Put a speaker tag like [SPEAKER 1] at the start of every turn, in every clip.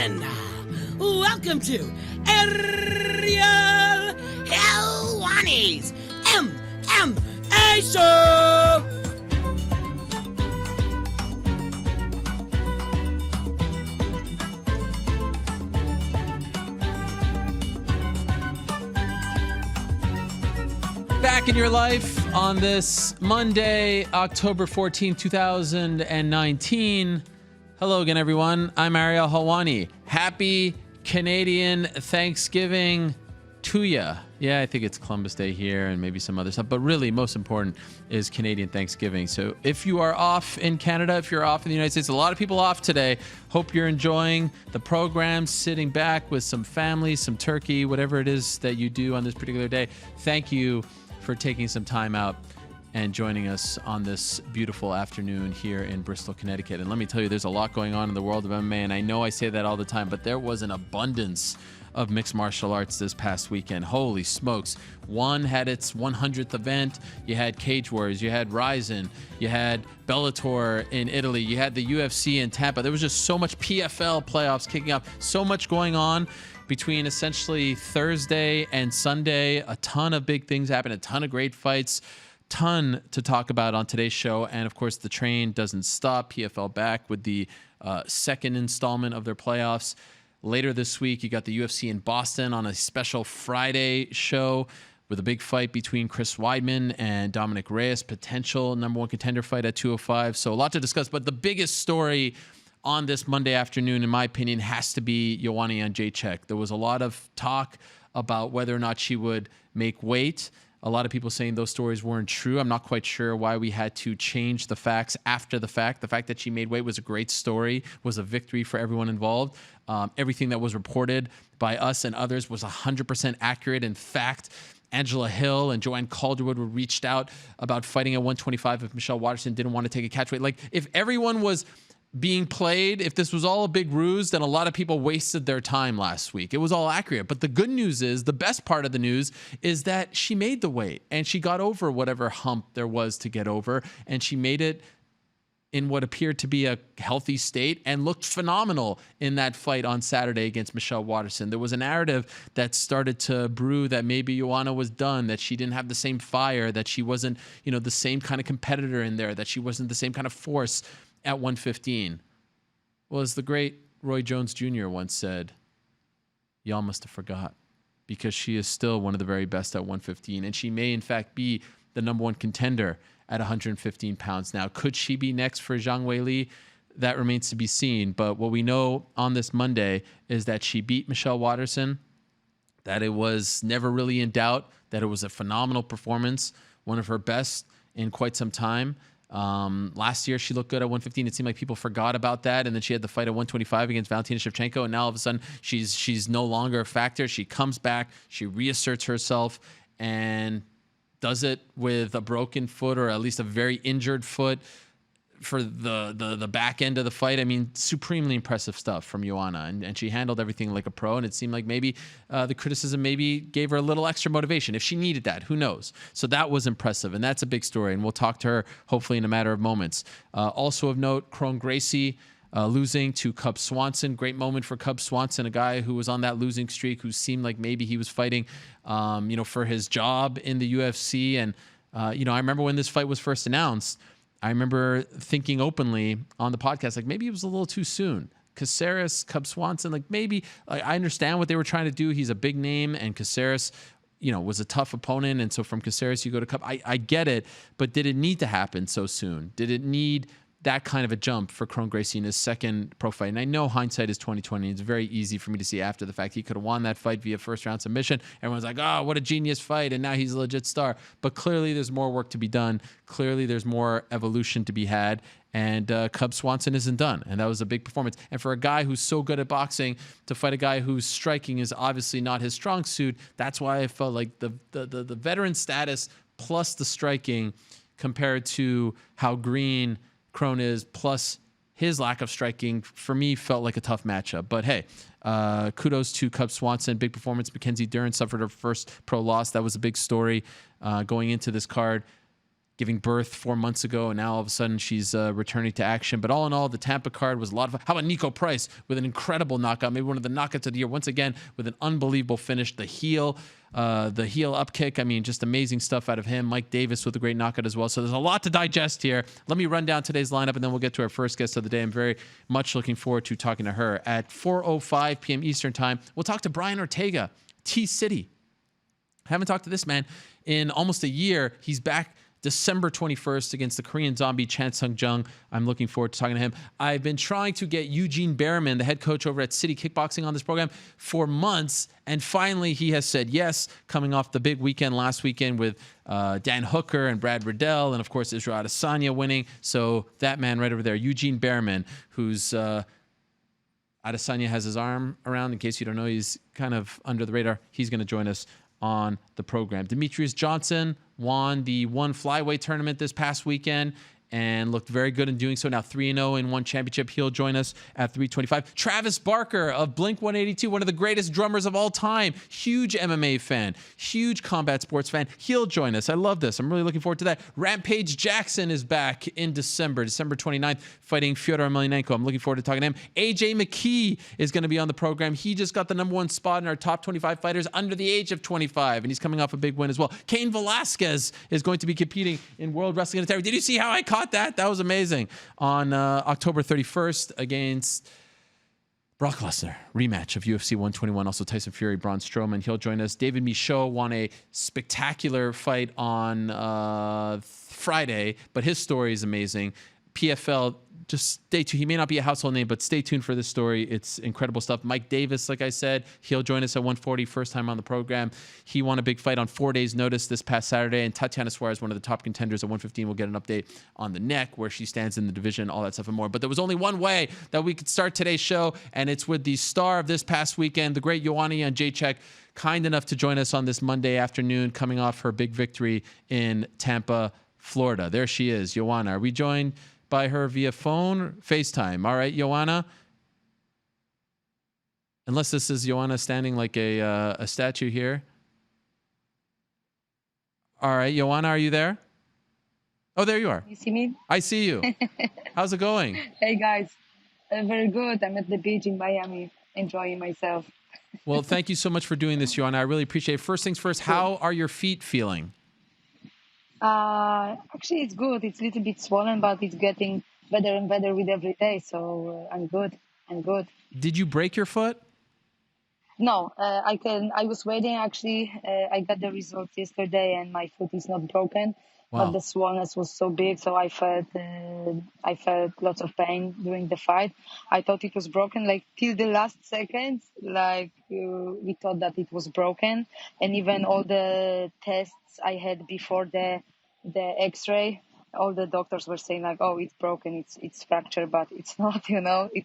[SPEAKER 1] gentlemen, welcome to Ariel Helwani's MMA Show!
[SPEAKER 2] Back in your life on this Monday, October 14, 2019. Hello again, everyone. I'm Ariel Helwani. Happy Canadian Thanksgiving to ya. Yeah, I think it's Columbus Day here and maybe some other stuff, but really most important is Canadian Thanksgiving. So if you are off in Canada, if you're off in the United States, a lot of people off today. Hope you're enjoying the program, sitting back with some family, some turkey, whatever it is that you do on this particular day. Thank you for taking some time out and joining us on this beautiful afternoon here in Bristol, Connecticut. And let me tell you, there's a lot going on in the world of MMA, and I know I say that all the time, but there was an abundance of mixed martial arts this past weekend. Holy smokes. One had its 100th event. You had Cage Wars. You had Ryzen. You had Bellator in Italy. You had the UFC in Tampa. There was just so much PFL playoffs kicking off. So much going on between essentially Thursday and Sunday. A ton of big things happened. A ton of great fights. Ton to talk about on today's show. And of course, the train doesn't stop. PFL back with the second installment of their playoffs. Later this week, you got the UFC in Boston on a special Friday show with a big fight between Chris Weidman and Dominic Reyes, potential number one contender fight at 205. So a lot to discuss. But the biggest story on this Monday afternoon, in my opinion, has to be Joanna Jedrzejczyk. There was a lot of talk about whether or not she would make weight. A lot of people saying those stories weren't true. I'm not quite sure why we had to change the facts after the fact. The fact that she made weight was a great story, was a victory for everyone involved. Everything that was reported by us and others was 100% accurate. In fact, Angela Hill and Joanne Calderwood were reached out about fighting at 125 if Michelle Waterson didn't want to take a catch weight. Like, if everyone was being played, if this was all a big ruse, then a lot of people wasted their time last week. It was all accurate. But the good news is, the best part of the news is that she made the weight and she got over whatever hump there was to get over. And she made it in what appeared to be a healthy state and looked phenomenal in that fight on Saturday against Michelle Waterson. There was a narrative that started to brew that maybe Joanna was done, that she didn't have the same fire, that she wasn't, the same kind of competitor in there, that she wasn't the same kind of force at 115. Well, as the great Roy Jones Jr. once said, y'all must have forgot, because she is still one of the very best at 115, and she may in fact be the number one contender at 115 pounds now. Could she be next for Zhang Weili? That remains to be seen. But what we know on this Monday is that she beat Michelle Waterson, that it was never really in doubt, that it was a phenomenal performance, one of her best in quite some time. Last year she looked good at 115. It seemed like people forgot about that, and then she had the fight at 125 against Valentina Shevchenko, and now all of a sudden she's no longer a factor. She comes back, she reasserts herself, and does it with a broken foot, or at least a very injured foot, for the back end of the fight. I mean, supremely impressive stuff from Joanna, and she handled everything like a pro, and it seemed like maybe the criticism maybe gave her a little extra motivation if she needed that. Who knows? So that was impressive, and that's a big story, and we'll talk to her hopefully in a matter of moments. Also of note, Kron Gracie losing to Cub Swanson. Great moment for Cub Swanson, a guy who was on that losing streak, who seemed like maybe he was fighting for his job in the UFC. And I remember when this fight was first announced, I remember thinking openly on the podcast, like, maybe it was a little too soon. Caceres, Cub Swanson, like, maybe, I understand what they were trying to do. He's a big name, and Caceres, was a tough opponent. And so from Caceres, you go to Cub. I get it, but did it need to happen so soon? Did it need that kind of a jump for Kron Gracie in his second pro fight? And I know hindsight is 20/20. It's very easy for me to see after the fact. He could have won that fight via first round submission. Everyone's like, oh, what a genius fight, and now he's a legit star. But clearly there's more work to be done. Clearly there's more evolution to be had. And Cub Swanson isn't done. And that was a big performance. And for a guy who's so good at boxing to fight a guy whose striking is obviously not his strong suit, that's why I felt like the veteran status plus the striking, compared to how green Kron is, plus his lack of striking, for me felt like a tough matchup. But hey, kudos to Cub Swanson. Big performance. Mackenzie Dern suffered her first pro loss. That was a big story going into this card. giving birth 4 months ago, and now all of a sudden she's returning to action. But all in all, the Tampa card was a lot of fun. How about Nico Price with an incredible knockout, maybe one of the knockouts of the year, once again with an unbelievable finish. The heel up kick, I mean, just amazing stuff out of him. Mike Davis with a great knockout as well. So there's a lot to digest here. Let me run down today's lineup, and then we'll get to our first guest of the day. I'm very much looking forward to talking to her. At 4:05 p.m. Eastern time, we'll talk to Brian Ortega, T-City. Haven't talked to this man in almost a year. He's back December 21st against the Korean zombie Chan Sung-jung. I'm looking forward to talking to him. I've been trying to get Eugene Bareman, the head coach over at City Kickboxing, on this program for months, and finally he has said yes, coming off the big weekend last weekend with Dan Hooker and Brad Riddell, and of course Israel Adesanya winning. So that man right over there, Eugene Bareman, who's Adesanya has his arm around. In case you don't know, he's kind of under the radar. He's going to join us on the program. Demetrius Johnson won the one flyweight tournament this past weekend and looked very good in doing so. Now 3-0 in one championship. He'll join us at 325. Travis Barker of Blink-182, one of the greatest drummers of all time. Huge MMA fan, huge combat sports fan. He'll join us. I love this. I'm really looking forward to that. Rampage Jackson is back in December 29th, fighting Fyodor Emelianenko. I'm looking forward to talking to him. AJ McKee is going to be on the program. He just got the #1 spot in our top 25 fighters under the age of 25, and he's coming off a big win as well. Cain Velasquez is going to be competing in World Wrestling Ontario. Did you see how I caught that? That was amazing. On October 31st against Brock Lesnar, rematch of UFC 121. Also Tyson Fury, Braun Strowman. He'll join us. David Michaud won a spectacular fight on Friday, but his story is amazing. PFL, just stay tuned. He may not be a household name, but stay tuned for this story. It's incredible stuff. Mike Davis, like I said, he'll join us at 140, first time on the program. He won a big fight on 4 days' notice this past Saturday, and Tatiana Suarez, one of the top contenders at 115, will get an update on the neck, where she stands in the division, all that stuff and more. But there was only one way that we could start today's show, and it's with the star of this past weekend, the great Joanna Jedrzejczyk, kind enough to join us on this Monday afternoon, coming off her big victory in Tampa, Florida. There she is, Joanna. Are we joined by her via phone, FaceTime? All right, Joanna. Unless this is Joanna standing like a statue here. All right, Joanna, are you there? Oh, there you are.
[SPEAKER 3] You see me?
[SPEAKER 2] I see you. How's it going?
[SPEAKER 3] Hey guys, very good. I'm at the beach in Miami, enjoying myself.
[SPEAKER 2] Well, thank you so much for doing this, Joanna. I really appreciate it. First things first, how are your feet feeling?
[SPEAKER 3] Actually, it's good. It's a little bit swollen, but it's getting better and better with every day. So I'm good. I'm good.
[SPEAKER 2] Did you break your foot?
[SPEAKER 3] No, I was waiting. Actually, I got the results yesterday, and my foot is not broken.
[SPEAKER 2] Wow.
[SPEAKER 3] But the swollenness was so big, so I felt lots of pain during the fight. I thought it was broken, like till the last second. Like we thought that it was broken, and even all the tests I had before the X-ray, all the doctors were saying like, "Oh, it's broken, it's fractured," but it's not. It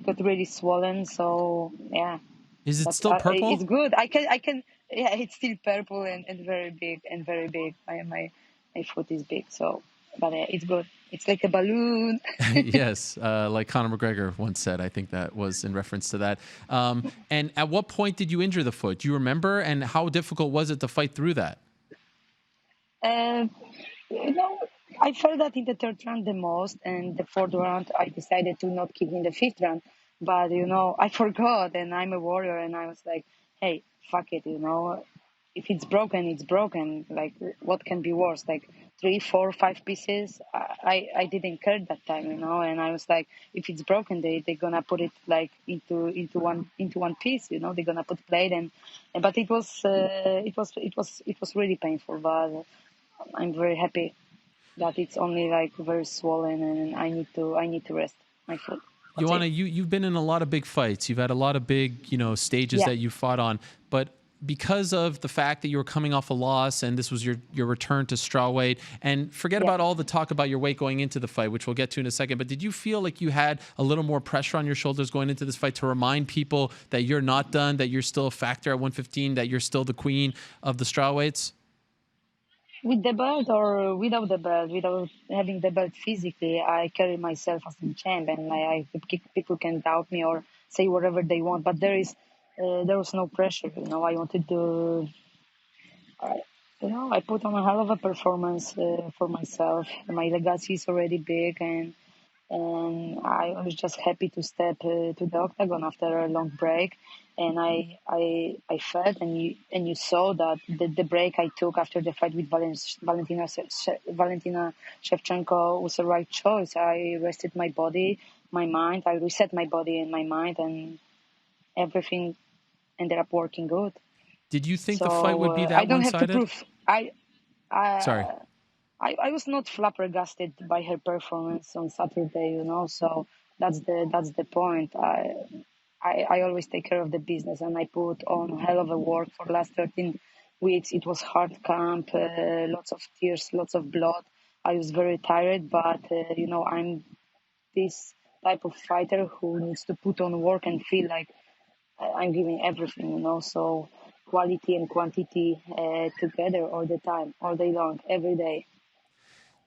[SPEAKER 3] got really swollen. So yeah.
[SPEAKER 2] Is it still purple?
[SPEAKER 3] It's good. I can. Yeah, it's still purple and very big and very big. My foot is big, so but it's good. It's like a balloon.
[SPEAKER 2] Yes, like Conor McGregor once said. I think that was in reference to that. And at what point did you injure the foot? Do you remember? And how difficult was it to fight through that?
[SPEAKER 3] I felt that in the third round the most, and the fourth round I decided to not kick in the fifth round. But I forgot, and I'm a warrior, and I was like, hey, fuck it, if it's broken, it's broken. Like, what can be worse? Like 3, 4, 5 pieces. I didn't care that time, and I was like, if it's broken, they're gonna put it like into one piece, they're gonna put plate but it was really painful. But I'm very happy that it's only like very swollen, and I need to rest my foot.
[SPEAKER 2] Joanna, you've been in a lot of big fights. You've had a lot of big, stages that you fought on. But because of the fact that you were coming off a loss and this was your return to strawweight, and forget about all the talk about your weight going into the fight, which we'll get to in a second, but did you feel like you had a little more pressure on your shoulders going into this fight to remind people that you're not done, that you're still a factor at 115, that you're still the queen of the strawweights?
[SPEAKER 3] With the belt or without the belt, without having the belt physically, I carry myself as a champ, and people can doubt me or say whatever they want, but there was no pressure. I wanted to. I put on a hell of a performance for myself. My legacy is already big, and I was just happy to step to the octagon after a long break. And I felt, and you saw that the break I took after the fight with Valentina Shevchenko was the right choice. I rested my body, my mind. I reset my body and my mind, and everything ended up working good.
[SPEAKER 2] Did you think the
[SPEAKER 3] So
[SPEAKER 2] fight would be
[SPEAKER 3] I
[SPEAKER 2] that
[SPEAKER 3] don't have to
[SPEAKER 2] one-sided?
[SPEAKER 3] prove.
[SPEAKER 2] Sorry.
[SPEAKER 3] I was not flabbergasted by her performance on Saturday, So that's the point. I always take care of the business, and I put on a hell of a work for the last 13 weeks. It was hard camp, lots of tears, lots of blood. I was very tired, but I'm this type of fighter who needs to put on work and feel like I'm giving everything, So quality and quantity together all the time, all day long, every day.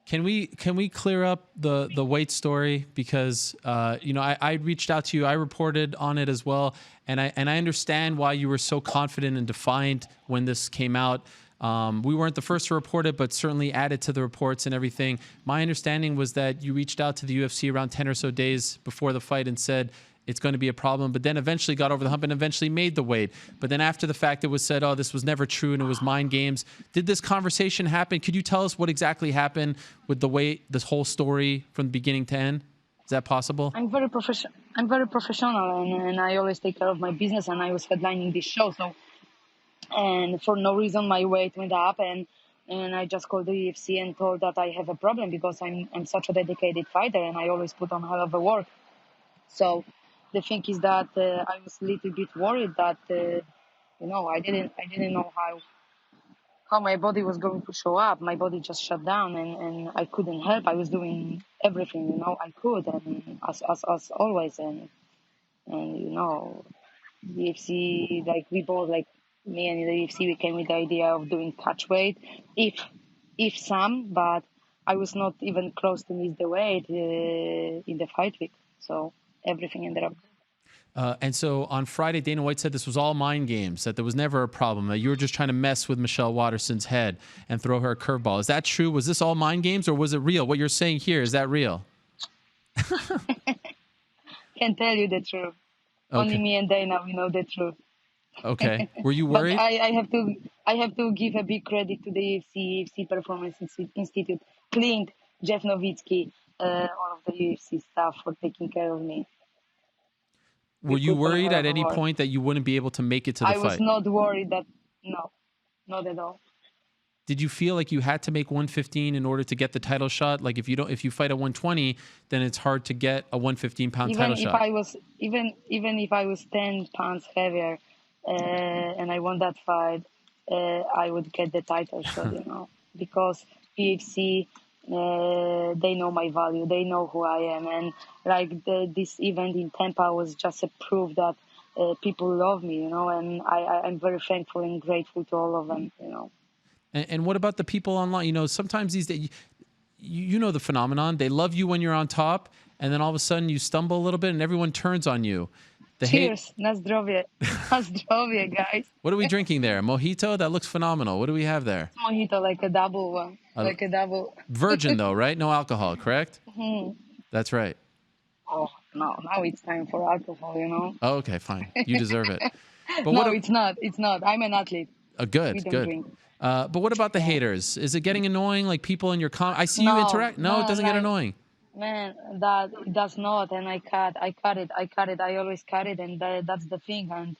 [SPEAKER 2] Can we clear up the weight story, because I reached out to you, I reported on it as well, and I understand why you were so confident and defiant when this came out. We weren't the first to report it, but certainly added to the reports and everything. My understanding was that you reached out to the UFC around 10 or so days before the fight and said it's going to be a problem, but then eventually got over the hump and eventually made the weight. But then after the fact, it was said, oh, this was never true and it was mind games. Did this conversation happen? Could you tell us what exactly happened with the weight, this whole story from beginning to end? Is that possible?
[SPEAKER 3] I'm very professional, and I always take care of my business. And I was headlining this show, and for no reason my weight went up, and I just called the UFC and told that I have a problem because I'm such a dedicated fighter, and I always put on hell of a work. So the thing is that I was a little bit worried that I didn't know how my body was going to show up. My body just shut down, and I couldn't help. I was doing everything I could, and as always, and the UFC, like we both, like me and the UFC, we came with the idea of doing catch weight, if some, but I was not even close to miss the weight in the fight week. So everything ended up.
[SPEAKER 2] And so on Friday, Dana White said this was all mind games, that there was never a problem, that you were just trying to mess with Michelle Waterson's head and throw her a curveball. Is that true? Was this all mind games, or was it real? What you're saying here, is that real?
[SPEAKER 3] Can't tell you the truth. Okay. Only me and Dana, we know the truth.
[SPEAKER 2] Okay. Were you worried?
[SPEAKER 3] But I have to give a big credit to the UFC Performance Institute, Clint, Jeff Nowitzki, all of the UFC staff for taking care of me.
[SPEAKER 2] Were you worried at any point that you wouldn't be able to make it to the fight?
[SPEAKER 3] I was not worried no, not at all.
[SPEAKER 2] Did you feel like you had to make 115 in order to get the title shot? Like if you fight at 120, then it's hard to get a 115-pound title shot.
[SPEAKER 3] Even if I was 10 pounds heavier and I won that fight, I would get the title shot, because UFC, they know my value, they know who I am, and like this event in Tampa was just a proof that people love me, and I'm very thankful and grateful to all of them,
[SPEAKER 2] And what about the people online? Sometimes these days, you know the phenomenon. They love you when you're on top, and then all of a sudden you stumble a little bit and everyone turns on you.
[SPEAKER 3] Cheers. Na zdrowie. Na zdrowie, guys.
[SPEAKER 2] What are we drinking there? Mojito? That looks phenomenal. What do we have there?
[SPEAKER 3] Mojito, like a double one. Like a double.
[SPEAKER 2] Virgin though, right? No alcohol, correct?
[SPEAKER 3] Mm-hmm.
[SPEAKER 2] That's right.
[SPEAKER 3] Oh, no. Now it's time for alcohol,
[SPEAKER 2] Oh, okay, fine. You deserve it.
[SPEAKER 3] But it's not. It's not. I'm an athlete.
[SPEAKER 2] Good. Drink. But what about the haters? Is it getting annoying? Like people in your I see you interact. No, it doesn't get annoying.
[SPEAKER 3] Man, that it does not. And I cut it. I always cut it. And that's the thing. And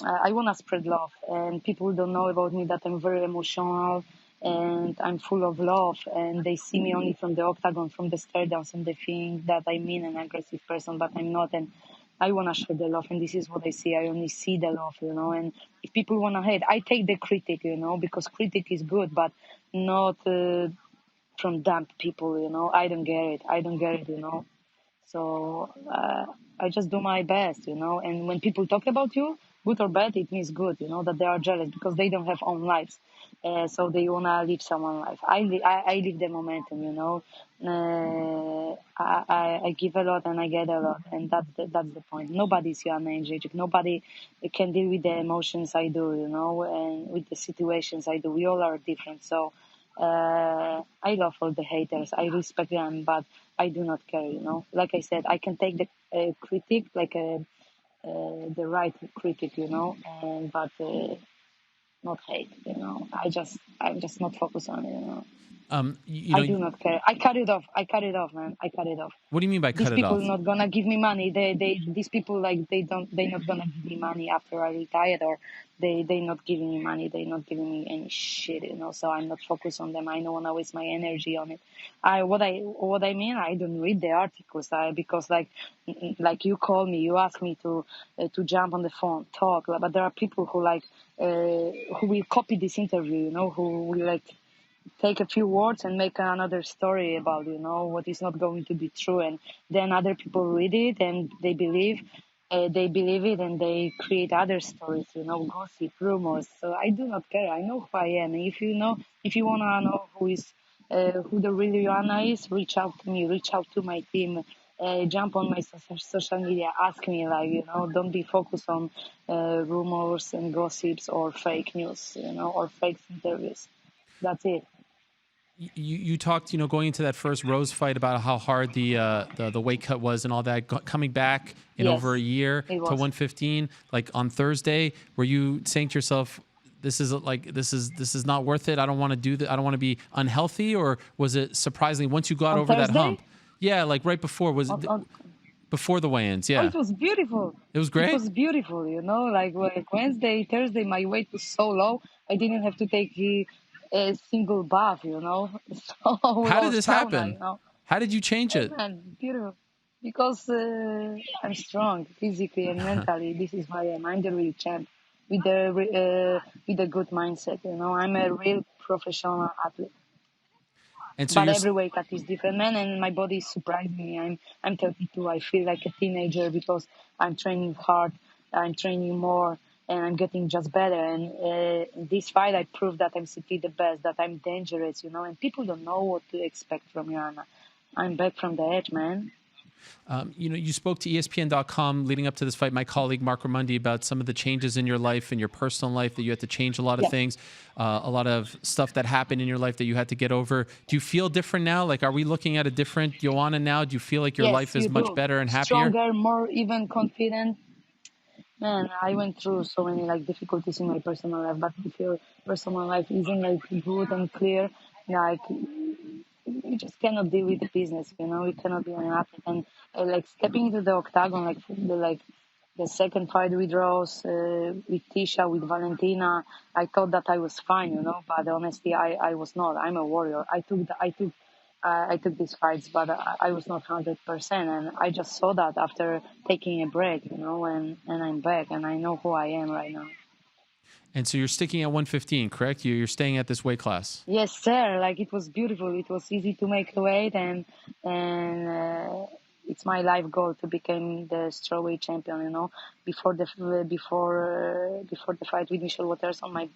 [SPEAKER 3] I want to spread love. And people don't know about me that I'm very emotional and I'm full of love. And they see me only from the octagon, from the stare downs, and they think that I'm an aggressive person, but I'm not. And I want to share the love, and this is what I see. I only see the love, And if people want to hate, I take the critic, because critic is good, but not from dumb people, I don't get it. So I just do my best, And when people talk about you, good or bad, it means good, that they are jealous because they don't have own lives. so they wanna live someone life. I live the momentum, you know. I give a lot and I get a lot, and that's the point. Nobody's Joanna Jedrzejczyk. Nobody can deal with the emotions I do, you know, and with the situations I do. We all are different, so I love all the haters. I respect them, but I do not care, you know. Like I said, I can take the critic, like the right critic, you know, but not hate, you know. I'm just not focused on it, you know. I do not care. I cut it off. I cut it off, man. I cut it off.
[SPEAKER 2] What do you mean by
[SPEAKER 3] These
[SPEAKER 2] cut it
[SPEAKER 3] people
[SPEAKER 2] off?
[SPEAKER 3] not gonna give me money. These people like they're not gonna give me money after I retired, or they not giving me money. They not giving me any shit, you know. So I'm not focused on them. I don't wanna waste my energy on it. What I mean, I don't read the articles. Because like you call me, you ask me to jump on the phone, talk. But there are people who who will copy this interview, you know, who will like take a few words and make another story about, you know, what is not going to be true, and then other people read it and they believe it, and they create other stories, you know, gossip, rumors. So I do not care. I know who I am. And if you want to know who the real Joanna is, reach out to me, reach out to my team. Jump on my social media, ask me, like, you know, don't be focused on rumors and gossips or fake news, you know, or fake interviews. That's it.
[SPEAKER 2] You talked, you know, going into that first Rose fight about how hard the weight cut was and all that. Coming back in over a year to 115, like on Thursday, were you saying to yourself, this is not worth it. I don't want to do that. I don't want to be unhealthy. Or was it surprisingly once you got over
[SPEAKER 3] Thursday?
[SPEAKER 2] that hump? Yeah, like right before before the weigh-ins. Yeah,
[SPEAKER 3] oh, it was beautiful.
[SPEAKER 2] It was great.
[SPEAKER 3] It was beautiful, you know. Like Wednesday, Thursday, my weight was so low, I didn't have to take a single bath, you know. So
[SPEAKER 2] how did this happen?
[SPEAKER 3] You know?
[SPEAKER 2] How did you change it?
[SPEAKER 3] Man, beautiful. Because I'm strong physically and mentally. This is why I'm the real champ with a good mindset. You know, I'm a real professional athlete. And so but every weight cut is different, man, and my body is surprising me. I'm 32. I feel like a teenager because I'm training hard, I'm training more, and I'm getting just better. And in this fight, I proved that I'm simply the best, that I'm dangerous, you know. And people don't know what to expect from Joanna. I'm back from the edge, man.
[SPEAKER 2] You know, you spoke to ESPN.com leading up to this fight, my colleague Mark Ramundi, about some of the changes in your life and your personal life, that you had to change a lot of things, a lot of stuff that happened in your life that you had to get over. Do you feel different now? Like, are we looking at a different Joanna now? Do you feel like your life is much better and happier?
[SPEAKER 3] Stronger, more even confident. Man, I went through so many like difficulties in my personal life, but if your personal life isn't like good and clear, like you just cannot deal with the business, you know. You cannot be an athlete. And like stepping into the octagon, like the second fight with Rose, with Tisha, with Valentina, I thought that I was fine, you know. But honestly, I was not. I'm a warrior. I took these fights, but I was not 100%, and I just saw that after taking a break, you know. And I'm back, and I know who I am right now.
[SPEAKER 2] And so you're sticking at 115, correct? You're staying at this weight class.
[SPEAKER 3] Yes, sir. Like, it was beautiful. It was easy to make the weight, and it's my life goal to become the strawweight champion. You know, before the fight with Michaud Waterson,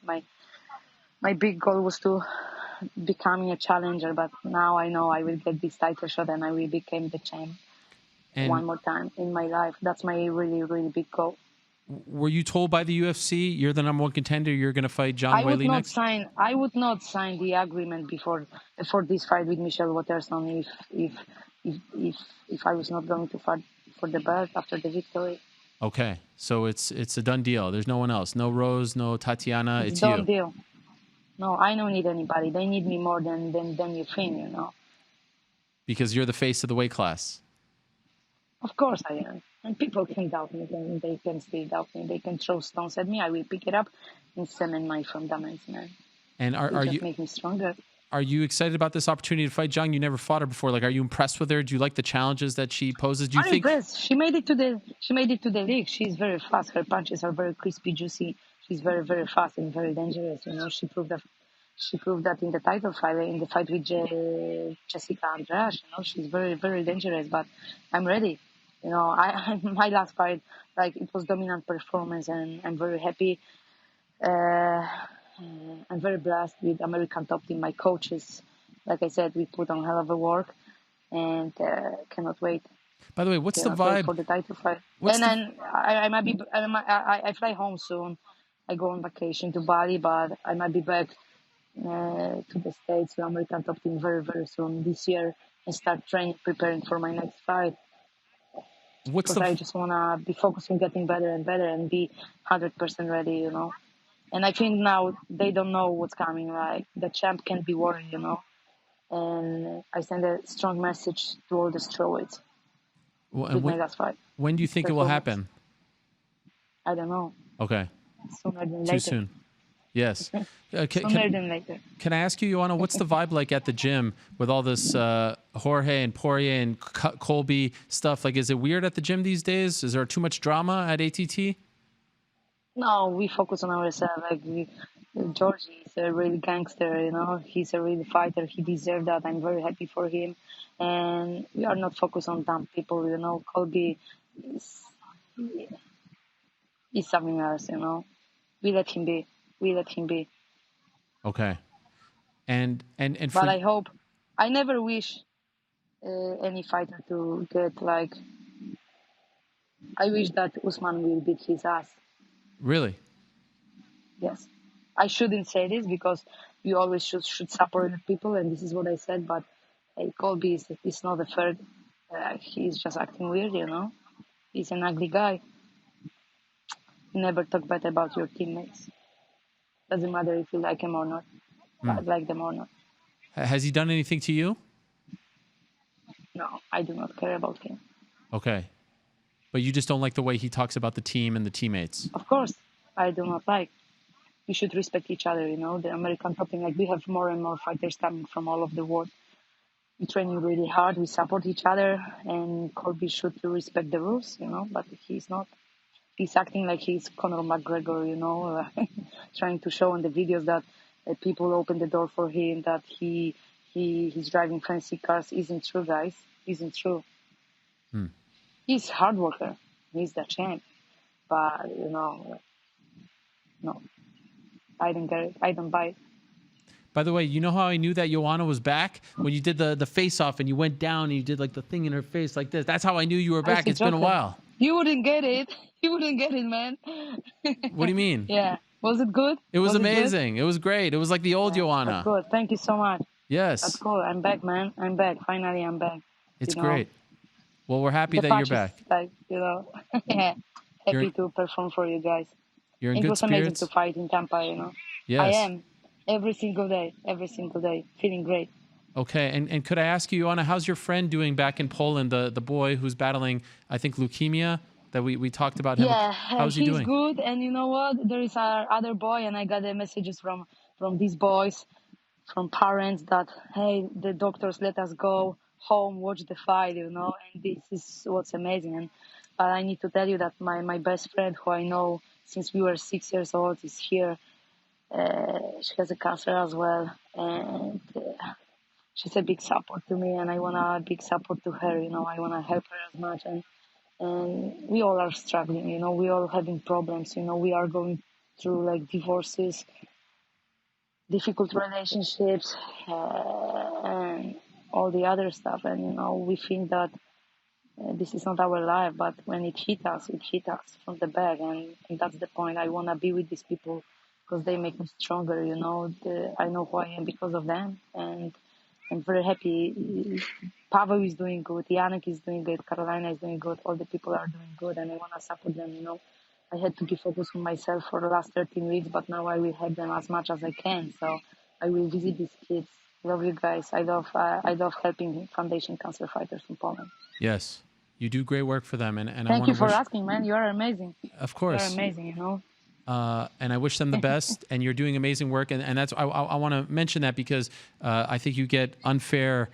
[SPEAKER 3] my big goal was to becoming a challenger. But now I know I will get this title shot, and I will become the champ one more time in my life. That's my really, really big goal.
[SPEAKER 2] Were you told by the UFC you're the number one contender, you're going to fight John Whaley next?
[SPEAKER 3] I would not sign the agreement for this fight with Michaud Waterson if I was not going to fight for the belt after the victory.
[SPEAKER 2] Okay, so it's a done deal. There's no one else. No Rose, no Tatiana. It's
[SPEAKER 3] done
[SPEAKER 2] you.
[SPEAKER 3] Done deal. No, I don't need anybody. They need me more than you think, you know.
[SPEAKER 2] Because you're the face of the weight class.
[SPEAKER 3] Of course I am. And people can doubt me, and they can still doubt me. They can throw stones at me. I will pick it up and cement my fundamentals, man.
[SPEAKER 2] And are you
[SPEAKER 3] make me stronger?
[SPEAKER 2] Are you excited about this opportunity to fight Zhang? You never fought her before. Like, are you impressed with her? Do you like the challenges that she poses? Do you think?
[SPEAKER 3] Impressed. She made it to the league. She's very fast. Her punches are very crispy, juicy. She's very, very fast and very dangerous. You know, she proved that in the title fight, in the fight with Jessica Andrade. You know, she's very, very dangerous. But I'm ready. You know, my last fight, like, it was dominant performance, and I'm very happy. I'm very blessed with American Top Team. My coaches, like I said, we put on hell of a work, and cannot wait.
[SPEAKER 2] By the way, what's the
[SPEAKER 3] Cannot wait
[SPEAKER 2] vibe?
[SPEAKER 3] for the title fight.
[SPEAKER 2] What's
[SPEAKER 3] And
[SPEAKER 2] the
[SPEAKER 3] then I might be. I fly home soon. I go on vacation to Bali, but I might be back to the States, to American Top Team very, very soon this year, and start training, preparing for my next fight.
[SPEAKER 2] what's
[SPEAKER 3] Because I
[SPEAKER 2] the
[SPEAKER 3] just want to be focused on getting better and better and be 100% ready, you know. And I think now they don't know what's coming. Like, the champ can't be worried, you know. And I send a strong message to all the strawweights with my last fight.
[SPEAKER 2] when do you think it will happen?
[SPEAKER 3] I don't know.
[SPEAKER 2] Okay.
[SPEAKER 3] Sooner than
[SPEAKER 2] Too
[SPEAKER 3] later.
[SPEAKER 2] soon. Yes.
[SPEAKER 3] Sooner than later.
[SPEAKER 2] Can I ask you, Joanna, what's the vibe like at the gym with all this Jorge and Poirier and Colby stuff? Like, is it weird at the gym these days? Is there too much drama at ATT?
[SPEAKER 3] No, we focus on ourselves. Like, Georgie is a real gangster, you know. He's a real fighter. He deserves that. I'm very happy for him. And we are not focused on dumb people, you know. Colby is something else, you know. We let him be. We let him be.
[SPEAKER 2] Okay. And
[SPEAKER 3] But I hope, I never wish any fighter to get, like, I wish that Usman will beat his ass.
[SPEAKER 2] Really?
[SPEAKER 3] Yes. I shouldn't say this because you always should support the people, and this is what I said, but hey, Colby is not a third. He's just acting weird, you know. He's an ugly guy. Never talk bad about your teammates. Doesn't matter if you like him or not. Like them or not.
[SPEAKER 2] Has he done anything to you?
[SPEAKER 3] No, I do not care about him.
[SPEAKER 2] Okay. But you just don't like the way he talks about the team and the teammates.
[SPEAKER 3] Of course, I do not like. We should respect each other, you know. The American Top Team, like, we have more and more fighters coming from all over the world. We training really hard. We support each other, and Colby should respect the rules, you know. But he's not. He's acting like he's Conor McGregor, you know, trying to show in the videos that people open the door for him, that he's driving fancy cars. Isn't true, guys. Isn't true. He's a hard worker. He's the champ. But, you know, no. I don't get it. I don't buy it.
[SPEAKER 2] By the way, you know how I knew that Joanna was back? When you did the face-off and you went down and you did, like, the thing in her face like this. That's how I knew you were back. It's been a while.
[SPEAKER 3] You wouldn't get it. You wouldn't get it, man.
[SPEAKER 2] What do you mean?
[SPEAKER 3] Yeah. Was it good?
[SPEAKER 2] It was amazing.
[SPEAKER 3] It
[SPEAKER 2] it was great. It was like the old Joanna.
[SPEAKER 3] That's good. Thank you so much.
[SPEAKER 2] Yes.
[SPEAKER 3] That's cool. I'm back, man. I'm back. Finally, I'm back.
[SPEAKER 2] It's
[SPEAKER 3] You know,
[SPEAKER 2] great. Well, we're happy
[SPEAKER 3] the
[SPEAKER 2] that you're
[SPEAKER 3] patches,
[SPEAKER 2] back.
[SPEAKER 3] like, you know, happy to perform for you guys.
[SPEAKER 2] You're in
[SPEAKER 3] It
[SPEAKER 2] good
[SPEAKER 3] was amazing
[SPEAKER 2] spirits.
[SPEAKER 3] to fight in Tampa, you know.
[SPEAKER 2] Yes.
[SPEAKER 3] I am. Every single day. Feeling great.
[SPEAKER 2] Okay. And could I ask you, Joanna, how's your friend doing back in Poland, the boy who's battling, I think, leukemia? That we talked about him.
[SPEAKER 3] Yeah,
[SPEAKER 2] How's he
[SPEAKER 3] he's
[SPEAKER 2] doing?
[SPEAKER 3] good. And you know what? There is our other boy, and I got the messages from these boys, from parents, that, hey, the doctors let us go home, watch the fight, you know. And this is what's amazing. But I need to tell you that my best friend, who I know since we were 6 years old, is here. She has a cancer as well, and she's a big support to me, and I want a big support to her, you know. I want to help her as much, and we all are struggling, you know. We all having problems, you know. We are going through, like, divorces, difficult relationships, and all the other stuff, and, you know, we think that this is not our life, but when it hit us from the back, and that's the point. I want to be with these people because they make me stronger, you know. I know who I am because of them, and I'm very happy. Pavel is doing good, Yannick is doing good, Carolina is doing good, all the people are doing good, and I want to support them, you know. I had to be focused on myself for the last 13 weeks, but now I will help them as much as I can. So I will visit these kids. Love you guys. I love helping Foundation Cancer Fighters in Poland.
[SPEAKER 2] Yes. You do great work for them. And
[SPEAKER 3] Thank you for asking, man. You are amazing.
[SPEAKER 2] Of course.
[SPEAKER 3] You're amazing, you know.
[SPEAKER 2] And I wish them the best, and you're doing amazing work. And that's I want to mention that because I think you get unfair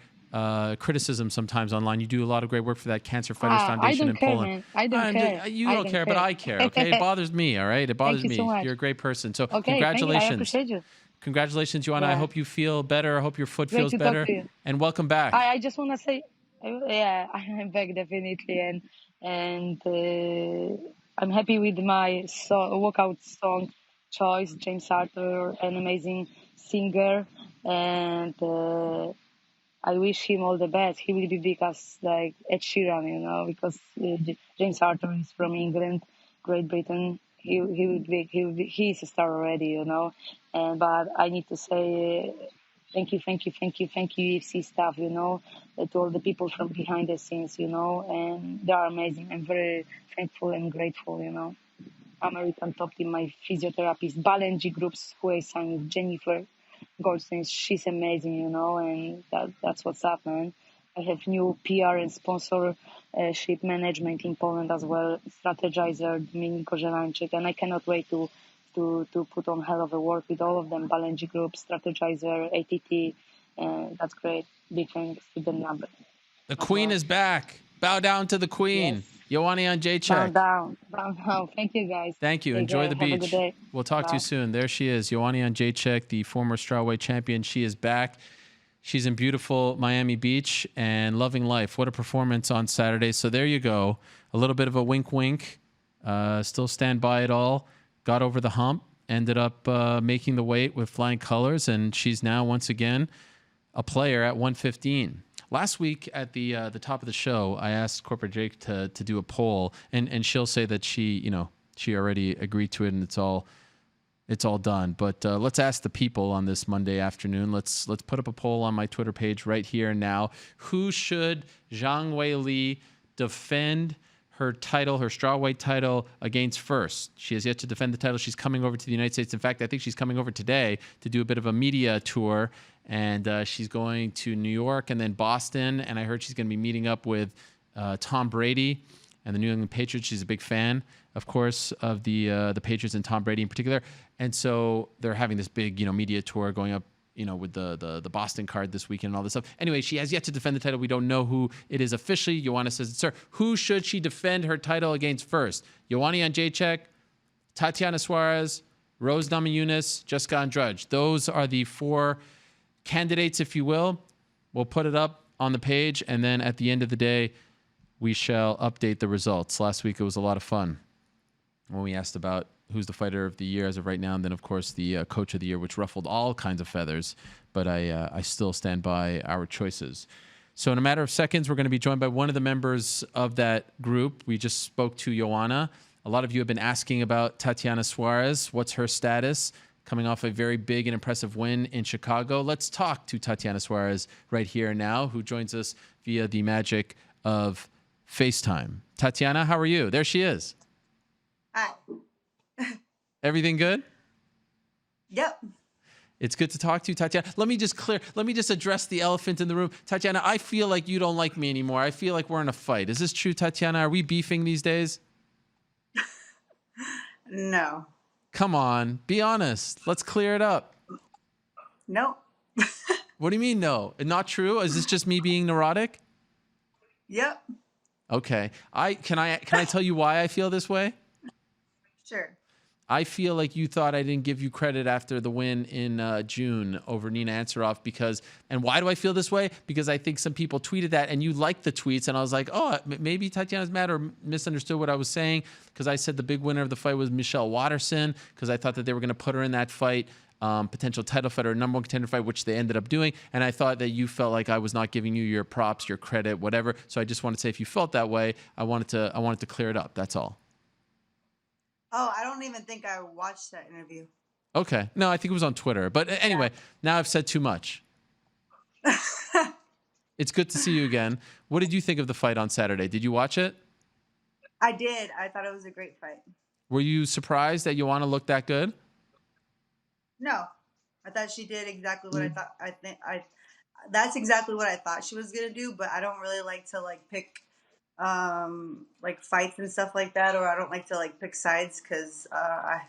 [SPEAKER 2] criticism sometimes online. You do a lot of great work for that Cancer Fighters Foundation in Poland.
[SPEAKER 3] Man. I don't care.
[SPEAKER 2] You don't care, but I care. Okay, it bothers me. All right, it bothers me.
[SPEAKER 3] So much.
[SPEAKER 2] You're a great person. So
[SPEAKER 3] okay,
[SPEAKER 2] congratulations.
[SPEAKER 3] I appreciate you.
[SPEAKER 2] Congratulations, Joanna.
[SPEAKER 3] Yeah.
[SPEAKER 2] I hope you feel better. I hope your foot
[SPEAKER 3] Great
[SPEAKER 2] feels
[SPEAKER 3] to
[SPEAKER 2] better.
[SPEAKER 3] talk to you.
[SPEAKER 2] And welcome back.
[SPEAKER 3] I just want to say, yeah, I'm back definitely, and I'm happy with my workout song. choice. James Arthur, an amazing singer, and I wish him all the best. He will be big as like Ed Sheeran, because James Arthur is from England, Great Britain. He will be he's a star already. And but I need to say thank you, UFC staff, to all the people from behind the scenes, and they are amazing. I'm very thankful and grateful. American top team, my physiotherapist, Balenji groups who I signed with Jennifer Goldstein. She's amazing, and that's what's up, man. I have new PR and sponsorship management in Poland as well, strategizer Dominiko Żelańczyk, and I cannot wait to put on hell of a work with all of them, Balenji Group, strategizer, ATT, and that's great. Big thanks to the number.
[SPEAKER 2] The Queen is back. Bow down to the Queen.
[SPEAKER 3] Yes.
[SPEAKER 2] Joanna Jedrzejczyk.
[SPEAKER 3] Bow down. Thank you, guys.
[SPEAKER 2] Thank you.
[SPEAKER 3] Take
[SPEAKER 2] Enjoy
[SPEAKER 3] care.
[SPEAKER 2] the
[SPEAKER 3] Have a
[SPEAKER 2] beach.
[SPEAKER 3] good day.
[SPEAKER 2] We'll talk to you soon. There she is, Joanna Jedrzejczyk, the former strawweight champion. She is back. She's in beautiful Miami Beach and loving life. What a performance on Saturday. So there you go. A little bit of a wink. Still stand by it all. Got over the hump. Ended up making the weight with flying colors. And she's now, once again, a player at 115. Last week at the top of the show, I asked Corporate Jake to do a poll, and she'll say that she already agreed to it, and it's all done. But let's ask the people on this Monday afternoon. Let's put up a poll on my Twitter page right here and now. Who should Zhang Weili defend her title, her strawweight title, against first? She has yet to defend the title. She's coming over to the United States. In fact, I think she's coming over today to do a bit of a media tour. And she's going to New York and then Boston. And I heard she's going to be meeting up with Tom Brady and the New England Patriots. She's a big fan, of course, of the Patriots and Tom Brady in particular. And so they're having this big, media tour going up, with the Boston card this weekend and all this stuff. Anyway, she has yet to defend the title. We don't know who it is officially. Joanna says it's her. Who should she defend her title against first? Joanna Jedrzejczyk, Tatiana Suarez, Rose Namajunas, Jessica Andrade. Those are the four candidates, if you will. We'll put it up on the page, and then at the end of the day, we shall update the results. Last week, it was a lot of fun when we asked about who's the fighter of the year as of right now, and then, of course, the coach of the year, which ruffled all kinds of feathers, but I still stand by our choices. So in a matter of seconds, we're going to be joined by one of the members of that group. We just spoke to Joanna. A lot of you have been asking about Tatiana Suarez. What's her status? Coming off a very big and impressive win in Chicago. Let's talk to Tatiana Suarez right here and now, who joins us via the magic of FaceTime. Tatiana, how are you? There she is.
[SPEAKER 4] Hi.
[SPEAKER 2] Everything good?
[SPEAKER 4] Yep.
[SPEAKER 2] It's good to talk to you, Tatiana. Let me just address the elephant in the room. Tatiana, I feel like you don't like me anymore. I feel like we're in a fight. Is this true, Tatiana? Are we beefing these days?
[SPEAKER 4] No.
[SPEAKER 2] Come on, be honest. Let's clear it up.
[SPEAKER 4] No.
[SPEAKER 2] What do you mean, no? Not true? Is this just me being neurotic?
[SPEAKER 4] Yep.
[SPEAKER 2] Okay. Can I tell you why I feel this way?
[SPEAKER 4] Sure.
[SPEAKER 2] I feel like you thought I didn't give you credit after the win in June over Nina Ansaroff and why do I feel this way? Because I think some people tweeted that and you liked the tweets and I was like, oh, maybe Tatiana's mad or misunderstood what I was saying because I said the big winner of the fight was Michelle Waterson because I thought that they were going to put her in that fight, potential title fight or number one contender fight, which they ended up doing. And I thought that you felt like I was not giving you your props, your credit, whatever. So I just wanted to say if you felt that way, I wanted to clear it up. That's all.
[SPEAKER 4] Oh, I don't even think I watched that interview.
[SPEAKER 2] Okay. No, I think it was on Twitter. But anyway, Now I've said too much. It's good to see you again. What did you think of the fight on Saturday? Did you watch it?
[SPEAKER 4] I did. I thought it was a great fight.
[SPEAKER 2] Were you surprised that Joanna looked that good?
[SPEAKER 4] No. I thought she did exactly what I thought. That's exactly what I thought she was going to do, but I don't really like to pick fights and stuff like that, or I don't like to pick sides because I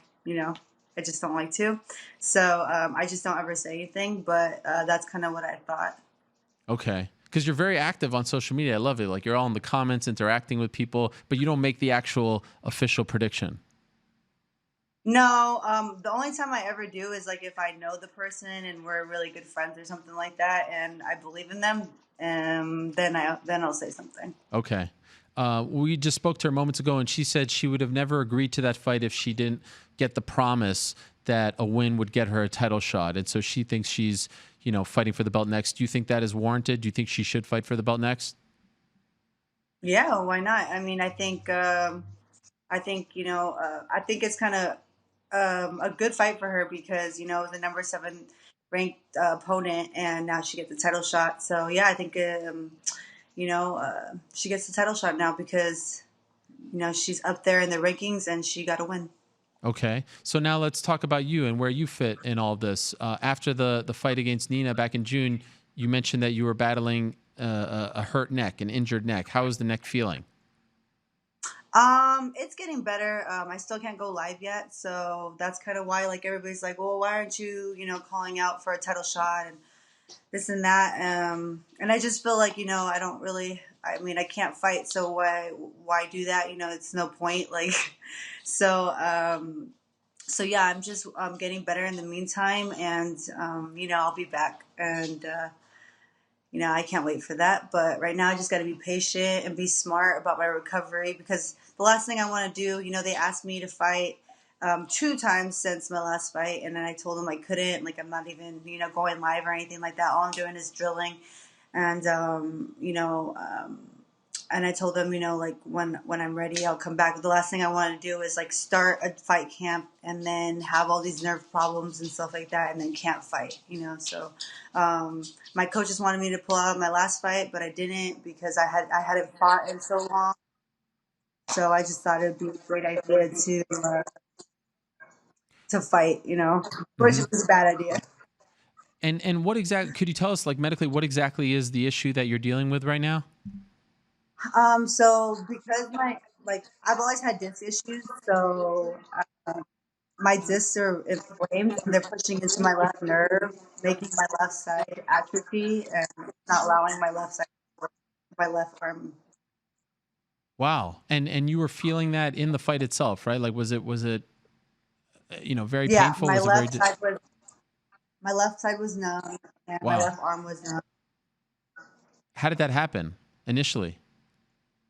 [SPEAKER 4] just don't like to. So I just don't ever say anything, but that's kind of what I thought. Okay.
[SPEAKER 2] Because you're very active on social media. I love it. Like you're all in the comments, interacting with people, but you don't make the actual official prediction.
[SPEAKER 4] No, the only time I ever do is if I know the person and we're really good friends or something like that, and I believe in them, then I'll say something.
[SPEAKER 2] Okay. We just spoke to her moments ago, and she said she would have never agreed to that fight if she didn't get the promise that a win would get her a title shot. And so she thinks she's, fighting for the belt next. Do you think that is warranted? Do you think she should fight for the belt next?
[SPEAKER 4] Yeah, why not? I mean, I think I think it's kind of a good fight for her because it was a number 7 ranked opponent, and now she gets the title shot. So yeah, I think she gets the title shot now because she's up there in the rankings and she got a win.
[SPEAKER 2] Okay, so now let's talk about you and where you fit in all this. After the fight against Nina back in June, you mentioned that you were battling a hurt neck, an injured neck. How is the neck feeling?
[SPEAKER 4] It's getting better. I still can't go live yet, so that's kind of why everybody's like, well, why aren't you calling out for a title shot and this and that? And I just feel like I don't really. I mean, I can't fight, so why do that? It's no point. So so yeah, I'm just getting better in the meantime, and I'll be back, and I can't wait for that. But right now, I just got to be patient and be smart about my recovery because the last thing I want to do, they asked me to fight 2 times since my last fight, and then I told them I couldn't. I'm not even going live or anything like that. All I'm doing is drilling, and and I told them, when I'm ready, I'll come back. But the last thing I want to do is start a fight camp and then have all these nerve problems and stuff like that, and then can't fight, So my coaches wanted me to pull out my last fight, but I didn't because I hadn't fought in so long. So I just thought it would be a great idea to fight, which was a bad idea.
[SPEAKER 2] And what exactly could you tell us, medically, what exactly is the issue that you're dealing with right now?
[SPEAKER 4] So because I've always had disc issues, so my discs are inflamed and they're pushing into my left nerve, making my left side atrophy and not allowing my left side to work, my left arm.
[SPEAKER 2] Wow. And you were feeling that in the fight itself, right? Was it very
[SPEAKER 4] Yeah,
[SPEAKER 2] painful?
[SPEAKER 4] my
[SPEAKER 2] Was
[SPEAKER 4] left
[SPEAKER 2] it very
[SPEAKER 4] side was my left side was numb and my
[SPEAKER 2] Wow.
[SPEAKER 4] left arm was numb.
[SPEAKER 2] How did that happen initially?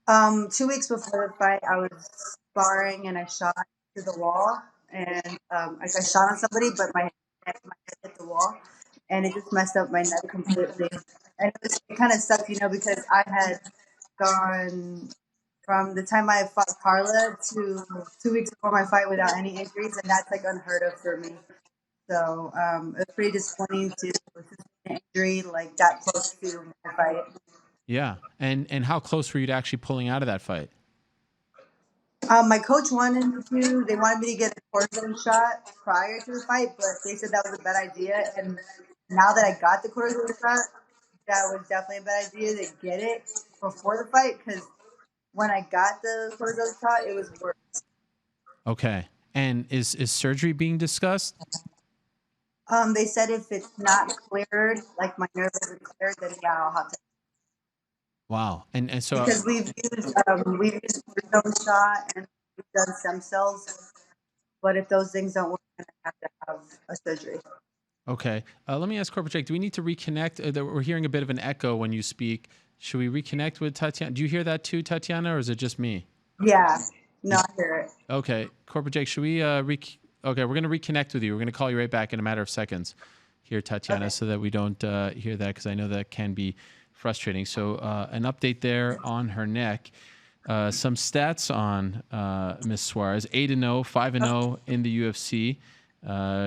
[SPEAKER 4] 2 weeks before the fight, I was sparring and I shot to the wall, and I shot on somebody, but my head hit the wall, and it just messed up my neck completely. And it kind of sucked, because I had gone from the time I fought Carla to 2 weeks before my fight without any injuries, and that's unheard of for me. So it was pretty disappointing to an injury that close to my fight.
[SPEAKER 2] Yeah. And how close were you to actually pulling out of that fight?
[SPEAKER 4] My coach wanted me to get a cortisone shot prior to the fight, but they said that was a bad idea. And now that I got the cortisone shot, that was definitely a bad idea to get it before the fight because when I got the cortisone shot, it was worse.
[SPEAKER 2] Okay. And is surgery being discussed?
[SPEAKER 4] They said if it's not cleared, my nerve isn't cleared, then yeah, I'll have to.
[SPEAKER 2] Wow. And so
[SPEAKER 4] because we've used cortisone shot and we've done stem cells, but if those things don't work, then I have to have a surgery.
[SPEAKER 2] Okay. Let me ask Corporate Jake, do we need to reconnect? We're hearing a bit of an echo when you speak. Should we reconnect with Tatiana? Do you hear that too, Tatiana, or is it just me?
[SPEAKER 4] Yeah. No, I hear it.
[SPEAKER 2] Okay. Corporate Jake, should we Okay, we're going to reconnect with you. We're going to call you right back in a matter of seconds here, Tatiana, so that we don't hear that because I know that can be frustrating. So an update there on her neck. Some stats on Miss Suarez: 8-0, 5-0 in the UFC.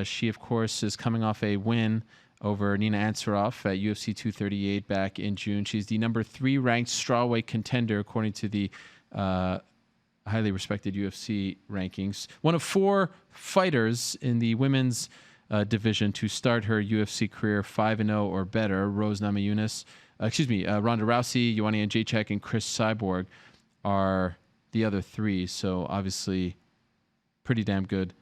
[SPEAKER 2] She, of course, is coming off a win over Nina Ansaroff at UFC 238 back in June. She's the number 3 ranked strawweight contender according to the highly respected UFC rankings. One of 4 fighters in the women's division to start her UFC career 5-0 or better. Rose Namajunas. Ronda Rousey, Joanna Jedrzejczyk, and Chris Cyborg are the other 3. So obviously pretty damn good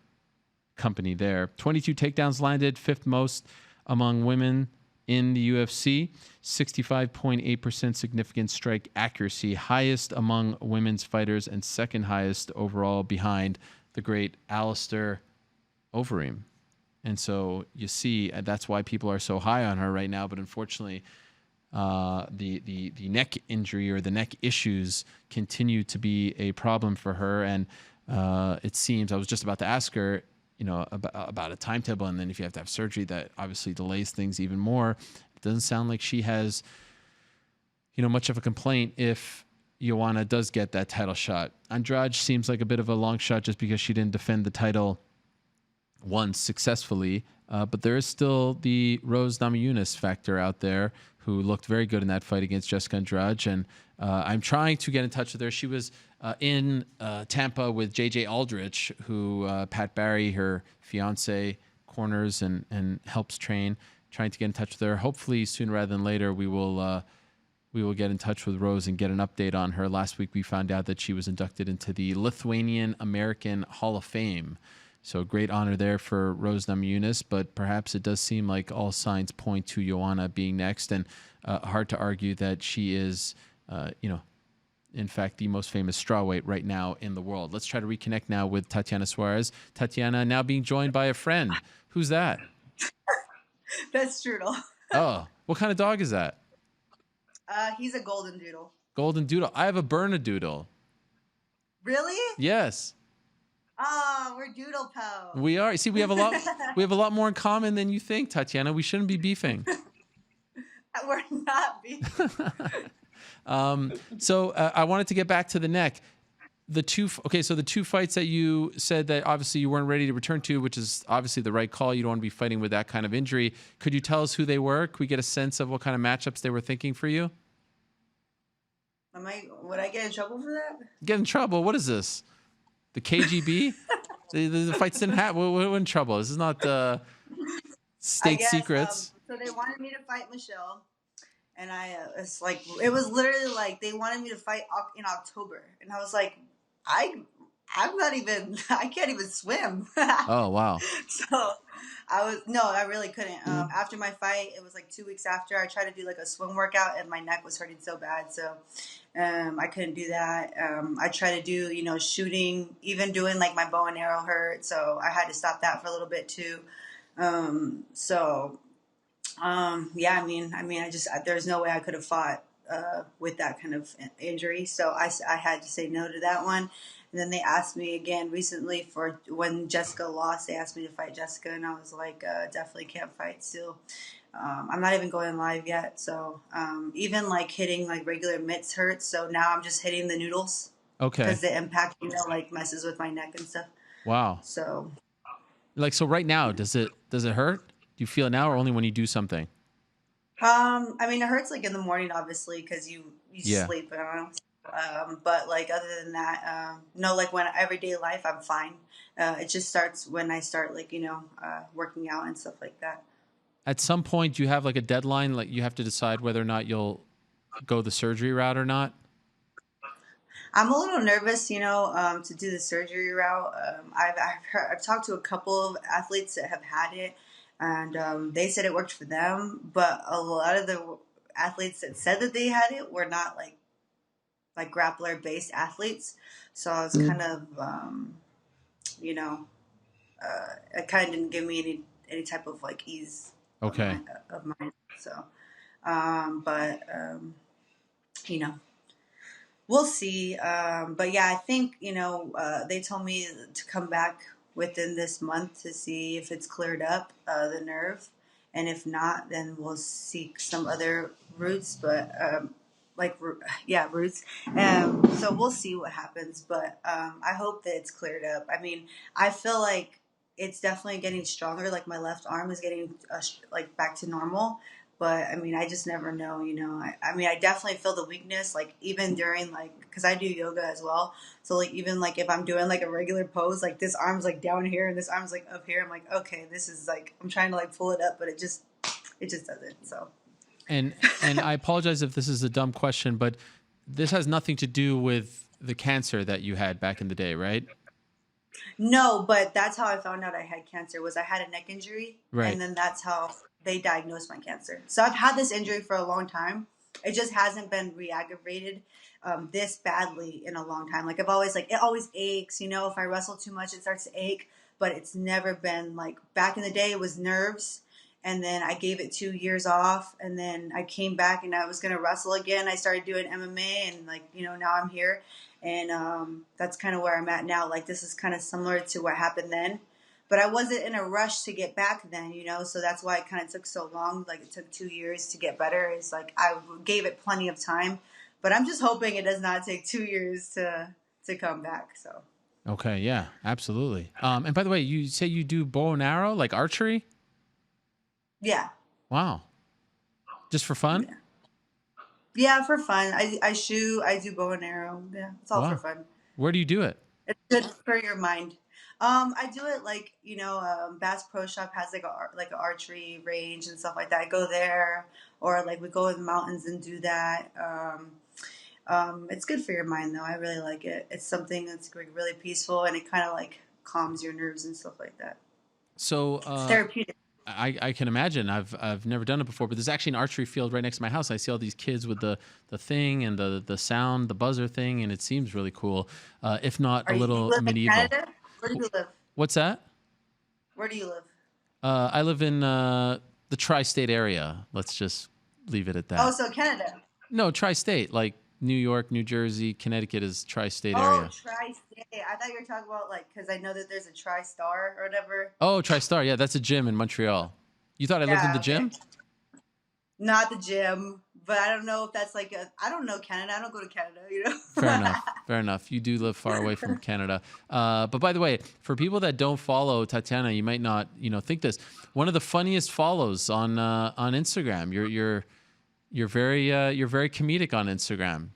[SPEAKER 2] company there. 22 takedowns landed, 5th most among women in the UFC. 65.8% significant strike accuracy, highest among women's fighters and 2nd highest overall behind the great Alistair Overeem. And so you see, that's why people are so high on her right now. But unfortunately, the neck injury or the neck issues continue to be a problem for her. And it seems, I was just about to ask her, about a timetable. And then if you have to have surgery, that obviously delays things even more. It doesn't sound like she has, much of a complaint if Joanna does get that title shot. Andrade seems like a bit of a long shot just because she didn't defend the title once successfully. But there is still the Rose Namajunas factor out there, who looked very good in that fight against Jessica Andrade. And I'm trying to get in touch with her. She was in Tampa with JJ Aldrich, who Pat Barry, her fiance, corners and helps train. Trying to get in touch with her. Hopefully sooner rather than later, we will get in touch with Rose and get an update on her. Last week, we found out that she was inducted into the Lithuanian American Hall of Fame. So great honor there for Rose Namajunas, but perhaps it does seem like all signs point to Joanna being next, and hard to argue that she is, in fact, the most famous strawweight right now in the world. Let's try to reconnect now with Tatiana Suarez. Tatiana now being joined by a friend. Who's that?
[SPEAKER 4] That's Strudel.
[SPEAKER 2] Oh, what kind of dog is that?
[SPEAKER 4] He's a golden doodle.
[SPEAKER 2] Golden doodle. I have a Bernedoodle.
[SPEAKER 4] Really?
[SPEAKER 2] Yes.
[SPEAKER 4] Oh, we're doodle pals.
[SPEAKER 2] We are. See, we have a lot. We have a lot more in common than you think, Tatiana. We shouldn't be beefing.
[SPEAKER 4] We're not beefing.
[SPEAKER 2] So I wanted to get back to the neck. The two fights that you said that obviously you weren't ready to return to, which is obviously the right call. You don't want to be fighting with that kind of injury. Could you tell us who they were? Could we get a sense of what kind of matchups they were thinking for you?
[SPEAKER 4] Would I get in trouble for that?
[SPEAKER 2] Get in trouble? What is this? The KGB? the fights didn't happen. We're in trouble. This is not state secrets.
[SPEAKER 4] So they wanted me to fight Michelle, and it was literally like they wanted me to fight in October, and I was like, I can't even swim.
[SPEAKER 2] Oh wow.
[SPEAKER 4] So I really couldn't. After my fight, it was like 2 weeks after, I tried to do like a swim workout and my neck was hurting so bad. So I couldn't do that. I tried to do, shooting, even doing like my bow and arrow hurt. So I had to stop that for a little bit too. There's no way I could have fought with that kind of injury. So I had to say no to that one. And then they asked me again recently for when Jessica lost, they asked me to fight Jessica. And I was like, definitely can't fight still. I'm not even going live yet. So even like hitting like regular mitts hurts. So now I'm just hitting the noodles.
[SPEAKER 2] Okay.
[SPEAKER 4] Because the impact, like messes with my neck and stuff.
[SPEAKER 2] Wow.
[SPEAKER 4] So.
[SPEAKER 2] So right now, does it hurt? Do you feel it now or only when you do something?
[SPEAKER 4] It hurts like in the morning, obviously, because you sleep. I don't know. But like other than that, no, like when everyday life, I'm fine. It just starts when I start like, working out and stuff like that.
[SPEAKER 2] At some point, you have like a deadline, like you have to decide whether or not you'll go the surgery route or not.
[SPEAKER 4] I'm a little nervous, to do the surgery route. I've talked to a couple of athletes that have had it, and they said it worked for them. But a lot of the athletes that said that they had it were not like grappler-based athletes. So I was kind of, it kind of didn't give me any type of like ease.
[SPEAKER 2] Okay.
[SPEAKER 4] Of mine. So, we'll see. But yeah, I think, they told me to come back within this month to see if it's cleared up, the nerve. And if not, then we'll seek some other routes, but, routes. So we'll see what happens, but, I hope that it's cleared up. I feel like it's definitely getting stronger. Like my left arm is getting back to normal. But I just never know, I definitely feel the weakness, like even during because I do yoga as well. So even if I'm doing a regular pose, like this arm's down here and this arm's up here. I'm like, okay, this is I'm trying to pull it up, but it just doesn't. So. And
[SPEAKER 2] I apologize if this is a dumb question, but this has nothing to do with the cancer that you had back in the day, right?
[SPEAKER 4] No, but that's how I found out I had cancer. Was I had a neck injury,
[SPEAKER 2] right? And
[SPEAKER 4] then that's how they diagnosed my cancer. So I've had this injury for a long time. It just hasn't been re-aggravated this badly in a long time. I've always it always aches. If I wrestle too much, it starts to ache. But it's never been back in the day. It was nerves, and then I gave it 2 years off, and then I came back and I was gonna wrestle again. I started doing MMA, and now I'm here. And that's kind of where I'm at now. This is kind of similar to what happened then. but I wasn't in a rush to get back then, you know, so that's why it kind of took so long. Like, it took 2 years to get better. It's like I gave it plenty of time, but I'm just hoping it does not take 2 years to come back. So.
[SPEAKER 2] Okay, yeah, absolutely. And by the way, you say you do bow and arrow, like archery?
[SPEAKER 4] Yeah.
[SPEAKER 2] Wow. Just for fun?
[SPEAKER 4] Yeah, for fun. I shoot, I do bow and arrow. Yeah, it's all for fun.
[SPEAKER 2] Where do you do it?
[SPEAKER 4] It's good for your mind. I do it like, you know, Bass Pro Shop has like an archery range and stuff like that. I go there, or like we go in the mountains and do that. It's good for your mind though. I really like it. It's something that's like really peaceful, and it kind of like calms your nerves and stuff like that.
[SPEAKER 2] So
[SPEAKER 4] it's therapeutic.
[SPEAKER 2] I can imagine. I've never done it before, but there's actually an archery field right next to my house. I see all these kids with the thing and the sound, the buzzer thing, and it seems really cool. If not a little medieval.
[SPEAKER 4] In Canada? Where do you live?
[SPEAKER 2] What's that?
[SPEAKER 4] Where do you live?
[SPEAKER 2] I live in the tri-state area. Let's just leave it at that.
[SPEAKER 4] Oh, so Canada?
[SPEAKER 2] No, tri-state, like New York, New Jersey, Connecticut is tri-state area.
[SPEAKER 4] Oh, tri-state. I thought you were talking about like, because I know that there's a tri-star or whatever.
[SPEAKER 2] Oh, tri-star. Yeah, that's a gym in Montreal. You thought I lived in the gym?
[SPEAKER 4] Not the gym, but I don't know if that's like I don't know Canada. I don't go to Canada, you know?
[SPEAKER 2] Fair enough. Fair enough. You do live far away from Canada. But by the way, for people that don't follow Tatiana, you might not, think this. One of the funniest follows on Instagram. You're very comedic on Instagram.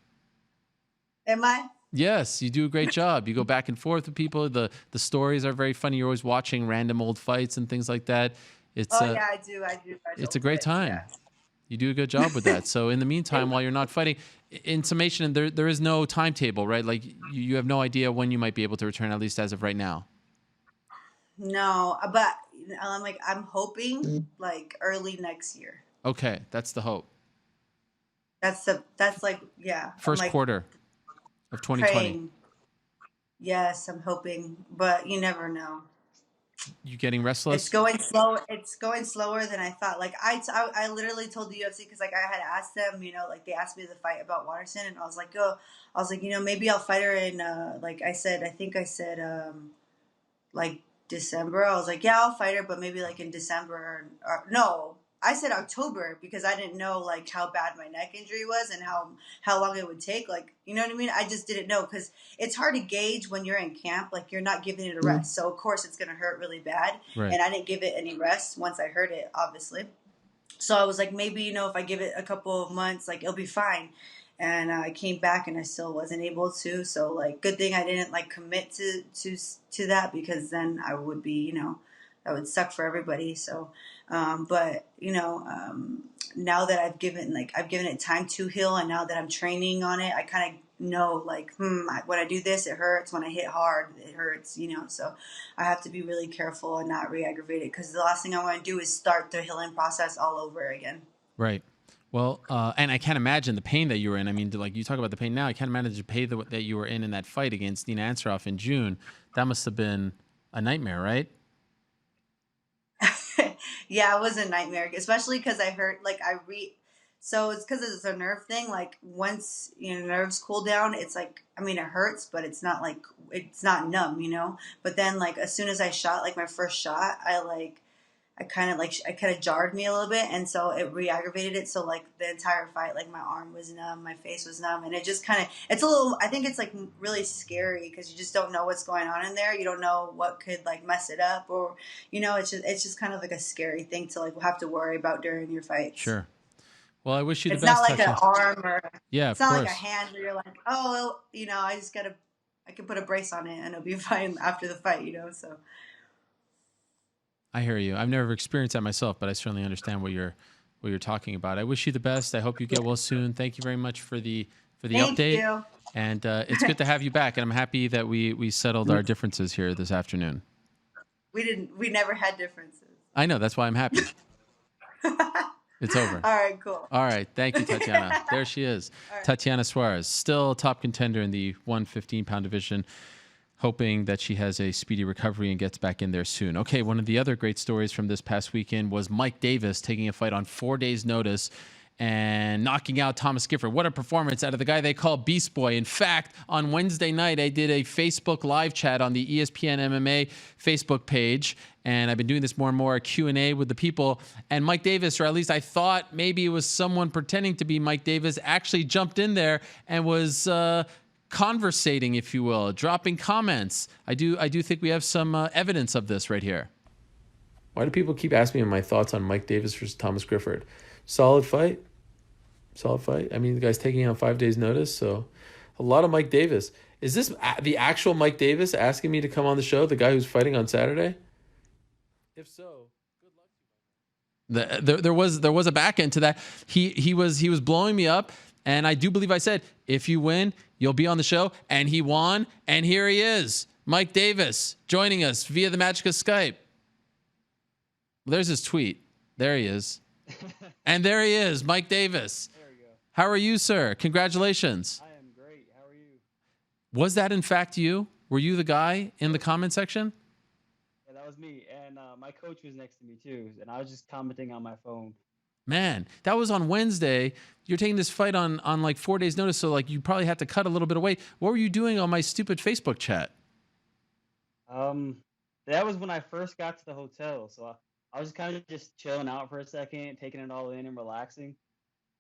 [SPEAKER 4] Am I?
[SPEAKER 2] Yes, you do a great job. You go back and forth with people. The stories are very funny. You're always watching random old fights and things like that. It's
[SPEAKER 4] yeah, I do.
[SPEAKER 2] It's a great time. Yeah. You do a good job with that. So in the meantime, while you're not fighting, in summation, there is no timetable, right? Like you have no idea when you might be able to return, at least as of right now.
[SPEAKER 4] No, but I'm hoping like early next year.
[SPEAKER 2] Okay, that's the hope.
[SPEAKER 4] That's like, yeah.
[SPEAKER 2] First quarter of 2020.
[SPEAKER 4] Praying. Yes, I'm hoping, but you never know.
[SPEAKER 2] You getting restless?
[SPEAKER 4] It's going slow. It's going slower than I thought. Like I literally told the UFC, because like I had asked them, like they asked me to fight about Waterson, and I was like, maybe I'll fight her in like I think I said like December. I was like, yeah, I'll fight her, but maybe like in December or no. I said October because I didn't know like how bad my neck injury was and how long it would take. Like, you know what I mean? I just didn't know, because it's hard to gauge when you're in camp. Like, you're not giving it a rest. So of course it's going to hurt really bad. Right. And I didn't give it any rest once I heard it, obviously. So I was like, maybe, if I give it a couple of months, like it'll be fine. And I came back and I still wasn't able to. So like, good thing I didn't like commit to that, because then I would be, that would suck for everybody. So, but now that I've given it time to heal, and now that I'm training on it, I kind of know like, when I do this, it hurts. When I hit hard, it hurts, so I have to be really careful and not re-aggravate it, because the last thing I want to do is start the healing process all over again. Right.
[SPEAKER 2] Well, and I can't imagine the pain that you were in. I mean, like you talk about the pain now, I can't imagine the pain that you were in that fight against Nina Ansaroff in June. That must have been a nightmare, right?
[SPEAKER 4] Yeah, it was a nightmare, especially because I heard, so it's because it's a nerve thing. Like, once, nerves cool down, it's like, it hurts, but it's not like, it's not numb, But then, like, as soon as I shot, like, my first shot, it kind of jarred me a little bit, and so it re-aggravated it. So like the entire fight, like my arm was numb, my face was numb, and it just it's a little, I think it's like really scary, because you just don't know what's going on in there. You don't know what could like mess it up, or it's just kind of like a scary thing to like have to worry about during your fights.
[SPEAKER 2] Sure. Well, I wish you the
[SPEAKER 4] it's
[SPEAKER 2] best.
[SPEAKER 4] It's not like an arm, or
[SPEAKER 2] it's
[SPEAKER 4] not like a hand where you're like, oh, I can put a brace on it and it'll be fine after the fight, so.
[SPEAKER 2] I hear you. I've never experienced that myself, but I certainly understand what you're talking about. I wish you the best. I hope you get well soon. Thank you very much for the
[SPEAKER 4] Thank
[SPEAKER 2] update.
[SPEAKER 4] You.
[SPEAKER 2] And it's good to have you back. And I'm happy that we settled our differences here this afternoon.
[SPEAKER 4] We never had differences.
[SPEAKER 2] I know. That's why I'm happy. It's over.
[SPEAKER 4] All right, cool.
[SPEAKER 2] All right. Thank you, Tatiana. There she is. Right. Tatiana Suarez, still top contender in the 115-pound division. Hoping that she has a speedy recovery and gets back in there soon. Okay, one of the other great stories from this past weekend was Mike Davis taking a fight on 4 days' notice and knocking out Thomas Gifford. What a performance out of the guy they call Beast Boy. In fact, on Wednesday night, I did a Facebook live chat on the ESPN MMA Facebook page, and I've been doing this more and more, a Q&A with the people. And Mike Davis, or at least I thought maybe it was someone pretending to be Mike Davis, actually jumped in there and was conversating, if you will, dropping comments. I do think we have some evidence of this right here. Why do people keep asking me my thoughts on Mike Davis versus Thomas Gifford? Solid fight. Solid fight. I mean, the guy's taking on 5 days' notice, so a lot of Mike Davis. Is this the actual Mike Davis asking me to come on the show, the guy who's fighting on Saturday? If so, good luck to you. There was a back end to that. He was blowing me up, and I do believe I said, if you win, you'll be on the show. And he won, and here he is, Mike Davis, joining us via the magic of Skype. There's his tweet. There he is. And there he is, Mike Davis.
[SPEAKER 5] There we go.
[SPEAKER 2] How are you, sir? Congratulations.
[SPEAKER 5] I am great. How are you?
[SPEAKER 2] Was that in fact you? Were you the guy in the comment section?
[SPEAKER 5] Yeah, that was me. And my coach was next to me too. And I was just commenting on my phone.
[SPEAKER 2] Man, that was on Wednesday. You're taking this fight on like 4 days' notice, so like you probably had to cut a little bit of weight. What were you doing on my stupid Facebook chat?
[SPEAKER 5] That was when I first got to the hotel. So I was kind of just chilling out for a second, taking it all in and relaxing.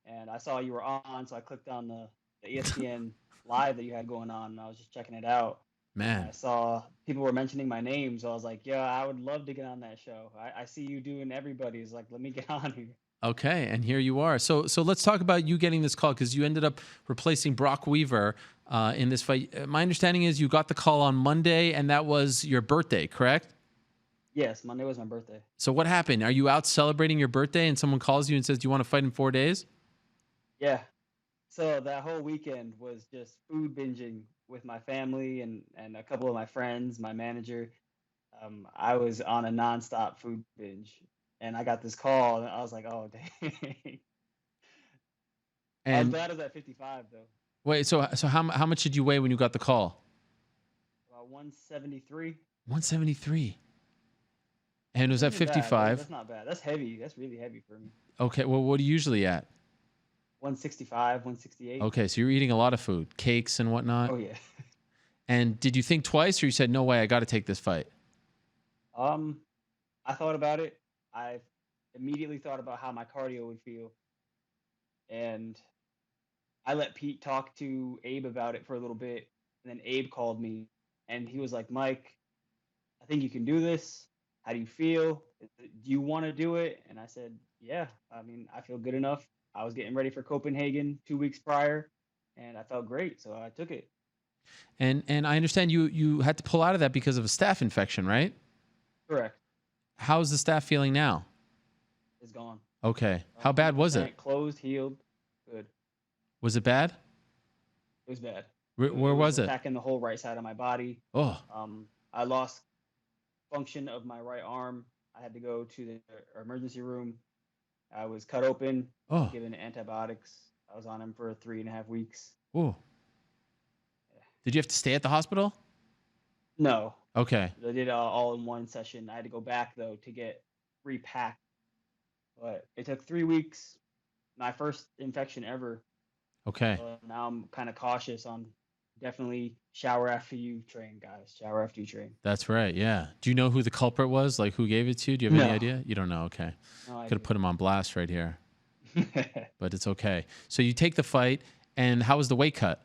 [SPEAKER 5] And I saw you were on, so I clicked on the ESPN live that you had going on, and I was just checking it out.
[SPEAKER 2] Man.
[SPEAKER 5] And I saw people were mentioning my name, so I was like, yeah, I would love to get on that show. I see you doing everybody's, like, let me get on here.
[SPEAKER 2] Okay, and here you are. So let's talk about you getting this call, because you ended up replacing Brock Weaver in this fight. My understanding is you got the call on Monday, and that was your birthday, correct?
[SPEAKER 5] Yes, Monday was my birthday.
[SPEAKER 2] So what happened? Are you out celebrating your birthday, and someone calls you and says, do you want to fight in 4 days?
[SPEAKER 5] Yeah. So that whole weekend was just food binging with my family and a couple of my friends, my manager. I was on a nonstop food binge. And I got this call, and I was like, "Oh, dang!" I was glad I was at 55, though.
[SPEAKER 2] Wait, so how much did you weigh when you got the call?
[SPEAKER 5] About 173.
[SPEAKER 2] 173. And was that
[SPEAKER 5] That's
[SPEAKER 2] 55?
[SPEAKER 5] That's not bad. That's heavy. That's really heavy for me.
[SPEAKER 2] Okay, well, what are you usually at?
[SPEAKER 5] 165, 168.
[SPEAKER 2] Okay, so you're eating a lot of food, cakes and whatnot.
[SPEAKER 5] Oh yeah.
[SPEAKER 2] And did you think twice, or you said, "No way, I got to take this fight"?
[SPEAKER 5] I thought about it. I immediately thought about how my cardio would feel. And I let Pete talk to Abe about it for a little bit. And then Abe called me, and he was like, "Mike, I think you can do this. How do you feel? Do you want to do it?" And I said, "Yeah, I mean, I feel good enough." I was getting ready for Copenhagen 2 weeks prior, and I felt great, so I took it.
[SPEAKER 2] And I understand you had to pull out of that because of a staph infection, right?
[SPEAKER 5] Correct.
[SPEAKER 2] How's the staph feeling now?
[SPEAKER 5] It's gone.
[SPEAKER 2] Okay. How bad was it?
[SPEAKER 5] Closed, healed, good.
[SPEAKER 2] Was it bad?
[SPEAKER 5] It was bad.
[SPEAKER 2] Where was it?
[SPEAKER 5] Attacking the whole right side of my body.
[SPEAKER 2] Oh.
[SPEAKER 5] I lost function of my right arm. I had to go to the emergency room. I was cut open, given antibiotics. I was on them for 3.5 weeks.
[SPEAKER 2] Oh. Yeah. Did you have to stay at the hospital?
[SPEAKER 5] No.
[SPEAKER 2] Okay.
[SPEAKER 5] I did all in one session. I had to go back, though, to get repacked. But it took 3 weeks. My first infection ever.
[SPEAKER 2] Okay.
[SPEAKER 5] Now I'm kind of cautious on definitely shower after you train, guys. Shower after you train.
[SPEAKER 2] That's right, yeah. Do you know who the culprit was? Like, who gave it to you? Do you have any idea? You don't know, okay.
[SPEAKER 5] No,
[SPEAKER 2] could have put him on blast right here. But it's okay. So you take the fight, and how was the weight cut?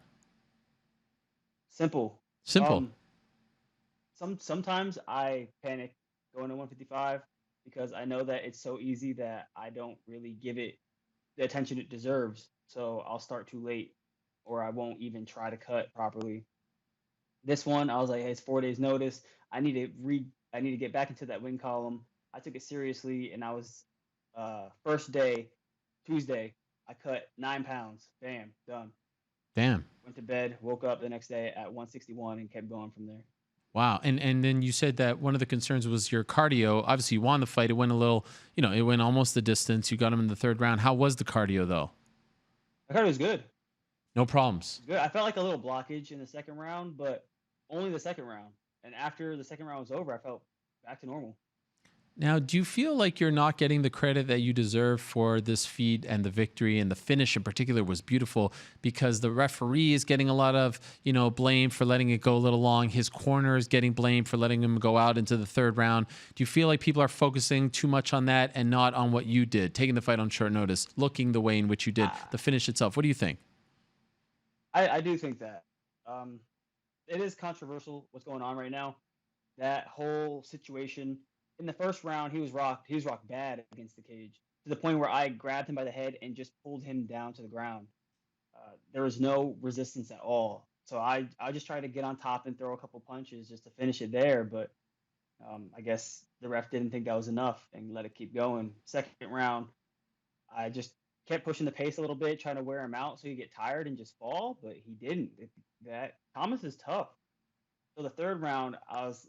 [SPEAKER 5] Simple. Sometimes I panic going to 155 because I know that it's so easy that I don't really give it the attention it deserves. So I'll start too late, or I won't even try to cut properly. This one, I was like, hey, it's 4 days notice. I need to get back into that win column. I took it seriously, and I was first day, Tuesday, I cut 9 pounds. Bam, done.
[SPEAKER 2] Damn.
[SPEAKER 5] Went to bed, woke up the next day at 161 and kept going from there.
[SPEAKER 2] Wow. And then you said that one of the concerns was your cardio. Obviously, you won the fight. It went a little, it went almost the distance. You got him in the third round. How was the cardio, though?
[SPEAKER 5] The cardio was good.
[SPEAKER 2] No problems.
[SPEAKER 5] Good. I felt like a little blockage in the second round, but only the second round. And after the second round was over, I felt back to normal.
[SPEAKER 2] Now, do you feel like you're not getting the credit that you deserve for this feat and the victory, and the finish in particular was beautiful because the referee is getting a lot of, blame for letting it go a little long. His corner is getting blamed for letting him go out into the third round. Do you feel like people are focusing too much on that and not on what you did, taking the fight on short notice, looking the way in which you did, the finish itself? What do you think?
[SPEAKER 5] I do think that it is controversial what's going on right now. That whole situation in the first round, he was rocked. He was rocked bad against the cage to the point where I grabbed him by the head and just pulled him down to the ground. There was no resistance at all. So I just tried to get on top and throw a couple punches just to finish it there. But I guess the ref didn't think that was enough and let it keep going. Second round, I just kept pushing the pace a little bit, trying to wear him out so he'd get tired and just fall, but he didn't. That Thomas is tough. So the third round, I was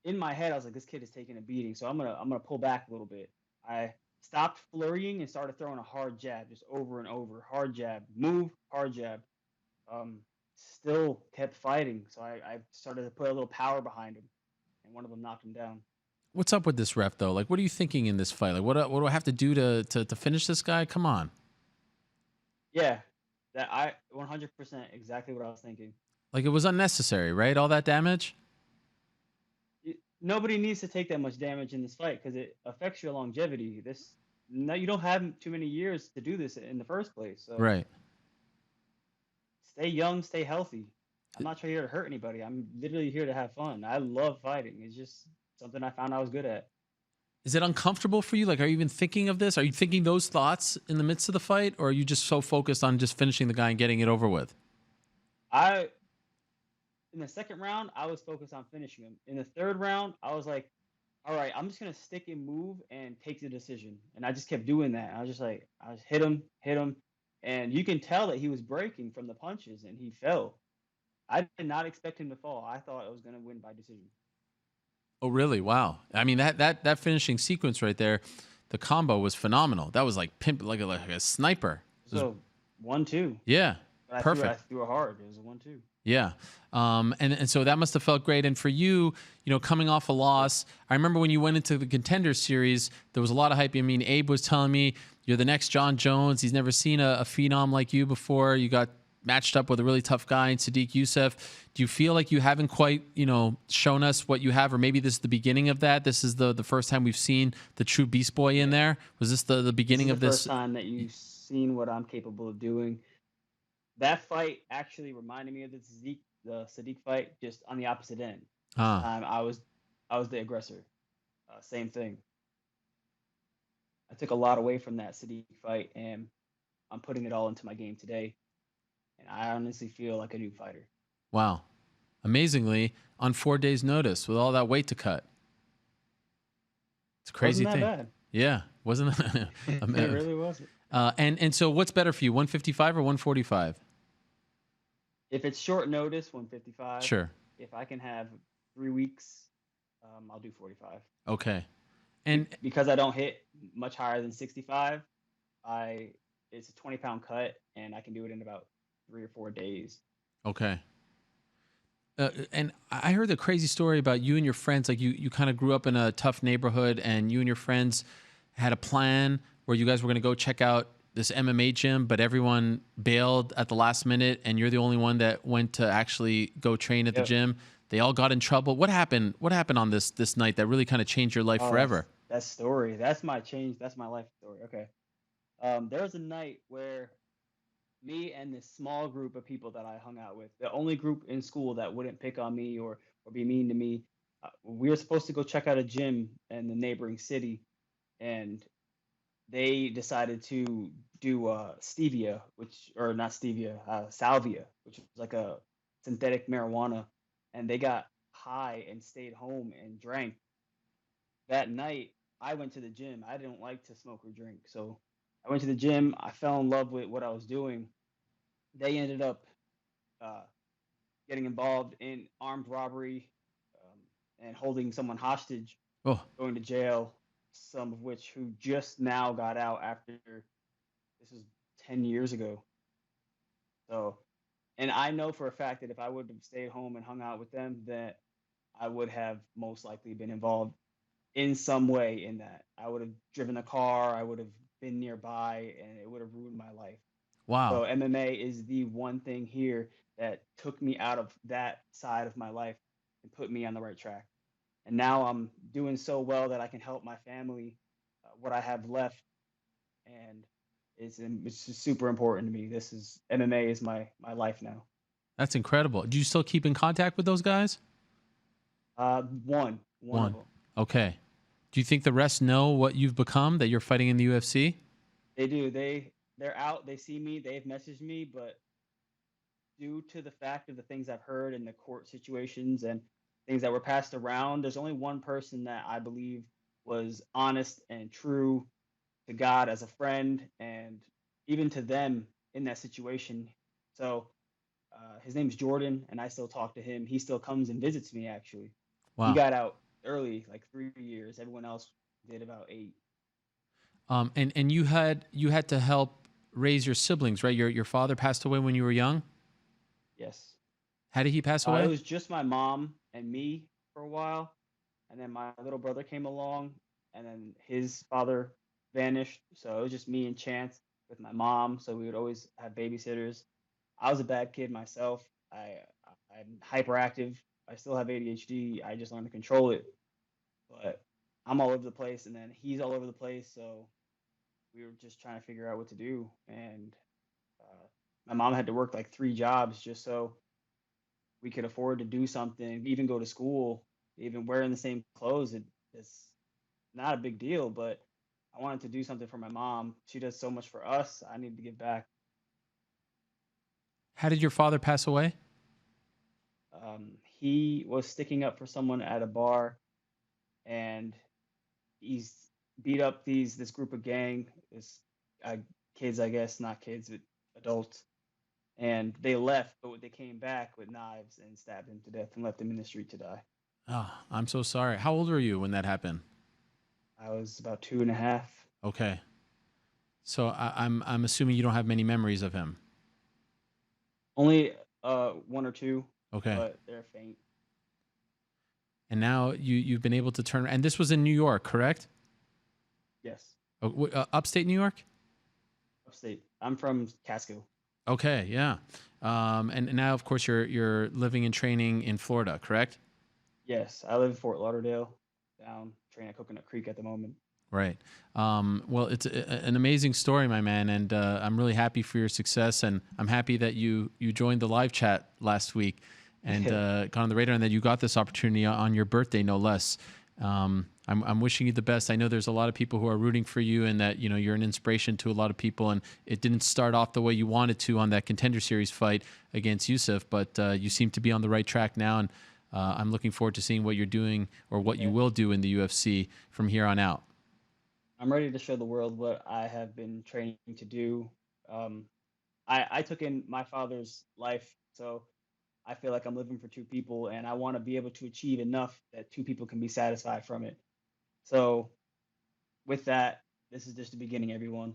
[SPEAKER 5] in my head, I was like, this kid is taking a beating, so I'm gonna pull back a little bit. I stopped flurrying and started throwing a hard jab, just over and over, hard jab, move, hard jab. Still kept fighting, so I started to put a little power behind him, and one of them knocked him down.
[SPEAKER 2] What's up with this ref though? Like, what are you thinking in this fight? Like, what do I have to do to finish this guy? Come on.
[SPEAKER 5] Yeah, that I 100% exactly what I was thinking.
[SPEAKER 2] Like, it was unnecessary, right? All that damage.
[SPEAKER 5] Nobody needs to take that much damage in this fight because it affects your longevity. No, you don't have too many years to do this in the first place. So
[SPEAKER 2] Right.
[SPEAKER 5] stay young, stay healthy. I'm not here to hurt anybody. I'm literally here to have fun. I love fighting. It's just something I found I was good at.
[SPEAKER 2] Is it uncomfortable for you? Like, are you even thinking of this? Are you thinking those thoughts in the midst of the fight, or are you just so focused on just finishing the guy and getting it over with?
[SPEAKER 5] In the second round, I was focused on finishing him. In the third round, I was like, all right, I'm just gonna stick and move and take the decision. And I just kept doing that. I was just like, I just hit him, and you can tell that he was breaking from the punches, and he fell. I did not expect him to fall. I thought I was gonna win by decision.
[SPEAKER 2] Oh, really? Wow. I mean, that finishing sequence right there, the combo was phenomenal. That was like like a sniper.
[SPEAKER 5] So 1-2.
[SPEAKER 2] Yeah,
[SPEAKER 5] But
[SPEAKER 2] perfect.
[SPEAKER 5] I threw it hard. It was a 1-2.
[SPEAKER 2] Yeah. And so that must have felt great. And for you, coming off a loss, I remember when you went into the Contender Series, there was a lot of hype. I mean, Abe was telling me you're the next John Jones. He's never seen a phenom like you before. You got matched up with a really tough guy in Sadiq Youssef. Do you feel like you haven't quite, shown us what you have, or maybe this is the beginning of that? This is the first time we've seen the true Beast Boy in there. Was this the beginning of this?
[SPEAKER 5] First time that you've seen what I'm capable of doing. That fight actually reminded me of the Sadiq fight, just on the opposite end. I was the aggressor. Same thing. I took a lot away from that Sadiq fight, and I'm putting it all into my game today. And I honestly feel like a new fighter.
[SPEAKER 2] Wow. Amazingly, on 4 days' notice with all that weight to cut. It's a crazy
[SPEAKER 5] Wasn't that
[SPEAKER 2] thing.
[SPEAKER 5] bad.
[SPEAKER 2] Yeah. Wasn't that?
[SPEAKER 5] It really wasn't.
[SPEAKER 2] And so what's better for you, 155 or 145?
[SPEAKER 5] If it's short notice, 155.
[SPEAKER 2] Sure.
[SPEAKER 5] If I can have 3 weeks, I'll do 45.
[SPEAKER 2] Okay. And
[SPEAKER 5] because I don't hit much higher than 65, it's a 20-pound cut, and I can do it in about 3 or 4 days.
[SPEAKER 2] Okay. And I heard the crazy story about you and your friends. Like you kind of grew up in a tough neighborhood, and you and your friends had a plan where you guys were going to go check out this MMA gym, but everyone bailed at the last minute, and you're the only one that went to actually go train at the gym. They all got in trouble. What happened? What happened on this night that really kind of changed your life forever?
[SPEAKER 5] That story. That's my change. That's my life story. Okay. There was a night where me and this small group of people that I hung out with, the only group in school that wouldn't pick on me or be mean to me, we were supposed to go check out a gym in the neighboring city, and they decided to do salvia, which is like a synthetic marijuana, and they got high and stayed home and drank. That night, I went to the gym. I didn't like to smoke or drink, so I went to the gym. I fell in love with what I was doing. They ended up getting involved in armed robbery and holding someone hostage, going to jail, some of which who just now got out after this was 10 years ago. So, and I know for a fact that if I would have stayed home and hung out with them, that I would have most likely been involved in some way in that. I would have driven a car, I would have been nearby, and it would have ruined my life. So
[SPEAKER 2] Wow.
[SPEAKER 5] MMA is the one thing here that took me out of that side of my life and put me on the right track. And now I'm doing so well that I can help my family, what I have left, and it's just super important to me. This is MMA is my life now.
[SPEAKER 2] That's incredible. Do you still keep in contact with those guys?
[SPEAKER 5] One of
[SPEAKER 2] One.
[SPEAKER 5] them.
[SPEAKER 2] Okay. Do you think the rest know what you've become, that you're fighting in the UFC?
[SPEAKER 5] They do. They're out. They see me. They've messaged me, but due to the fact of the things I've heard in the court situations and things that were passed around, there's only one person that I believe was honest and true to God as a friend and even to them in that situation. So his name's Jordan, and I still talk to him. He still comes and visits me, actually. He
[SPEAKER 2] Wow.
[SPEAKER 5] got out early, like 3 years. Everyone else did about 8.
[SPEAKER 2] And you had to help raise your siblings, right? Your father passed away when you were young.
[SPEAKER 5] Yes.
[SPEAKER 2] How did he pass
[SPEAKER 5] It
[SPEAKER 2] away?
[SPEAKER 5] was just my mom and me for a while, and then my little brother came along, and then his father vanished. So it was just me and Chance with my mom. So we would always have babysitters. I was a bad kid myself. I'm hyperactive. I still have ADHD. I just learned to control it. But I'm all over the place, and then he's all over the place. So we were just trying to figure out what to do. And my mom had to work like 3 jobs just so we could afford to do something, even go to school, even wearing the same clothes. It's not a big deal, but I wanted to do something for my mom. She does so much for us. I need to give back.
[SPEAKER 2] How did your father pass away?
[SPEAKER 5] He was sticking up for someone at a bar, and he's beat up this group of this uh, kids, I guess, not kids, but adults. And they left, but they came back with knives and stabbed him to death and left him in the street to die.
[SPEAKER 2] Oh, I'm so sorry. How old were you when that happened?
[SPEAKER 5] I was about 2.5.
[SPEAKER 2] Okay. So I'm assuming you don't have many memories of him.
[SPEAKER 5] Only one or two,
[SPEAKER 2] Okay.
[SPEAKER 5] but they're faint.
[SPEAKER 2] And now you've been able to turn. And this was in New York, correct?
[SPEAKER 5] Yes,
[SPEAKER 2] Upstate New York.
[SPEAKER 5] upstate. I'm from Catskill.
[SPEAKER 2] Okay, yeah. And now, of course, you're living and training in Florida, correct?
[SPEAKER 5] Yes, I live in Fort Lauderdale, down train at Coconut Creek at the moment.
[SPEAKER 2] Right. Well, it's an amazing story, my man, and I'm really happy for your success, and I'm happy that you joined the live chat last week and got on the radar, and that you got this opportunity on your birthday, no less. I'm wishing you the best. I know there's a lot of people who are rooting for you, and that you're an inspiration to a lot of people. And it didn't start off the way you wanted to on that Contender Series fight against Yusuf, but you seem to be on the right track now, and I'm looking forward to seeing what you're doing or what you will do in the UFC from here on out.
[SPEAKER 5] I'm ready to show the world what I have been training to do. I took in my father's life, so I feel like I'm living for two people, and I want to be able to achieve enough that two people can be satisfied from it. So, with that, this is just the beginning, everyone.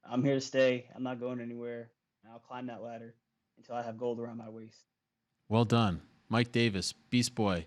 [SPEAKER 5] I'm here to stay. I'm not going anywhere. And I'll climb that ladder until I have gold around my waist.
[SPEAKER 2] Well done, Mike Davis, Beast Boy.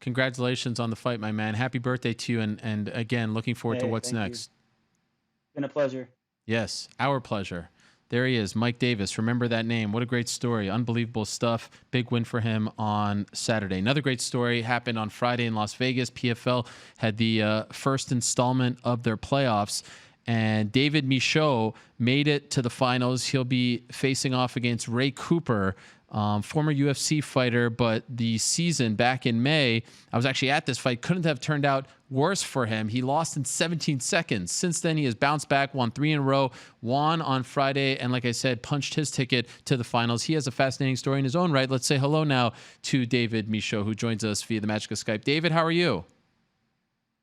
[SPEAKER 2] Congratulations on the fight, my man. Happy birthday to you, and again, looking forward to what's
[SPEAKER 5] thank you.
[SPEAKER 2] next.
[SPEAKER 5] It's been a pleasure.
[SPEAKER 2] Yes, our pleasure. There he is, Mike Davis. Remember that name. What a great story. Unbelievable stuff. Big win for him on Saturday. Another great story happened on Friday in Las Vegas. PFL had the first installment of their playoffs, and David Michaud made it to the finals. He'll be facing off against Ray Cooper, former UFC fighter, but the season back in May, I was actually at this fight, couldn't have turned out worse for him. He lost in 17 seconds. Since then, he has bounced back, won 3 in a row, won on Friday, and like I said, punched his ticket to the finals. He has a fascinating story in his own right. Let's say hello now to David Michaud, who joins us via the magic of Skype. David, how are you?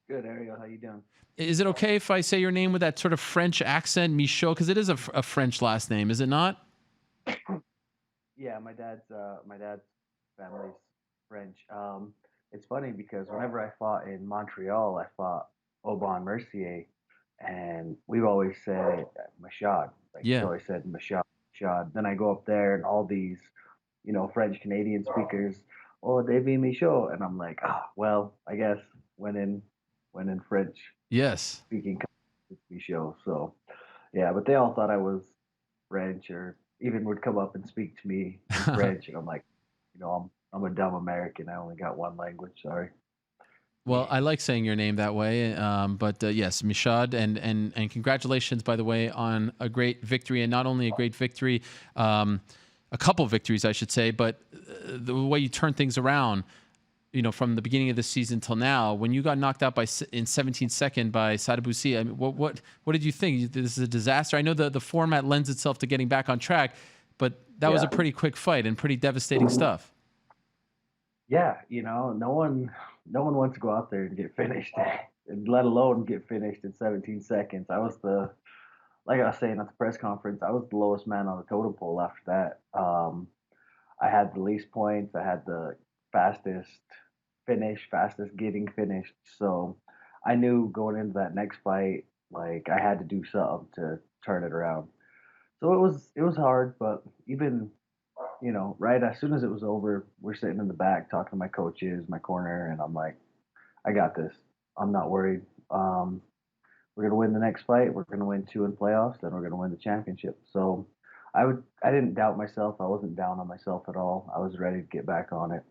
[SPEAKER 6] Good, Ariel. How you doing?
[SPEAKER 2] Is it okay if I say your name with that sort of French accent, Michaud? Because it is a French last name, is it not?
[SPEAKER 6] Yeah, my dad's family's French. It's funny because whenever I fought in Montreal, I fought Aubin Mercier, and we've always said Michaud. Like
[SPEAKER 2] Yeah.
[SPEAKER 6] we always said Michaud, Michaud. Then I go up there and all these, French Canadian speakers, oh, David Michaud, and I'm like, well, I guess when in when in French
[SPEAKER 2] Yes.
[SPEAKER 6] speaking countries show. So yeah, but they all thought I was French, or even would come up and speak to me in French, and I'm like, I'm a dumb American. I only got one language. Sorry.
[SPEAKER 2] Well, I like saying your name that way, but yes, Michaud, and congratulations, by the way, on a great victory, and not only a great victory, a couple victories, I should say, but the way you turn things around, from the beginning of the season till now, when you got knocked out in 17 seconds by Sadabusi, I mean, what did you think? This is a disaster. I know the format lends itself to getting back on track, but that was a pretty quick fight and pretty devastating stuff.
[SPEAKER 6] Yeah, no one wants to go out there and get finished, and let alone get finished in 17 seconds. Like I was saying at the press conference, I was the lowest man on the totem pole after that. I had the least points. I had the fastest fastest getting finished. So I knew going into that next fight, like I had to do something to turn it around. So it was hard, but even right as soon as it was over, we're sitting in the back talking to my coaches, my corner, and I'm like, I got this. I'm not worried. We're gonna win the next fight. We're gonna win 2 in playoffs, then we're gonna win the championship. So I didn't doubt myself. I wasn't down on myself at all. I was ready to get back on it.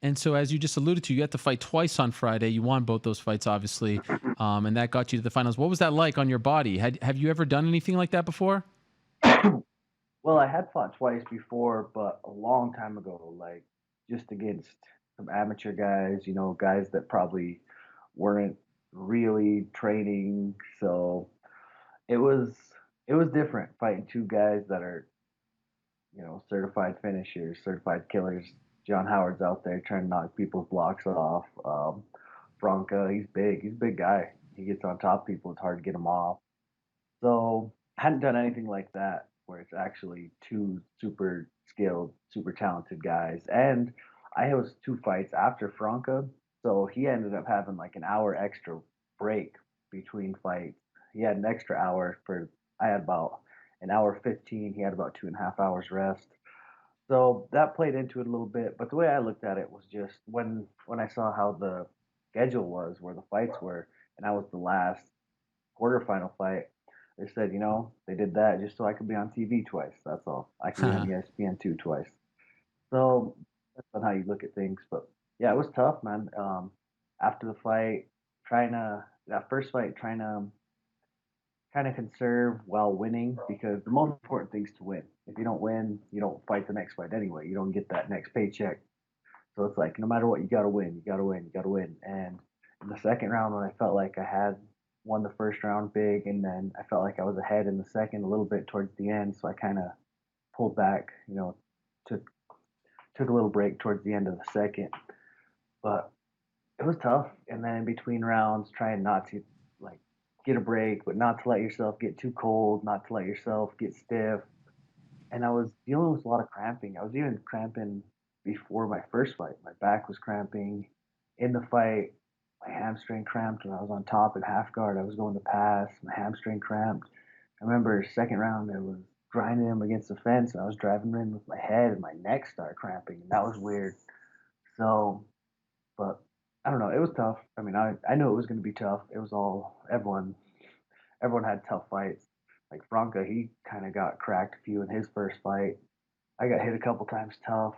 [SPEAKER 2] And so, as you just alluded to, you had to fight twice on Friday. You won both those fights, obviously, and that got you to the finals. What was that like on your body? Have you ever done anything like that before?
[SPEAKER 6] Well, I had fought twice before, but a long time ago, like just against some amateur guys, guys that probably weren't really training. So it was it was different fighting two guys that are, certified finishers, certified killers. John Howard's out there trying to knock people's blocks off. Franca, he's big. He's a big guy. He gets on top of people. It's hard to get him off. So I hadn't done anything like that where it's actually two super skilled, super talented guys. And I was 2 fights after Franca, so he ended up having like an hour extra break between fights. He had an extra hour for I had about an hour 15. He had about 2.5 hours rest. So that played into it a little bit. But the way I looked at it was just when I saw how the schedule was, where the fights were, and I was the last quarterfinal fight. They said, they did that just so I could be on TV twice. That's all. I could be on ESPN2 twice. So that's on how you look at things. But yeah, it was tough, man. After the fight, that first fight, trying to kind of conserve while winning, because the most important thing is to win. If you don't win, you don't fight the next fight anyway. You don't get that next paycheck. So it's like, no matter what, you got to win. You got to win. You got to win. And in the second round, when I felt like I had won the first round big, and then I felt like I was ahead in the second a little bit towards the end, so I kind of pulled back, took took a little break towards the end of the second, but it was tough. And then in between rounds, trying not to like get a break, but not to let yourself get too cold, not to let yourself get stiff. And I was dealing with a lot of cramping. I was even cramping before my first fight. My back was cramping in the fight. My hamstring cramped when I was on top at half guard. I was going to pass. My hamstring cramped. I remember second round, I was grinding him against the fence, and I was driving him in with my head, and my neck started cramping, and that was weird. So, but I don't know. It was tough. I mean, I knew it was going to be tough. It was all everyone had tough fights. Like Franca, he kind of got cracked a few in his first fight. I got hit a couple times tough.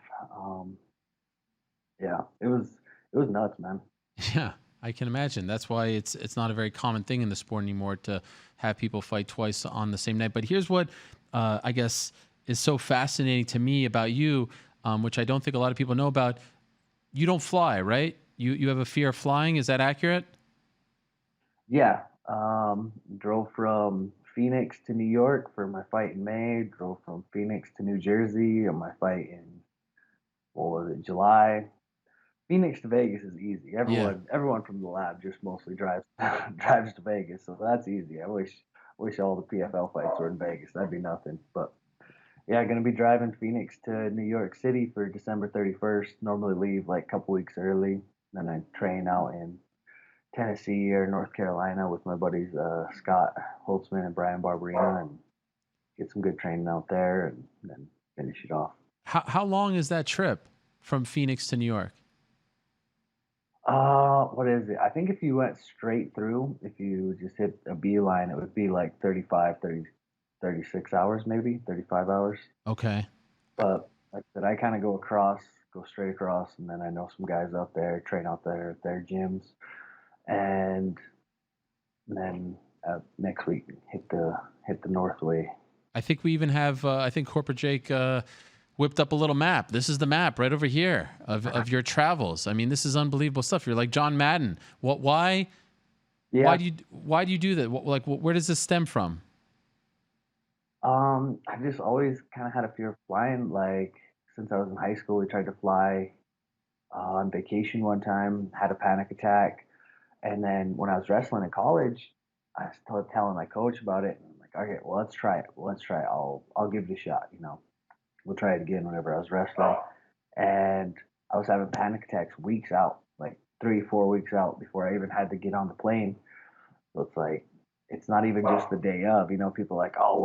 [SPEAKER 6] Yeah, it was nuts, man.
[SPEAKER 2] Yeah, I can imagine. That's why it's not a very common thing in the sport anymore to have people fight twice on the same night. But here's what I guess is so fascinating to me about you, which I don't think a lot of people know about. You don't fly, right? You have a fear of flying. Is that accurate?
[SPEAKER 6] Yeah, drove from Phoenix to New York for my fight in May. Drove from Phoenix to New Jersey on my fight in what was it, July. Phoenix to Vegas is easy.
[SPEAKER 2] Yeah.
[SPEAKER 6] Everyone from the lab just mostly drives drives to Vegas, so that's easy. I wish all the PFL fights were in Vegas. That'd be nothing. But yeah, gonna be driving Phoenix to New York City for December 31st. Normally leave like a couple weeks early. Then I train out in Tennessee or North Carolina with my buddies Scott Holtzman and Brian Barberina, and get some good training out there, and then finish it off.
[SPEAKER 2] How long is that trip from Phoenix to New York?
[SPEAKER 6] What is it? I think if you went straight through, if you just hit a beeline, it would be like 36 hours, maybe 35 hours.
[SPEAKER 2] Okay.
[SPEAKER 6] But like I said, I kind of go straight across, and then I know some guys out there, train out there at their gyms, and then next week hit the Northway.
[SPEAKER 2] I think we even have, I think Corporate Jake whipped up a little map. This is the map right over here of your travels. I mean, this is unbelievable stuff. You're like John Madden. Why
[SPEAKER 6] Yeah.
[SPEAKER 2] why do you do that? Where does this stem from?
[SPEAKER 6] I just always kind of had a fear of flying. Like since I was in high school, we tried to fly on vacation one time, had a panic attack, and then when I was wrestling in college, I started telling my coach about it. And I'm like, okay, well, let's try it. Let's try it. I'll give it a shot. We'll try it again whenever I was wrestling. And I was having panic attacks weeks out, like 3, 4 weeks out before I even had to get on the plane. So it's like, it's not even just the day of. People are like, oh,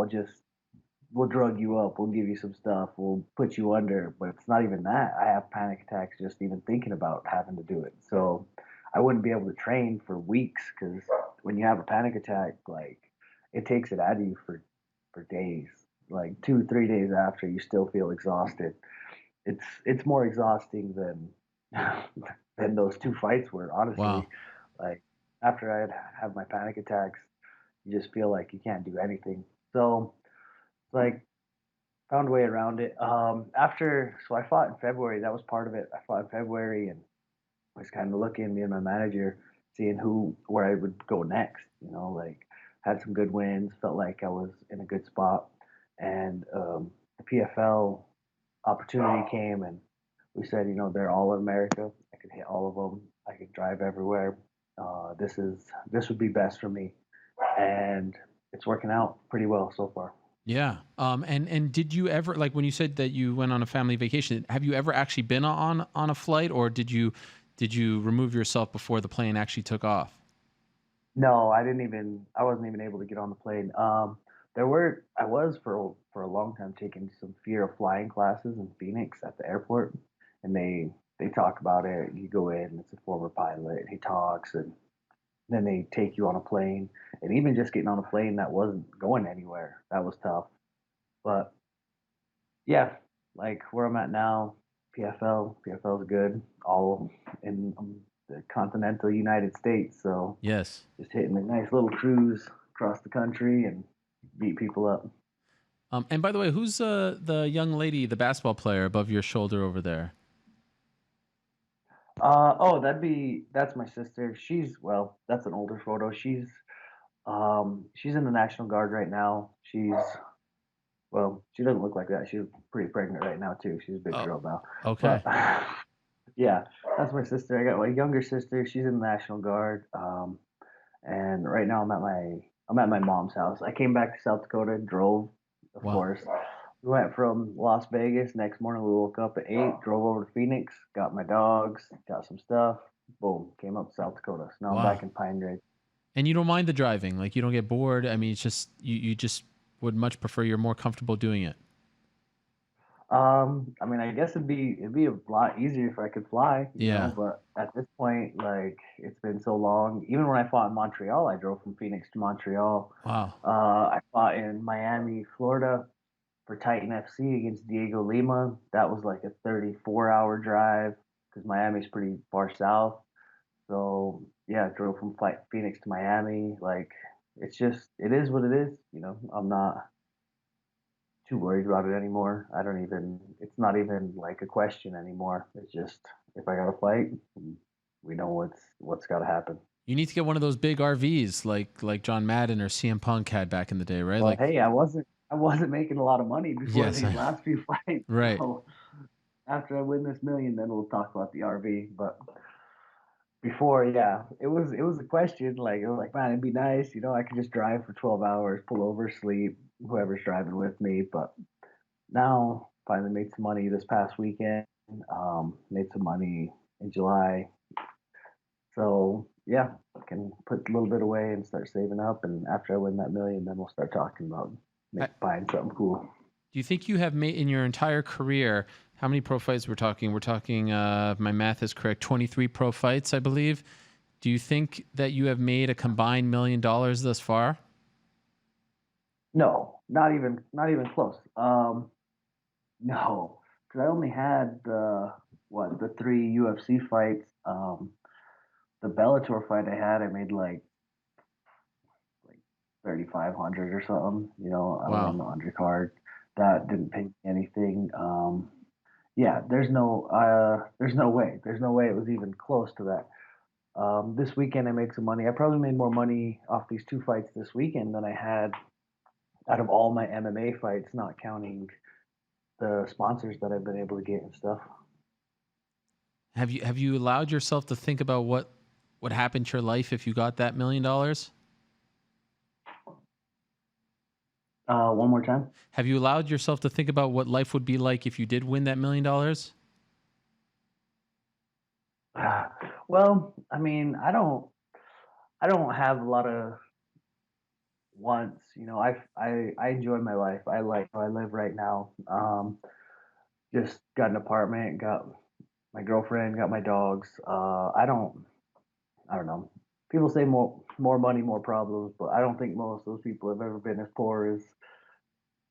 [SPEAKER 6] we'll drug you up, we'll give you some stuff, we'll put you under. But it's not even that. I have panic attacks just even thinking about having to do it. So I wouldn't be able to train for weeks because when you have a panic attack, like it takes it out of you for days. Like 2, 3 days after, you still feel exhausted. It's more exhausting than than those 2 fights were,
[SPEAKER 2] Wow.
[SPEAKER 6] honestly. Like after I'd have my panic attacks, you just feel like you can't do anything. So like found a way around it. So I fought in February. That was part of it. I fought in February and was kind of looking, me and my manager, seeing where I would go next. Like had some good wins, felt like I was in a good spot, and the PFL opportunity came, and we said, they're all in America. I could hit all of them. I could drive everywhere. This would be best for me, and it's working out pretty well so far.
[SPEAKER 2] Yeah. And did you ever, like when you said that you went on a family vacation, have you ever actually been on a flight, or did you remove yourself before the plane actually took off?
[SPEAKER 6] No, I wasn't even able to get on the plane. I was for a long time taking some fear of flying classes in Phoenix at the airport, and they talk about it. You go in, it's a former pilot, and he talks, and then they take you on a plane, and even just getting on a plane that wasn't going anywhere, that was tough. But yeah, like where I'm at now, PFL is good, all in the continental United States. So
[SPEAKER 2] Yes.
[SPEAKER 6] just hitting a nice little cruise across the country and beat people up.
[SPEAKER 2] And by the way, who's the young lady, the basketball player above your shoulder over there?
[SPEAKER 6] That's my sister. That's an older photo. She's in the National Guard right now. She doesn't look like that. She's pretty pregnant right now too. She's a big
[SPEAKER 2] Oh,
[SPEAKER 6] girl now.
[SPEAKER 2] okay.
[SPEAKER 6] But yeah, that's my sister. I got my younger sister. She's in the National Guard. And right now I'm at my mom's house. I came back to South Dakota, drove, of
[SPEAKER 2] Wow.
[SPEAKER 6] course. We went from Las Vegas. Next morning we woke up at 8, drove over to Phoenix, got my dogs, got some stuff. Boom, came up to South Dakota. So now I'm
[SPEAKER 2] Wow.
[SPEAKER 6] back in Pine Ridge.
[SPEAKER 2] And you don't mind the driving, like you don't get bored. I mean, it's just you just would much prefer. You're more comfortable doing it.
[SPEAKER 6] I mean, I guess it'd be a lot easier if I could fly,
[SPEAKER 2] Yeah.
[SPEAKER 6] but at this point, like it's been so long. Even when I fought in Montreal, I drove from Phoenix to Montreal.
[SPEAKER 2] Wow.
[SPEAKER 6] I fought in Miami, Florida for Titan FC against Diego Lima. That was like a 34-hour drive because Miami's pretty far south. So yeah, I drove from Phoenix to Miami. Like it is what it is. I'm not too worried about it anymore. It's not even like a question anymore. It's just, if I got to fight, we know what's got to happen.
[SPEAKER 2] You need to get one of those big RVs like John Madden or CM Punk had back in the day, right?
[SPEAKER 6] Well,
[SPEAKER 2] Like,
[SPEAKER 6] hey, I wasn't making a lot of money before
[SPEAKER 2] yes,
[SPEAKER 6] these last few fights.
[SPEAKER 2] right.
[SPEAKER 6] So after I win this million, then we'll talk about the RV. But before, yeah, it was a question. Like it was like, man, it'd be nice, I could just drive for 12 hours, pull over, sleep, whoever's driving with me. But now finally made some money this past weekend. Made some money in July. So yeah, I can put a little bit away and start saving up. And after I win that million, then we'll start talking about
[SPEAKER 2] I,
[SPEAKER 6] buying something cool.
[SPEAKER 2] do you think you have made in your entire career How many pro fights we're talking? We're talking, if my math is correct, 23 pro fights, I believe. Do you think that you have made a combined $1 million thus far?
[SPEAKER 6] No, not even close. No, because I only had the 3 UFC fights. The Bellator fight I had, I made like 3,500 or something. I was on
[SPEAKER 2] Wow.
[SPEAKER 6] the undercard. That didn't pay me anything. Yeah, there's no way. There's no way it was even close to that. This weekend I make some money. I probably made more money off these 2 fights this weekend than I had out of all my MMA fights, not counting the sponsors that I've been able to get and stuff.
[SPEAKER 2] Have you allowed yourself to think about what would happen to your life if you got that $1 million?
[SPEAKER 6] One more time.
[SPEAKER 2] Have you allowed yourself to think about what life would be like if you did win that $1 million?
[SPEAKER 6] Well, I mean, I don't have a lot of wants. I enjoy my life. I like how I live right now. Just got an apartment, got my girlfriend, got my dogs. I don't know. People say more money, more problems, but I don't think most of those people have ever been as poor as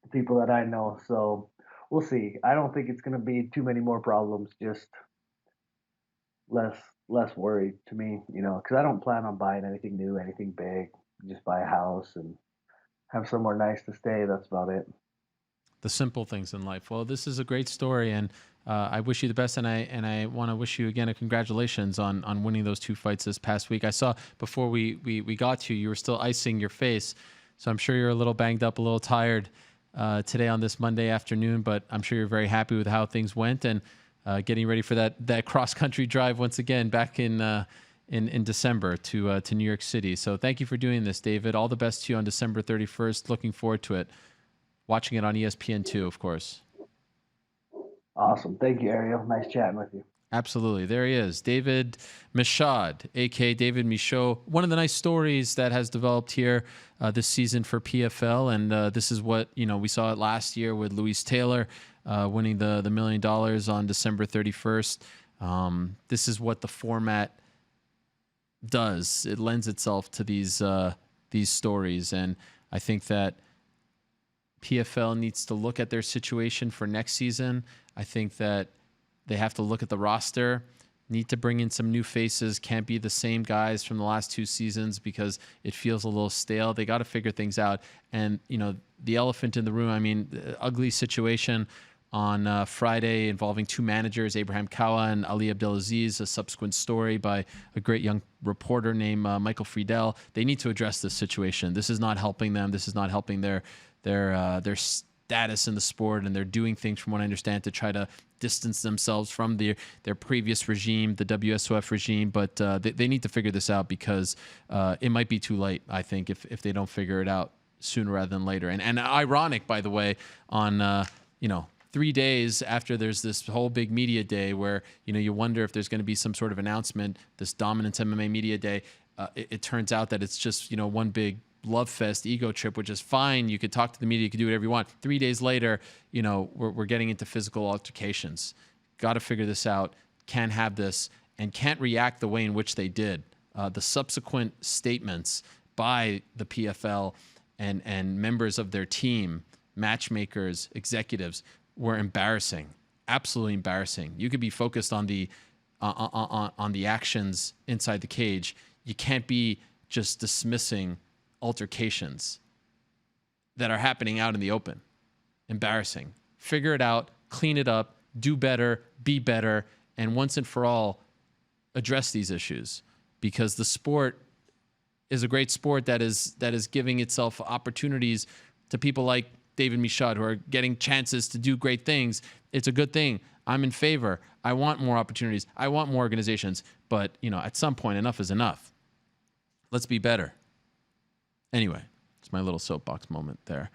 [SPEAKER 6] the people that I know. So we'll see. I don't think it's going to be too many more problems. Just less worried to me, because I don't plan on buying anything new, anything big. Just buy a house and have somewhere nice to stay. That's about it.
[SPEAKER 2] The simple things in life. Well, this is a great story, and I wish you the best, and I want to wish you again a congratulations on winning those 2 fights this past week. I saw before we got to you were still icing your face, so I'm sure you're a little banged up, a little tired today on this Monday afternoon, but I'm sure you're very happy with how things went and getting ready for that cross country drive once again back in December to New York City. So thank you for doing this, David. All the best to you on December 31st. Looking forward to it. Watching it on ESPN2, of course.
[SPEAKER 6] Awesome. Thank you, Ariel. Nice chatting with you.
[SPEAKER 2] Absolutely. There he is, David Michaud, a.k.a. David Michaud. One of the nice stories that has developed here this season for PFL, and this is what, we saw it last year with Luis Taylor winning the $1 million on December 31st. This is what the format does. It lends itself to these stories, and I think that PFL needs to look at their situation for next season. I think that they have to look at the roster, need to bring in some new faces, can't be the same guys from the last 2 seasons because it feels a little stale. They got to figure things out. And, the elephant in the room, I mean, the ugly situation on Friday involving 2 managers, Abraham Kawa and Ali Abdelaziz, a subsequent story by a great young reporter named Michael Friedel. They need to address this situation. This is not helping them. This is not helping their status in the sport, and they're doing things, from what I understand, to try to distance themselves from their previous regime, the WSOF regime. But they need to figure this out because it might be too late, I think, if they don't figure it out sooner rather than later. And ironic, by the way, on 3 days after there's this whole big media day where you wonder if there's going to be some sort of announcement, this Dominance MMA media day. It turns out that it's just one big love fest, ego trip, which is fine. You could talk to the media, you could do whatever you want. 3 days later, we're getting into physical altercations. Got to figure this out. Can't have this, and can't react the way in which they did. The subsequent statements by the PFL and members of their team, matchmakers, executives, were embarrassing. Absolutely embarrassing. You could be focused on the actions inside the cage. You can't be just dismissing altercations that are happening out in the open. Embarrassing. Figure it out, clean it up, do better, be better, and once and for all, address these issues, because the sport is a great sport that is giving itself opportunities to people like David Michaud, who are getting chances to do great things. It's a good thing. I'm in favor. I want more opportunities. I want more organizations. But, at some point, enough is enough. Let's be better. Anyway, it's my little soapbox moment there.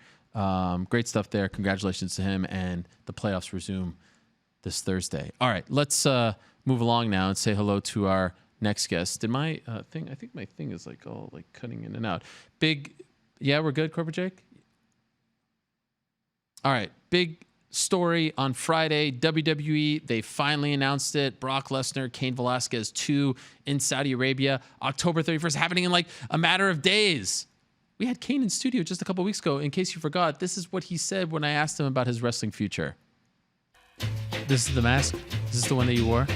[SPEAKER 2] Great stuff there. Congratulations to him. And the playoffs resume this Thursday. All right, let's move along now and say hello to our next guest. Did my thing? I think my thing is all cutting in and out. Yeah, we're good, Corporate Jake? All right, big story on Friday. WWE, they finally announced it. Brock Lesnar, Cain Velasquez 2 in Saudi Arabia, October 31st, happening in like a matter of days. We had Cain in studio just a couple weeks ago. In case you forgot, this is what he said when I asked him about his wrestling future. This is the mask? Is this the one that you wore?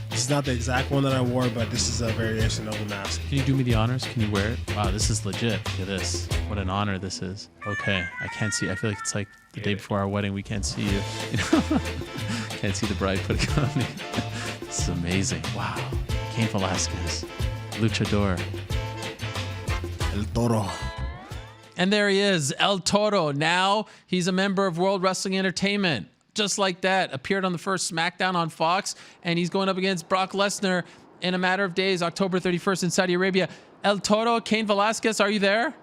[SPEAKER 7] This is not the exact one that I wore, but this is a variation of the mask.
[SPEAKER 2] Can you do me the honors? Can you wear it? Wow, this is legit. Look at this. What an honor this is. Okay, I can't see. I feel like it's like the day before our wedding. We can't see you. Can't see the bride putting it on me. This is amazing. Wow. Cain Velasquez, luchador.
[SPEAKER 7] El Toro.
[SPEAKER 2] And there he is, El Toro. Now he's a member of World Wrestling Entertainment. Just like that, appeared on the first SmackDown on Fox, and he's going up against Brock Lesnar in a matter of days, October 31st in Saudi Arabia. El Toro, Cain Velasquez, are you there?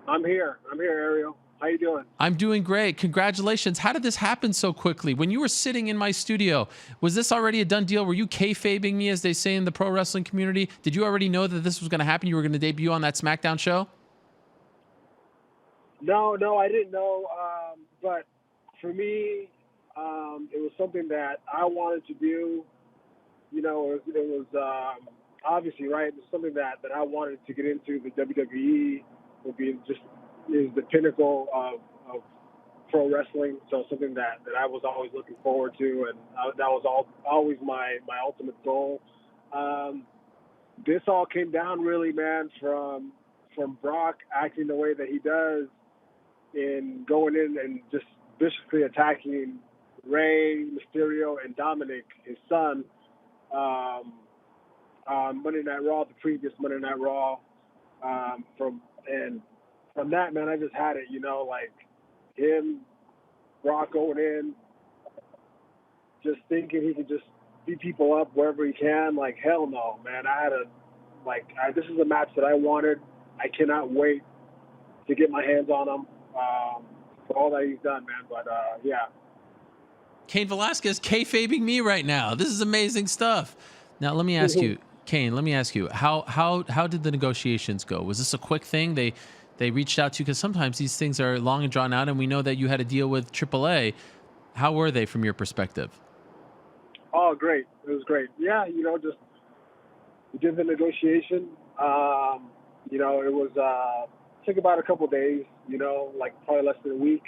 [SPEAKER 8] I'm here, Ariel. How you doing?
[SPEAKER 2] I'm doing great. Congratulations. How did this happen so quickly? When you were sitting in my studio, was this already a done deal? Were you kayfabing me, as they say in the pro wrestling community? Did you already know that this was going to happen? You were going to debut on that SmackDown show?
[SPEAKER 8] No, I didn't know. But for me, it was something that I wanted to do. You know, it was obviously, right? It was something that I wanted to get into. The WWE would be is the pinnacle of pro wrestling. So something that I was always looking forward to, and that was always my ultimate goal. This all came down really, man, from Brock acting the way that he does, in going in and just viciously attacking Rey, Mysterio, and Dominic, his son, on Monday Night Raw, the previous Monday Night Raw. From that, man, I just had it, you know, like him, Brock going in, just thinking he could just beat people up wherever he can. Like, hell no, man. This is a match that I wanted. I cannot wait to get my hands on him. For all that he's done, man. But yeah.
[SPEAKER 2] Cain Velasquez kayfabing me right now. This is amazing stuff. Now let me ask you, Cain. Let me ask you, how did the negotiations go? Was this a quick thing? They reached out to you, because sometimes these things are long and drawn out, and we know that you had a deal with AAA. How were they from your perspective?
[SPEAKER 8] Oh, great. It was great. Yeah, you know, just we did the negotiation. You know, it was took about a couple of days, you know, like probably less than a week.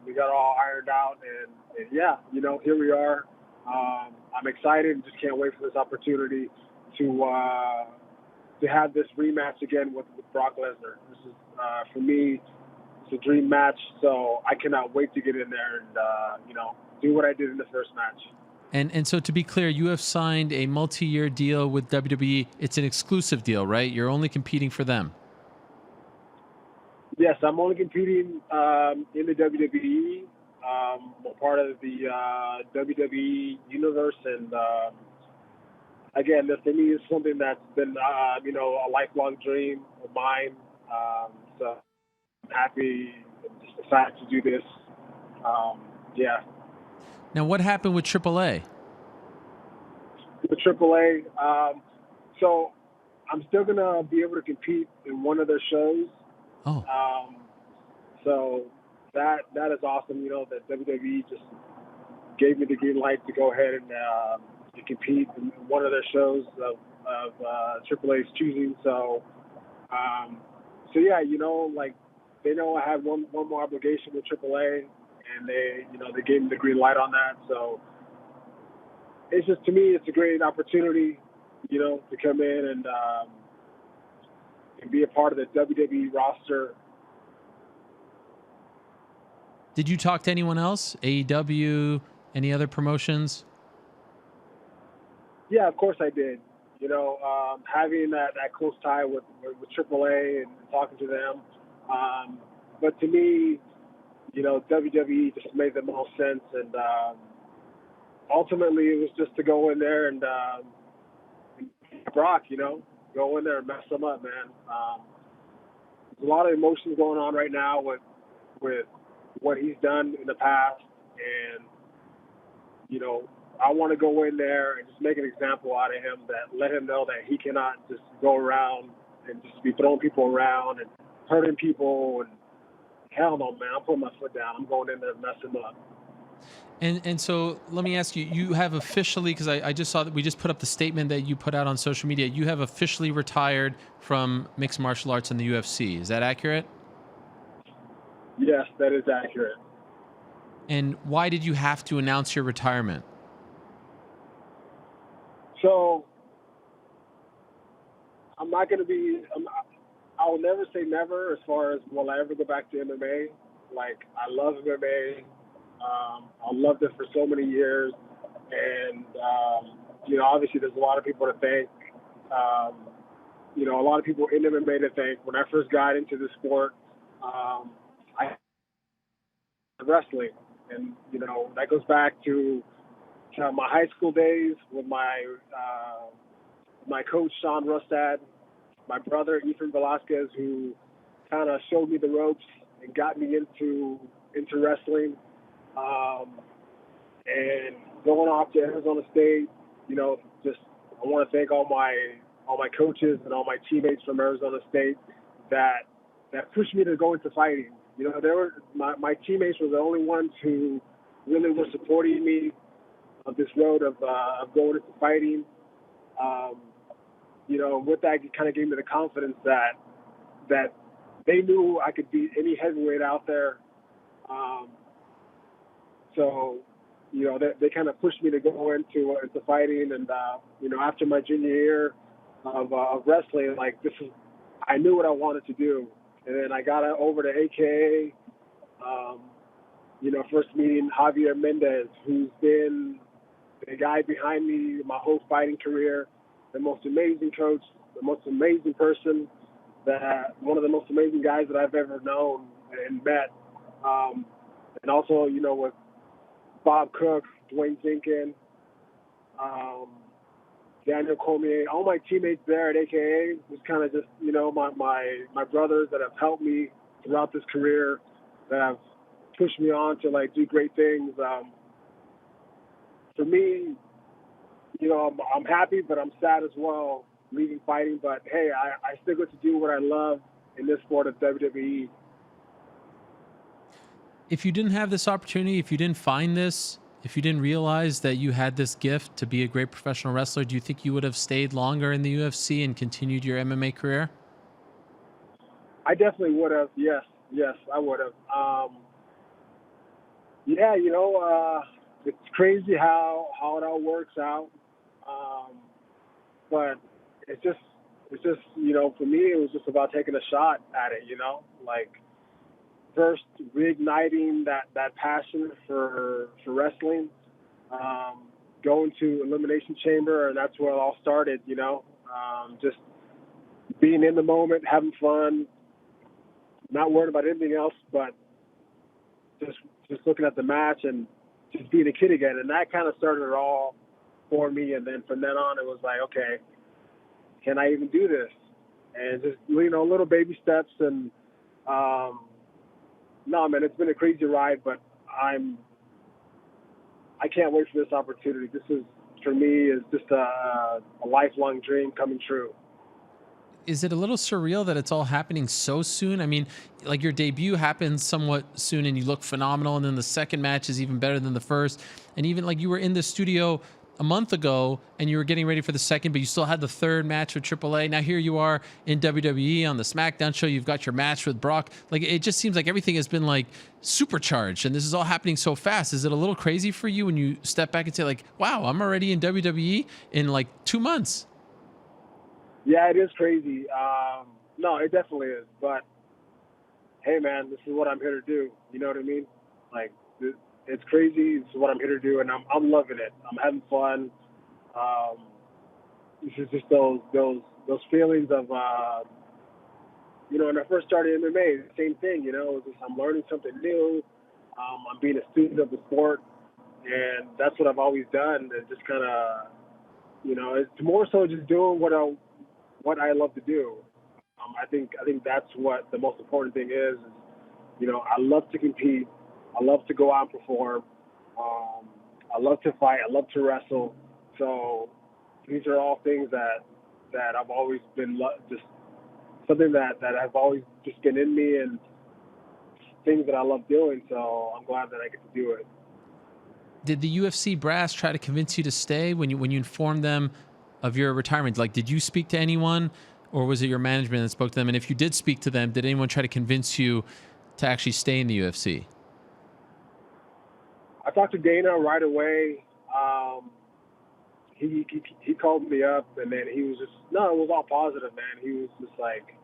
[SPEAKER 8] We got all ironed out, and yeah, you know, here we are. I'm excited and just can't wait for this opportunity to have this rematch again with Brock Lesnar. This is, for me, it's a dream match, so I cannot wait to get in there and, you know, do what I did in the first match.
[SPEAKER 2] And so to be clear, you have signed a multi-year deal with WWE. It's an exclusive deal, right? You're only competing for them.
[SPEAKER 8] Yes, I'm only competing in the WWE. I'm part of the WWE universe, and again, this for me is something that's been, you know, a lifelong dream of mine. So I'm happy and just excited to do this. Yeah.
[SPEAKER 2] Now, what happened with AAA?
[SPEAKER 8] With AAA, so I'm still gonna be able to compete in one of their shows.
[SPEAKER 2] Oh.
[SPEAKER 8] So that is awesome. You know, that WWE just gave me the green light to go ahead and to compete in one of their shows of AAA's choosing. So yeah, you know, like they know I have one more obligation with AAA, and they gave me the green light on that. So it's just, to me, it's a great opportunity, you know, to come in and be a part of the WWE roster.
[SPEAKER 2] Did you talk to anyone else? AEW, any other promotions?
[SPEAKER 8] Yeah, of course I did. You know, having that close tie with AAA and talking to them. But to me, you know, WWE just made the most sense. And ultimately, it was just to go in there and Brock, you know, go in there and mess them up, man. There's a lot of emotions going on right now with what he's done in the past. And, you know, I want to go in there and just make an example out of him, that let him know that he cannot just go around and just be throwing people around and hurting people. hell no, man, I'm putting my foot down. I'm going in there and messing up.
[SPEAKER 2] And so let me ask you, you have officially, because I just saw that we just put up the statement that you put out on social media, you have officially retired from mixed martial arts in the UFC. Is that accurate?
[SPEAKER 8] Yes, that is accurate.
[SPEAKER 2] And why did you have to announce your retirement?
[SPEAKER 8] So I'm not going to be, I will never say never as far as will I ever go back to MMA. Like, I love MMA. I loved it for so many years. And, obviously there's a lot of people to thank. A lot of people in MMA to thank. When I first got into the sport, I wrestling. And, that goes back to my high school days with my coach, Sean Rustad, my brother, Cain Velasquez, who kind of showed me the ropes and got me into wrestling. And going off to Arizona State, I want to thank all my coaches and all my teammates from Arizona State that pushed me to go into fighting. My teammates were the only ones who really were supporting me on this road of going into fighting. With that, it kind of gave me the confidence that they knew I could beat any heavyweight out there. They kind of pushed me to go into fighting, and after my junior year of wrestling, I knew what I wanted to do, and then I got over to AKA. First meeting Javier Mendez, who's been the guy behind me my whole fighting career, the most amazing coach, the most amazing person, one of the most amazing guys that I've ever known and met. And also, with Bob Cook, Dwayne Zinkin, Daniel Cormier, all my teammates there at AKA was kind of just, my brothers that have helped me throughout this career, that have pushed me on to do great things. For me, I'm happy, but I'm sad as well leaving fighting. But hey, I still get to do what I love in this sport of WWE.
[SPEAKER 2] If you didn't have this opportunity, if you didn't find this, if you didn't realize that you had this gift to be a great professional wrestler, do you think you would have stayed longer in the UFC and continued your MMA career?
[SPEAKER 8] I definitely would have. Yes, I would have. It's crazy how it all works out. But it's just, for me, it was just about taking a shot at it, first reigniting that passion for wrestling, going to Elimination Chamber, and that's where it all started, just being in the moment, having fun, not worrying about anything else, but just looking at the match and just being a kid again. And that kind of started it all for me. And then from then on, it was like, okay, can I even do this? And just, little baby steps. And no, man, it's been a crazy ride, but I can't wait for this opportunity. This is, for me, is just a lifelong dream coming true.
[SPEAKER 2] Is it a little surreal that it's all happening so soon? I mean, your debut happens somewhat soon and you look phenomenal, and then the second match is even better than the first. And even you were in the studio a month ago and you were getting ready for the second, but you still had the third match with AAA. Now here you are in WWE on the SmackDown show. You've got your match with Brock. It just seems like everything has been supercharged, and this is all happening so fast. Is it a little crazy for you when you step back and say wow, I'm already in WWE in 2 months?
[SPEAKER 8] Yeah, it is crazy. No, it definitely is. But hey, man, this is what I'm here to do. You know what I mean? It's crazy. This is what I'm here to do, and I'm loving it. I'm having fun. This is just those feelings of, when I first started MMA, the same thing. It was just, I'm learning something new. I'm being a student of the sport, and that's what I've always done. And just kind of, it's more so just doing what I love to do. I think that's what the most important thing is. I love to compete. I love to go out and perform. I love to fight. I love to wrestle. So these are all things that I've always been just something that have always just been in me. And things that I love doing. So I'm glad that I get to do it.
[SPEAKER 2] Did the UFC brass try to convince you to stay when you informed them of your retirement? Like, did you speak to anyone, or was it your management that spoke to them? And if you did speak to them, did anyone try to convince you to actually stay in the UFC?
[SPEAKER 8] I talked to Dana right away. He called me up, and then he was just, no, it was all positive, man. He was just like,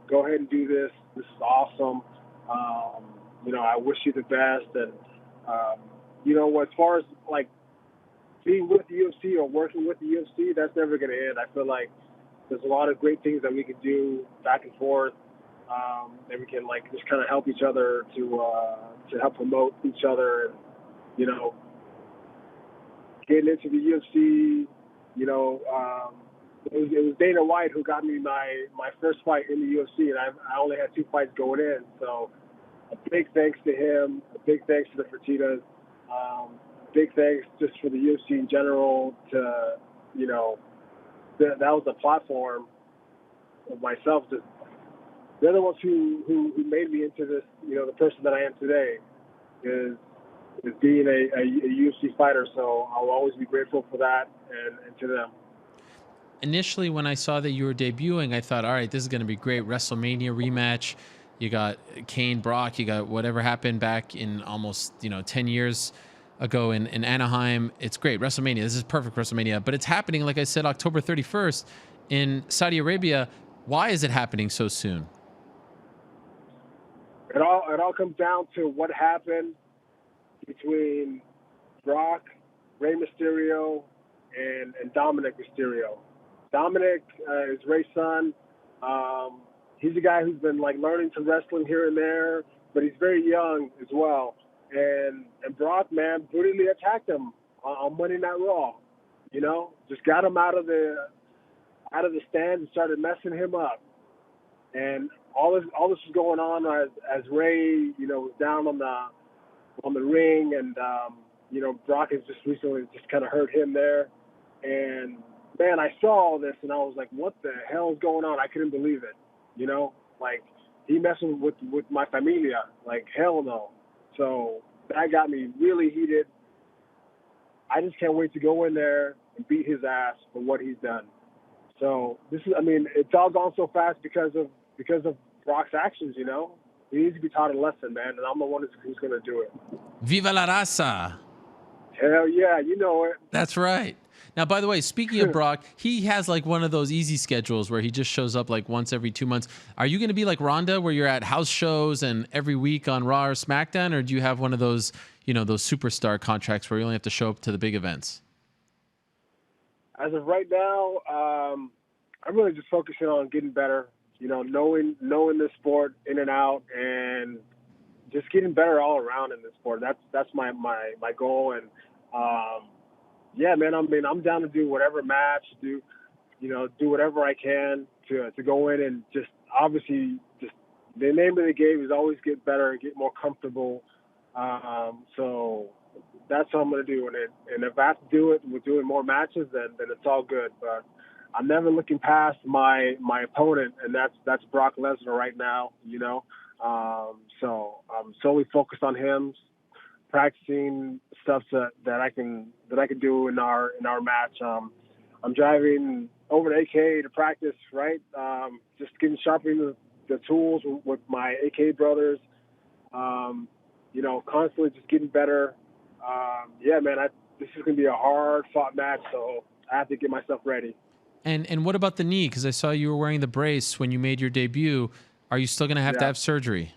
[SPEAKER 8] go ahead and do this. This is awesome. I wish you the best. And, as far as like being with the UFC or working with the UFC, that's never going to end. I feel like there's a lot of great things that we can do back and forth. And we can like just kind of help each other to help promote each other, and getting into the UFC. It was Dana White who got me my first fight in the UFC, and I only had 2 fights going in. So a big thanks to him. A big thanks to the Fertittas. Big thanks just for the UFC in general. That was the platform of myself. They're the ones who made me into this, the person that I am today, is being a UFC fighter. So I'll always be grateful for that and to them.
[SPEAKER 2] Initially, when I saw that you were debuting, I thought, all right, this is going to be great. WrestleMania rematch. You got Cain, Brock. You got whatever happened back in almost 10 years ago in Anaheim. It's great. WrestleMania. This is perfect WrestleMania. But it's happening, like I said, October 31st in Saudi Arabia. Why is it happening so soon?
[SPEAKER 8] It all comes down to what happened between Brock, Rey Mysterio, and Dominic Mysterio. Dominic is Rey's son. He's a guy who's been like learning to wrestling here and there, but he's very young as well. And Brock, man, brutally attacked him on Monday Night Raw. Just got him out of the stand and started messing him up. And all this was going on as Rey, was down on the ring, and Brock has just recently just kind of hurt him there. And man, I saw all this and I was like, what the hell is going on? I couldn't believe it. Like he messing with my familia. Like hell no. So that got me really heated. I just can't wait to go in there and beat his ass for what he's done. So it's all gone so fast because of Brock's actions. He needs to be taught a lesson, man, and I'm the one who's going to do it.
[SPEAKER 2] Viva la raza.
[SPEAKER 8] Hell yeah, you know it.
[SPEAKER 2] That's right. Now, by the way, speaking of Brock, he has like one of those easy schedules where he just shows up like once every 2 months. Are you going to be like Ronda, where you're at house shows and every week on Raw or SmackDown, or do you have one of those, those superstar contracts where you only have to show up to the big events?
[SPEAKER 8] As of right now, I'm really just focusing on getting better. Knowing this sport in and out, and just getting better all around in this sport. That's my goal. And yeah, man, I'm down to do whatever match, do whatever I can to go in and just obviously just the name of the game is always get better and get more comfortable. So that's what I'm going to do. And if I have to do it with doing more matches, then it's all good. But I'm never looking past my opponent, and that's Brock Lesnar right now, So I'm solely focused on him, practicing stuff that I can do in our match. I'm driving over to AK to practice, right? Just getting sharpening the tools with my AK brothers. Constantly just getting better. Yeah, man, this is gonna be a hard fought match, so I have to get myself ready.
[SPEAKER 2] And what about the knee? Because I saw you were wearing the brace when you made your debut. Are you still going to have surgery?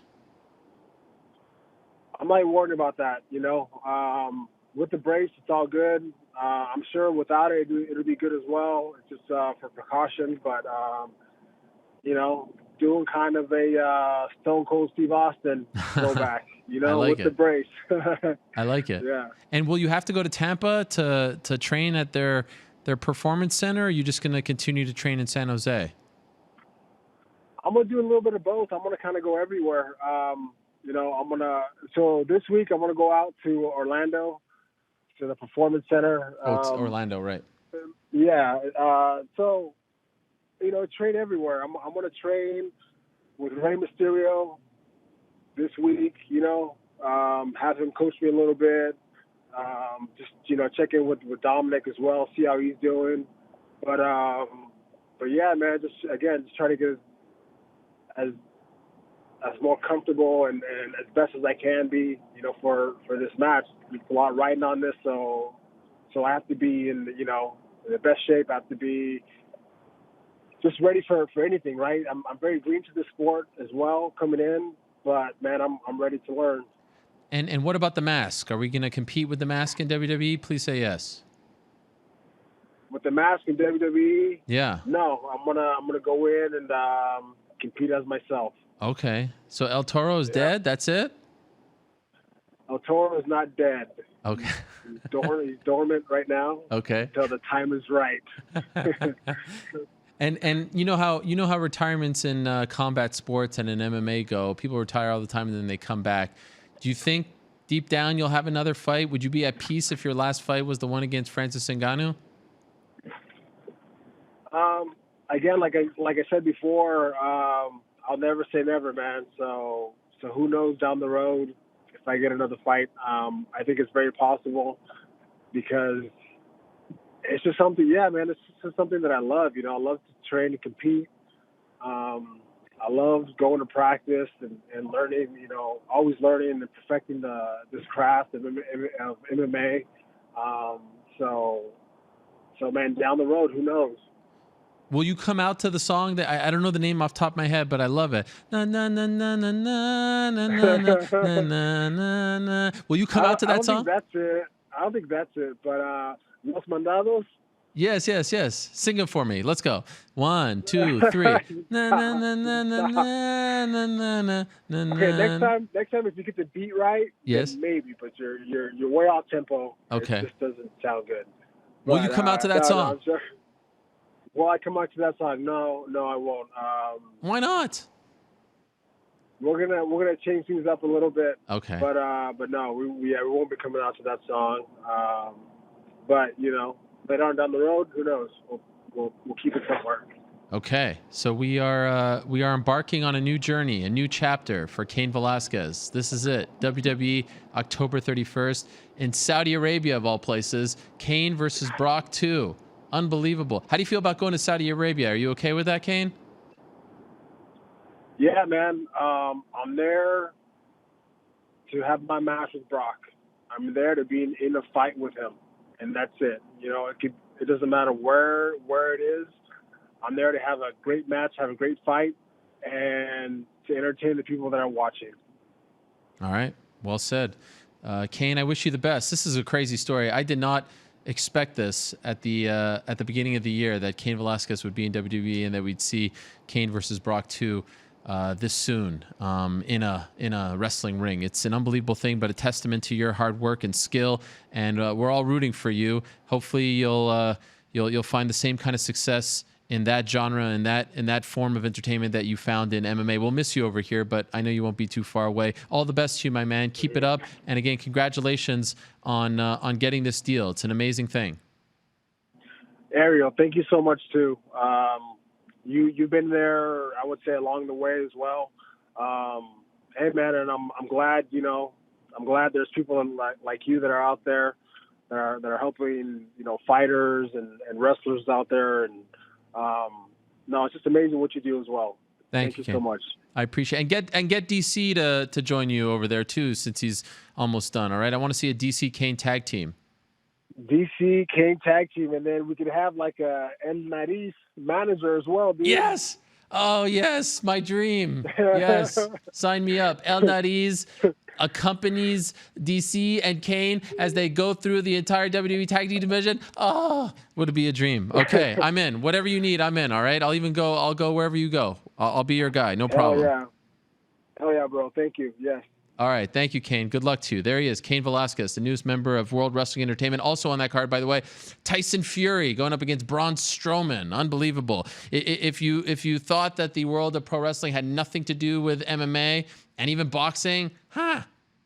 [SPEAKER 8] I'm not even worried about that, With the brace, it's all good. I'm sure without it, it'll be good as well. It's just for precaution. But, doing kind of a Stone Cold Steve Austin throwback, with the brace.
[SPEAKER 2] I like it.
[SPEAKER 8] Yeah.
[SPEAKER 2] And will you have to go to Tampa to train at their performance center, or are you just going to continue to train in San Jose?
[SPEAKER 8] I'm going to do a little bit of both. I'm going to kind of go everywhere. So this week I'm going to go out to Orlando, to the performance center.
[SPEAKER 2] It's Orlando, right?
[SPEAKER 8] Yeah. So, train everywhere. I'm going to train with Rey Mysterio this week. Have him coach me a little bit. Just check in with Dominic as well, see how he's doing. But yeah, man, just try to get as more comfortable and as best as I can be, for this match. There's a lot riding on this, so I have to be in the best shape. I have to be just ready for anything, right? I'm very green to the sport as well coming in, but man, I'm ready to learn.
[SPEAKER 2] And what about the mask? Are we going to compete with the mask in WWE? Please say yes.
[SPEAKER 8] With the mask in WWE?
[SPEAKER 2] Yeah.
[SPEAKER 8] No, I'm gonna go in and compete as myself.
[SPEAKER 2] Okay. So El Toro is dead? That's it?
[SPEAKER 8] El Toro is not dead.
[SPEAKER 2] Okay.
[SPEAKER 8] He's dormant right now.
[SPEAKER 2] Okay.
[SPEAKER 8] Until the time is right.
[SPEAKER 2] And you know how retirements in combat sports and in MMA go. People retire all the time and then they come back. Do you think deep down you'll have another fight? Would you be at peace if your last fight was the one against Francis Ngannou?
[SPEAKER 8] Again, like I said before, I'll never say never, man. So who knows down the road if I get another fight? I think it's very possible because it's just something. Yeah, man, it's just something that I love. I love to train and compete. I love going to practice and learning. Always learning and perfecting this craft of MMA. So man, down the road, who knows?
[SPEAKER 2] Will you come out to the song that I don't know the name off the top of my head, but I love it. Na na na na na na na na na na na na. Will you come out to that song?
[SPEAKER 8] I don't think that's it. But Los Mandados.
[SPEAKER 2] Yes. Sing it for me. Let's go. 1, 2, 3. Na na na na na na na na na.
[SPEAKER 8] Okay, next time if you get the beat right,
[SPEAKER 2] yes,
[SPEAKER 8] then maybe. But you're way off tempo.
[SPEAKER 2] Okay.
[SPEAKER 8] It just doesn't sound good.
[SPEAKER 2] Will you come out to that song?
[SPEAKER 8] No, will I come out to that song? No, I won't.
[SPEAKER 2] Why not?
[SPEAKER 8] We're gonna change things up a little bit.
[SPEAKER 2] Okay.
[SPEAKER 8] But no, we won't be coming out to that song. But later on down the road, who knows? We'll keep it somewhere.
[SPEAKER 2] Okay, so we are embarking on a new journey, a new chapter for Cain Velasquez. This is it. WWE, October 31st in Saudi Arabia, of all places. Cain versus Brock 2. Unbelievable. How do you feel about going to Saudi Arabia? Are you okay with that, Cain?
[SPEAKER 8] Yeah, man. I'm there to have my match with Brock. I'm there to be in a fight with him, and that's it. It doesn't matter where it is. I'm there to have a great match, have a great fight, and to entertain the people that are watching.
[SPEAKER 2] All right. Well said. Cain, I wish you the best. This is a crazy story. I did not expect this at the beginning of the year, that Cain Velasquez would be in WWE and that we'd see Cain versus Brock 2 this soon in a wrestling ring. It's an unbelievable thing, but a testament to your hard work and skill, and we're all rooting for you. Hopefully you'll find the same kind of success in that genre and that form of entertainment that you found in MMA. We'll miss you over here, but I know you won't be too far away. All the best to you, my man. Keep it up. And again, congratulations on getting this deal. It's an amazing thing.
[SPEAKER 8] Ariel, thank you so much too. You've been there, I would say, along the way as well. Hey man, and I'm glad, I'm glad there's people like you that are out there that are helping, fighters and wrestlers out there. And no, it's just amazing what you do as well. Thank you so much.
[SPEAKER 2] I appreciate it. And get DC to join you over there too, since he's almost done. All right. I want to see a DC Cain tag team.
[SPEAKER 8] DC Cain tag team, and then we could have like a El Nariz manager as well, dude.
[SPEAKER 2] Yes. Oh yes, my dream. Yes, sign me up. El Nariz accompanies DC and Cain as they go through the entire WWE tag team division. Oh, would it be a dream? Okay, I'm in. Whatever you need, I'm in. All right. I'll go wherever you go. I'll be your guy. No problem.
[SPEAKER 8] Hell yeah, bro. Thank you. Yes.
[SPEAKER 2] All right. Thank you, Cain. Good luck to you. There he is, Cain Velasquez, the newest member of World Wrestling Entertainment. Also on that card, by the way, Tyson Fury going up against Braun Strowman. Unbelievable. If you thought that the world of pro wrestling had nothing to do with MMA and even boxing,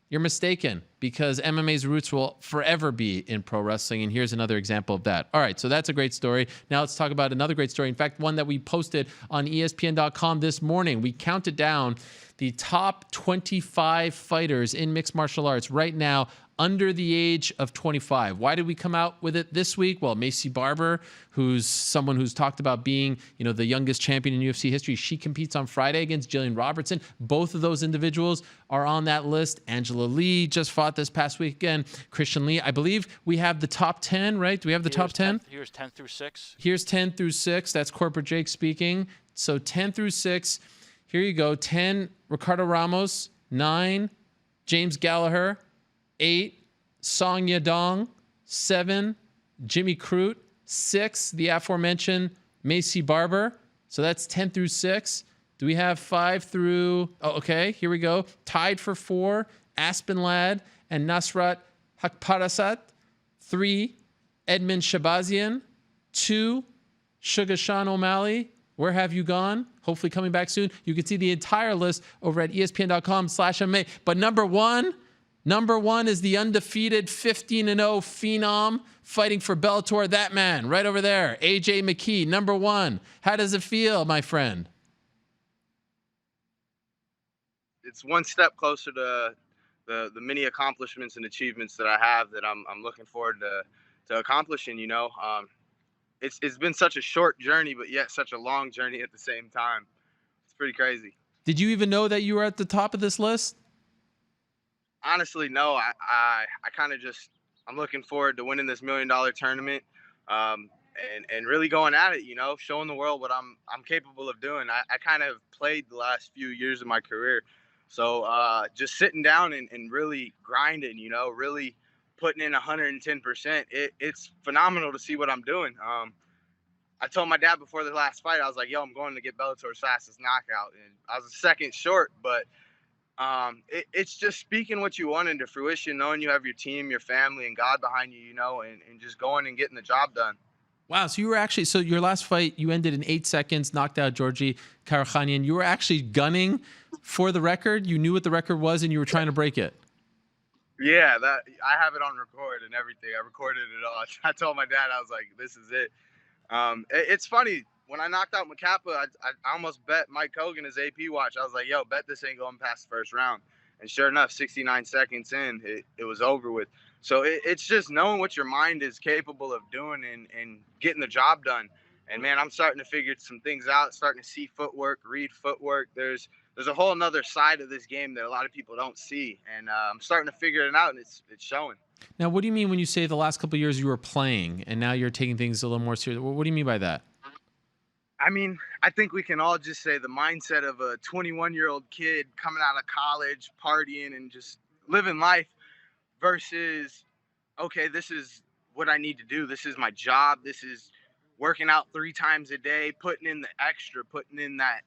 [SPEAKER 2] you're mistaken, because MMA's roots will forever be in pro wrestling, and here's another example of that. All right, so that's a great story. Now let's talk about another great story. In fact, one that we posted on ESPN.com this morning. We counted down the top 25 fighters in mixed martial arts right now under the age of 25. Why did we come out with it this week? Well, Maycee Barber, who's someone who's talked about being, the youngest champion in UFC history, she competes on Friday against Jillian Robertson. Both of those individuals are on that list. Angela Lee just fought this past weekend. Christian Lee, I believe we have the top 10, right? Do we have the top 10?
[SPEAKER 9] Here's 10 through 6.
[SPEAKER 2] Here's 10 through 6. That's Corporate Jake speaking. So 10 through 6. Here you go. 10, Ricardo Ramos. 9, James Gallagher. 8, Song Yadong. 7, Jimmy Crute. 6, the aforementioned Maycee Barber. So that's 10 through 6. Do we have 5 through... Oh, okay, here we go. Tied for 4, Aspen Ladd and Nasrat Hakparasat. 3, Edmund Shabazian. 2, Sugar Sean O'Malley. Where have you gone? Hopefully coming back soon. You can see the entire list over at ESPN.com/MMA. But number one is the undefeated 15-0 phenom fighting for Bellator. That man right over there, AJ McKee, number 1. How does it feel, my friend?
[SPEAKER 10] It's one step closer to the many accomplishments and achievements that I have that I'm looking forward to accomplishing. It's been such a short journey, but yet such a long journey at the same time. It's pretty crazy.
[SPEAKER 2] Did you even know that you were at the top of this list?
[SPEAKER 10] Honestly, no. I kind of I'm looking forward to winning this $1 million tournament, and really going at it. Showing the world what I'm capable of doing. I kind of played the last few years of my career, so just sitting down and really grinding. Really putting in 110%. It's phenomenal to see what I'm doing. I told my dad before the last fight, I was like, yo, I'm going to get Bellator's fastest knockout. And I was a second short, but it's just speaking what you want into fruition, knowing you have your team, your family, and God behind you, and just going and getting the job done.
[SPEAKER 2] Wow. So you were actually, your last fight, you ended in 8 seconds, knocked out Georgi Karakhanian. You were actually gunning for the record. You knew what the record was and you were trying to break it.
[SPEAKER 10] Yeah, I have it on record and everything. I recorded it all. I told my dad, I was like, this is it. It's funny. When I knocked out Macappa, I almost bet Mike Hogan his AP watch. I was like, yo, bet this ain't going past the first round. And sure enough, 69 seconds in, it was over with. So it's just knowing what your mind is capable of doing and getting the job done. And, man, I'm starting to figure some things out, starting to see footwork, read footwork. There's a whole nother side of this game that a lot of people don't see. And I'm starting to figure it out, and it's showing.
[SPEAKER 2] Now, what do you mean when you say the last couple of years you were playing and now you're taking things a little more serious? What do you mean by that?
[SPEAKER 10] I mean, I think we can all just say the mindset of a 21-year-old kid coming out of college, partying and just living life versus, okay, this is what I need to do. This is my job. This is working out 3 times a day, putting in the extra, putting in that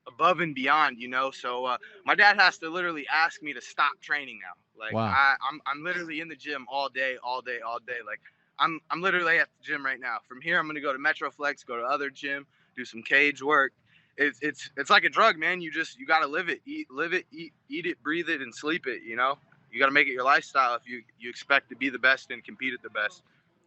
[SPEAKER 10] above and beyond, So my dad has to literally ask me to stop training now. Like, wow. I'm literally in the gym all day. Like, I'm literally at the gym right now. From here, I'm going to go to Metroflex, go to other gym, do some cage work. It's like a drug, man. You got to live it, eat it, breathe it, and sleep it, You got to make it your lifestyle if you expect to be the best and compete at the best.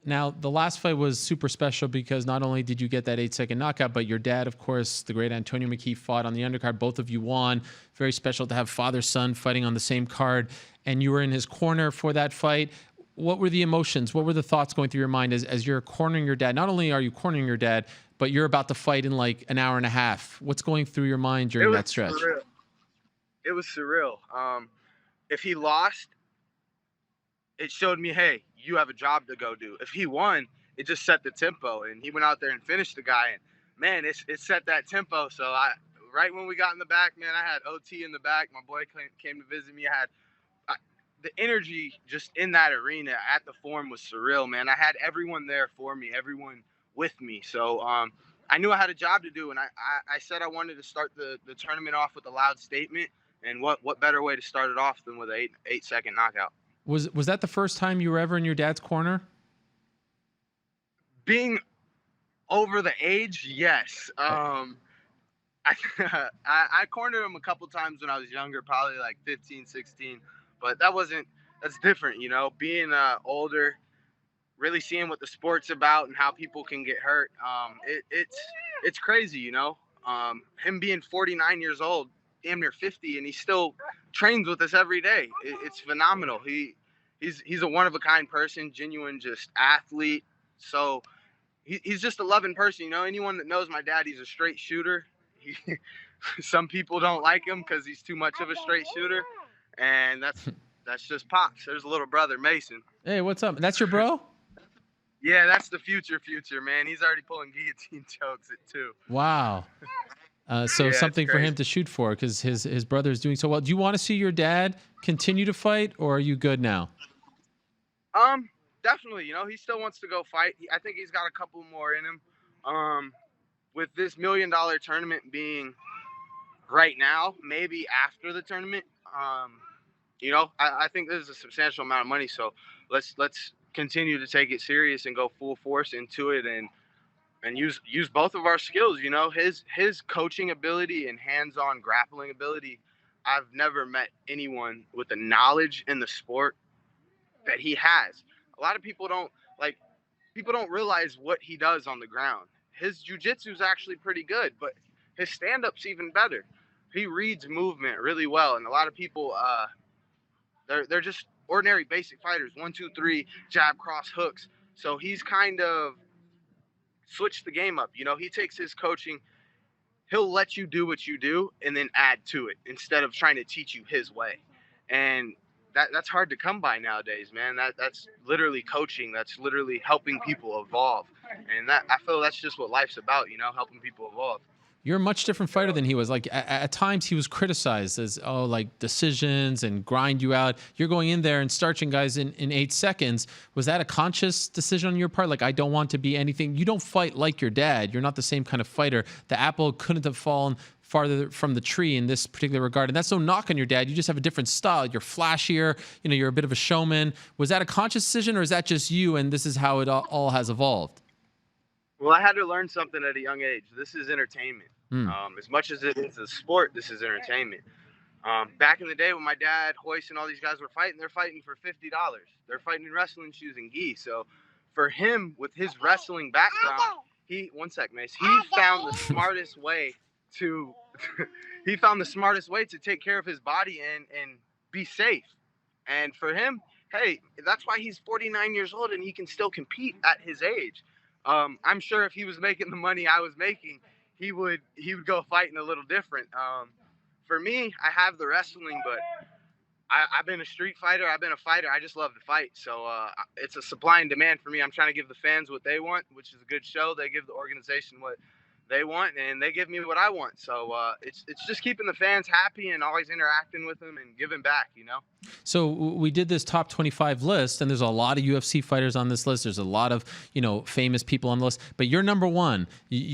[SPEAKER 2] Now, the last fight was super special because not only did you get that 8-second knockout, but your dad, of course, the great Antonio McKee, fought on the undercard. Both of you won. Very special to have father-son fighting on the same card, and you were in his corner for that fight. What were the emotions? What were the thoughts going through your mind as you're cornering your dad? Not only are you cornering your dad, but you're about to fight in like an hour and a half. What's going through your mind during that stretch?
[SPEAKER 10] Surreal. It was surreal. If he lost, it showed me, hey, you have a job to go do. If he won, it just set the tempo, and he went out there and finished the guy. And man, it set that tempo. So right when we got in the back, man, I had OT in the back. My boy came to visit me. I had the energy just in that arena at the Forum was surreal, man. I had everyone there for me, everyone with me. So I knew I had a job to do, and I said I wanted to start the tournament off with a loud statement. And what better way to start it off than with an 8-second knockout?
[SPEAKER 2] Was that the first time you were ever in your dad's corner?
[SPEAKER 10] Being over the age, yes. I cornered him a couple times when I was younger, probably like 15, 16. But that's different, being older, really seeing what the sport's about and how people can get hurt. It's crazy, him being 49 years old, damn near 50, and he still trains with us every day. It's phenomenal. He's a one-of-a-kind person, genuine just athlete. So he's just a loving person. You know, anyone that knows my dad, he's a straight shooter. Some people don't like him because he's too much of a straight shooter, and that's just Pops. There's a little brother, Mason.
[SPEAKER 2] Hey, what's up? That's your bro?
[SPEAKER 10] Yeah, that's the future, man. He's already pulling guillotine chokes at 2.
[SPEAKER 2] Wow. So
[SPEAKER 10] Yeah,
[SPEAKER 2] something
[SPEAKER 10] it's
[SPEAKER 2] for him
[SPEAKER 10] crazy.
[SPEAKER 2] to shoot for because his brother is doing so well. Do you want to see your dad continue to fight, or are you good now?
[SPEAKER 10] Definitely. You know, he still wants to go fight. I think he's got a couple more in him. With this $1 million tournament being right now, maybe after the tournament, you know, I think this is a substantial amount of money. So let's continue to take it serious and go full force into it and use both of our skills. You know, his coaching ability and hands-on grappling ability. I've never met anyone with the knowledge in the sport that he has. A lot of people don't realize what he does on the ground. His jiu-jitsu is actually pretty good, but his stand-up's even better. He reads movement really well, and a lot of people they're just ordinary basic fighters. 1, 2, 3 jab, cross, hooks. So he's kind of switched the game up. You know, he takes his coaching, he'll let you do what you do and then add to it instead of trying to teach you his way. And that's hard to come by nowadays, man. That's literally coaching. That's literally helping people evolve. And I feel that's just what life's about, you know, helping people evolve.
[SPEAKER 2] You're a much different fighter than he was. Like at times he was criticized as, like decisions and grind you out. You're going in there and starching guys in 8 seconds. Was that a conscious decision on your part? Like, I don't want to be anything. You don't fight like your dad. You're not the same kind of fighter. The apple couldn't have fallen farther from the tree in this particular regard. And that's no knock on your dad. You just have a different style. You're flashier. You know, you're a bit of a showman. Was that a conscious decision, or is that just you and this is how it all has evolved?
[SPEAKER 10] Well, I had to learn something at a young age. This is entertainment. As much as it is a sport, this is entertainment. Back in the day when my dad, Hoist, and all these guys were fighting, they're fighting for $50. They're fighting in wrestling shoes and gi. So for him, with his wrestling background, one sec, Mace, he found the smartest way to take care of his body and be safe. And for him, hey, that's why he's 49 years old and he can still compete at his age. I'm sure if he was making the money I was making, he would go fighting a little different. For me, I have the wrestling, but I've been a street fighter. I've been a fighter. I just love to fight. So it's a supply and demand for me. I'm trying to give the fans what they want, which is a good show. They give the organization what they want, and they give me what I want. So it's just keeping the fans happy and always interacting with them and giving back, you know?
[SPEAKER 2] So we did this top 25 list, and there's a lot of UFC fighters on this list. There's a lot of, famous people on the list, but you're number one.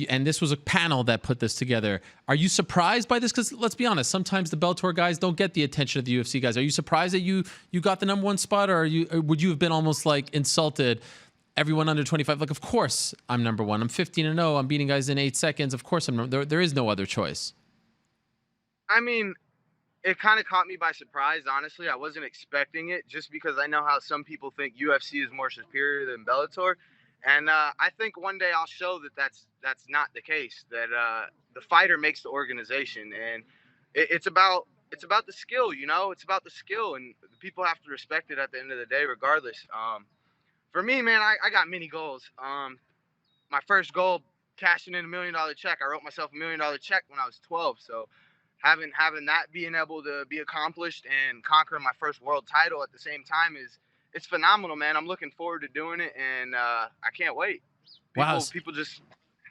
[SPEAKER 2] And this was a panel that put this together. Are you surprised by this? Because let's be honest, sometimes the Bellator guys don't get the attention of the UFC guys. Are you surprised that you got the number one spot, or would you have been almost like insulted? Everyone under 25, like, of course I'm number one. I'm 15-0. I'm beating guys in 8 seconds. Of course there is no other choice.
[SPEAKER 10] I mean, it kind of caught me by surprise, honestly. I wasn't expecting it, just because I know how some people think UFC is more superior than Bellator. And I think one day I'll show that that's not the case, that the fighter makes the organization. And it's about the skill, It's about the skill, and the people have to respect it at the end of the day regardless. For me, man, I got many goals. My first goal, cashing in $1 million check. I wrote myself $1 million check when I was 12. So having that being able to be accomplished and conquering my first world title at the same time it's phenomenal, man. I'm looking forward to doing it, and I can't wait. People just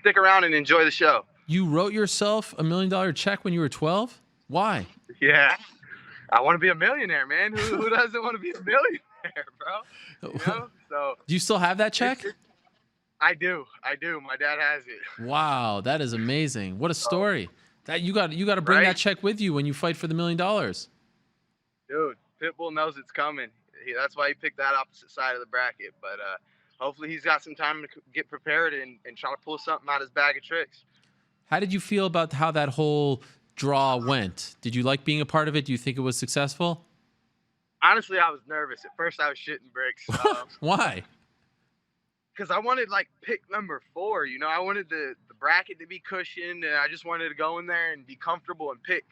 [SPEAKER 10] stick around and enjoy the show.
[SPEAKER 2] You wrote yourself $1 million check when you were 12? Why?
[SPEAKER 10] Yeah, I want to be a millionaire, man. Who doesn't want to be a millionaire, bro? So
[SPEAKER 2] do you still have that check?
[SPEAKER 10] I do. My dad has it.
[SPEAKER 2] Wow, that is amazing. What a story. That you got to bring that check with you when you fight for the $1 million.
[SPEAKER 10] Dude, Pitbull knows it's coming. That's why he picked that opposite side of the bracket. But hopefully he's got some time to get prepared and try to pull something out of his bag of tricks.
[SPEAKER 2] How did you feel about how that whole draw went? Did you like being a part of it? Do you think it was successful?
[SPEAKER 10] Honestly, I was nervous. At first, I was shitting bricks.
[SPEAKER 2] Why?
[SPEAKER 10] Because I wanted, pick number 4. I wanted the bracket to be cushioned, and I just wanted to go in there and be comfortable and pick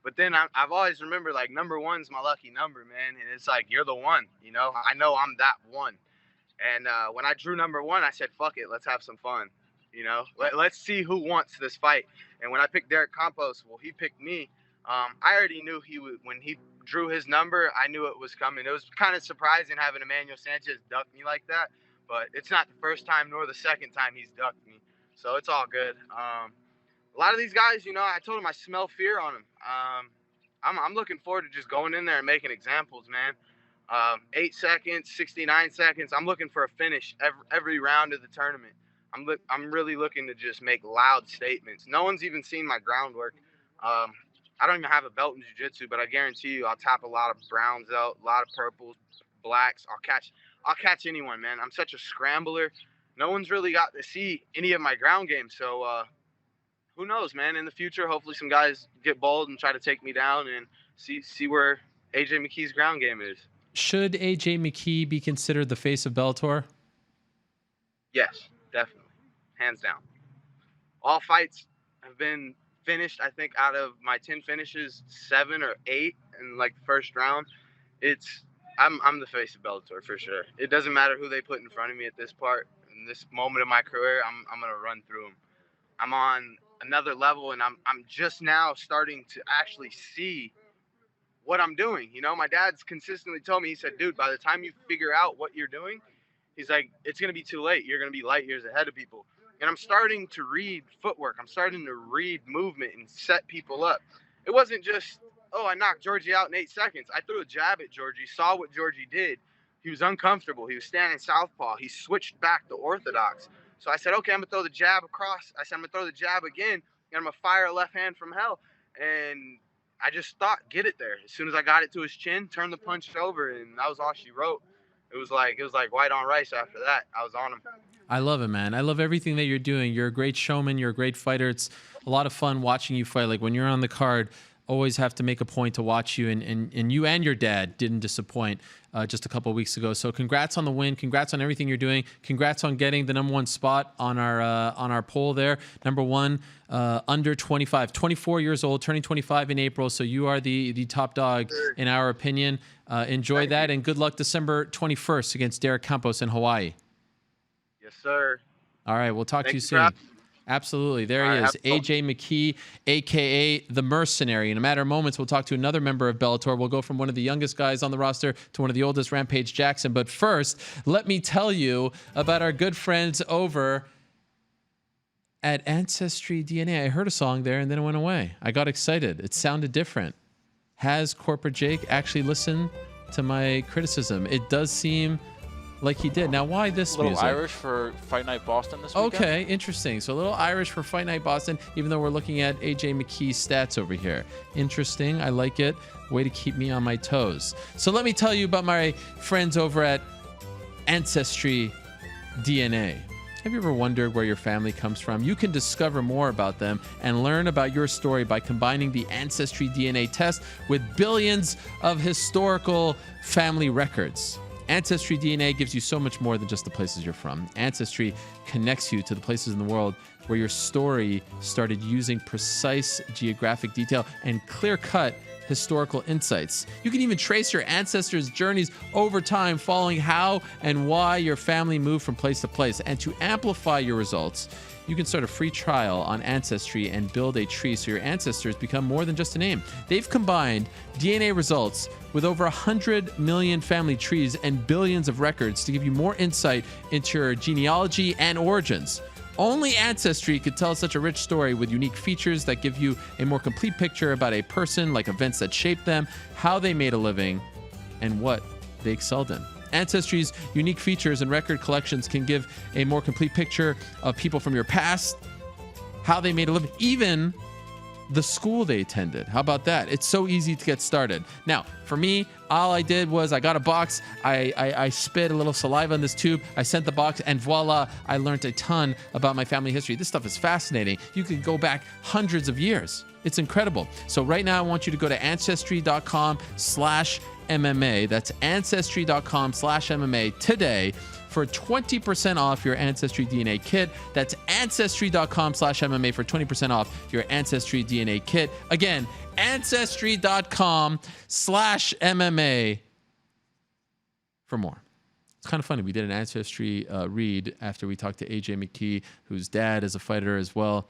[SPEAKER 10] But then I've always remembered, like, number one's my lucky number, man. And it's like, you're the one, you know? I know I'm that one. And when I drew number one, I said, fuck it, let's have some fun. You know, let's see who wants this fight. And when I picked Derek Campos, well, he picked me. I already knew he would. When he drew his number, I knew it was coming. It was kind of surprising having Emmanuel Sanchez duck me like that, but it's not the first time nor the second time he's ducked me, so it's all good. A lot of these guys, you know, I told him I smell fear on them. I'm looking forward to just going in there and making examples, man. 8 seconds, 69 seconds. I'm looking for a finish every round of the tournament. I'm really looking to just make loud statements. No one's even seen my groundwork. I don't even have a belt in jiu-jitsu, but I guarantee you I'll tap a lot of browns out, a lot of purples, blacks. I'll catch anyone, man. I'm such a scrambler. No one's really got to see any of my ground game. So who knows, man? In the future, hopefully some guys get bold and try to take me down and see where AJ McKee's ground game is.
[SPEAKER 2] Should AJ McKee be considered the face of Bellator?
[SPEAKER 10] Yes, definitely. Hands down. All fights have been finished. I think out of my 10 finishes, 7 or 8 in like the first round. I'm the face of Bellator for sure. It doesn't matter who they put in front of me at this part. In this moment of my career, I'm gonna run through them. I'm on another level, and I'm just now starting to actually see what I'm doing. You know, my dad's consistently told me, he said, dude, by the time you figure out what you're doing, he's like, it's gonna be too late. You're gonna be light years ahead of people. And I'm starting to read footwork. I'm starting to read movement and set people up. It wasn't just, oh, I knocked Georgie out in 8 seconds. I threw a jab at Georgie, saw what Georgie did. He was uncomfortable. He was standing southpaw. He switched back to orthodox. So I said, okay, I'm going to throw the jab across. I said, I'm going to throw the jab again, and I'm going to fire a left hand from hell. And I just thought, get it there. As soon as I got it to his chin, turned the punch over, and that was all she wrote. It was like white on rice after that. I was on him.
[SPEAKER 2] I love it, man. I love everything that you're doing. You're a great showman. You're a great fighter. It's a lot of fun watching you fight. Like when you're on the card, always have to make a point to watch you. And you and your dad didn't disappoint just a couple of weeks ago. So congrats on the win. Congrats on everything you're doing. Congrats on getting the #1 spot on our poll there. #1, under 25, 24 years old, turning 25 in April. So you are the top dog in our opinion. Enjoy that, and good luck December 21st against Derek Campos in Hawaii.
[SPEAKER 10] Yes, sir.
[SPEAKER 2] All right, we'll talk to you soon. Absolutely. There he is, AJ McKee, a.k.a. the Mercenary. In a matter of moments, we'll talk to another member of Bellator. We'll go from one of the youngest guys on the roster to one of the oldest, Rampage Jackson. But first, let me tell you about our good friends over at Ancestry DNA. I heard a song there, and then it went away. I got excited. It sounded different. Has Corporate Jake actually listened to my criticism? It does seem like he did. Now, why this music?
[SPEAKER 9] A little Irish for Fight Night Boston this weekend?
[SPEAKER 2] Okay, interesting. So a little Irish for Fight Night Boston, even though we're looking at AJ McKee's stats over here. Interesting. I like it. Way to keep me on my toes. So let me tell you about my friends over at Ancestry DNA. Have you ever wondered where your family comes from? You can discover more about them and learn about your story by combining the Ancestry DNA test with billions of historical family records. Ancestry DNA gives you so much more than just the places you're from. Ancestry connects you to the places in the world where your story started, using precise geographic detail and clear-cut historical insights. You can even trace your ancestors' journeys over time, following how and why your family moved from place to place. And to amplify your results, you can start a free trial on Ancestry and build a tree so your ancestors become more than just a name. They've combined DNA results with over 100 million family trees and billions of records to give you more insight into your genealogy and origins. Only Ancestry could tell such a rich story with unique features that give you a more complete picture about a person, like events that shaped them, how they made a living, and what they excelled in. Ancestry's unique features and record collections can give a more complete picture of people from your past, how they made a living, even the school they attended. How about that? It's so easy to get started. Now, for me, all I did was I got a box, I spit a little saliva in this tube, I sent the box, and voila, I learned a ton about my family history. This stuff is fascinating. You can go back hundreds of years. It's incredible. So right now, I want you to go to Ancestry.com/MMA. That's Ancestry.com/MMA today for 20% off your Ancestry DNA kit. That's Ancestry.com/MMA for 20% off your Ancestry DNA kit. Again, Ancestry.com/MMA for more. It's kind of funny. We did an Ancestry read after we talked to AJ McKee, whose dad is a fighter as well.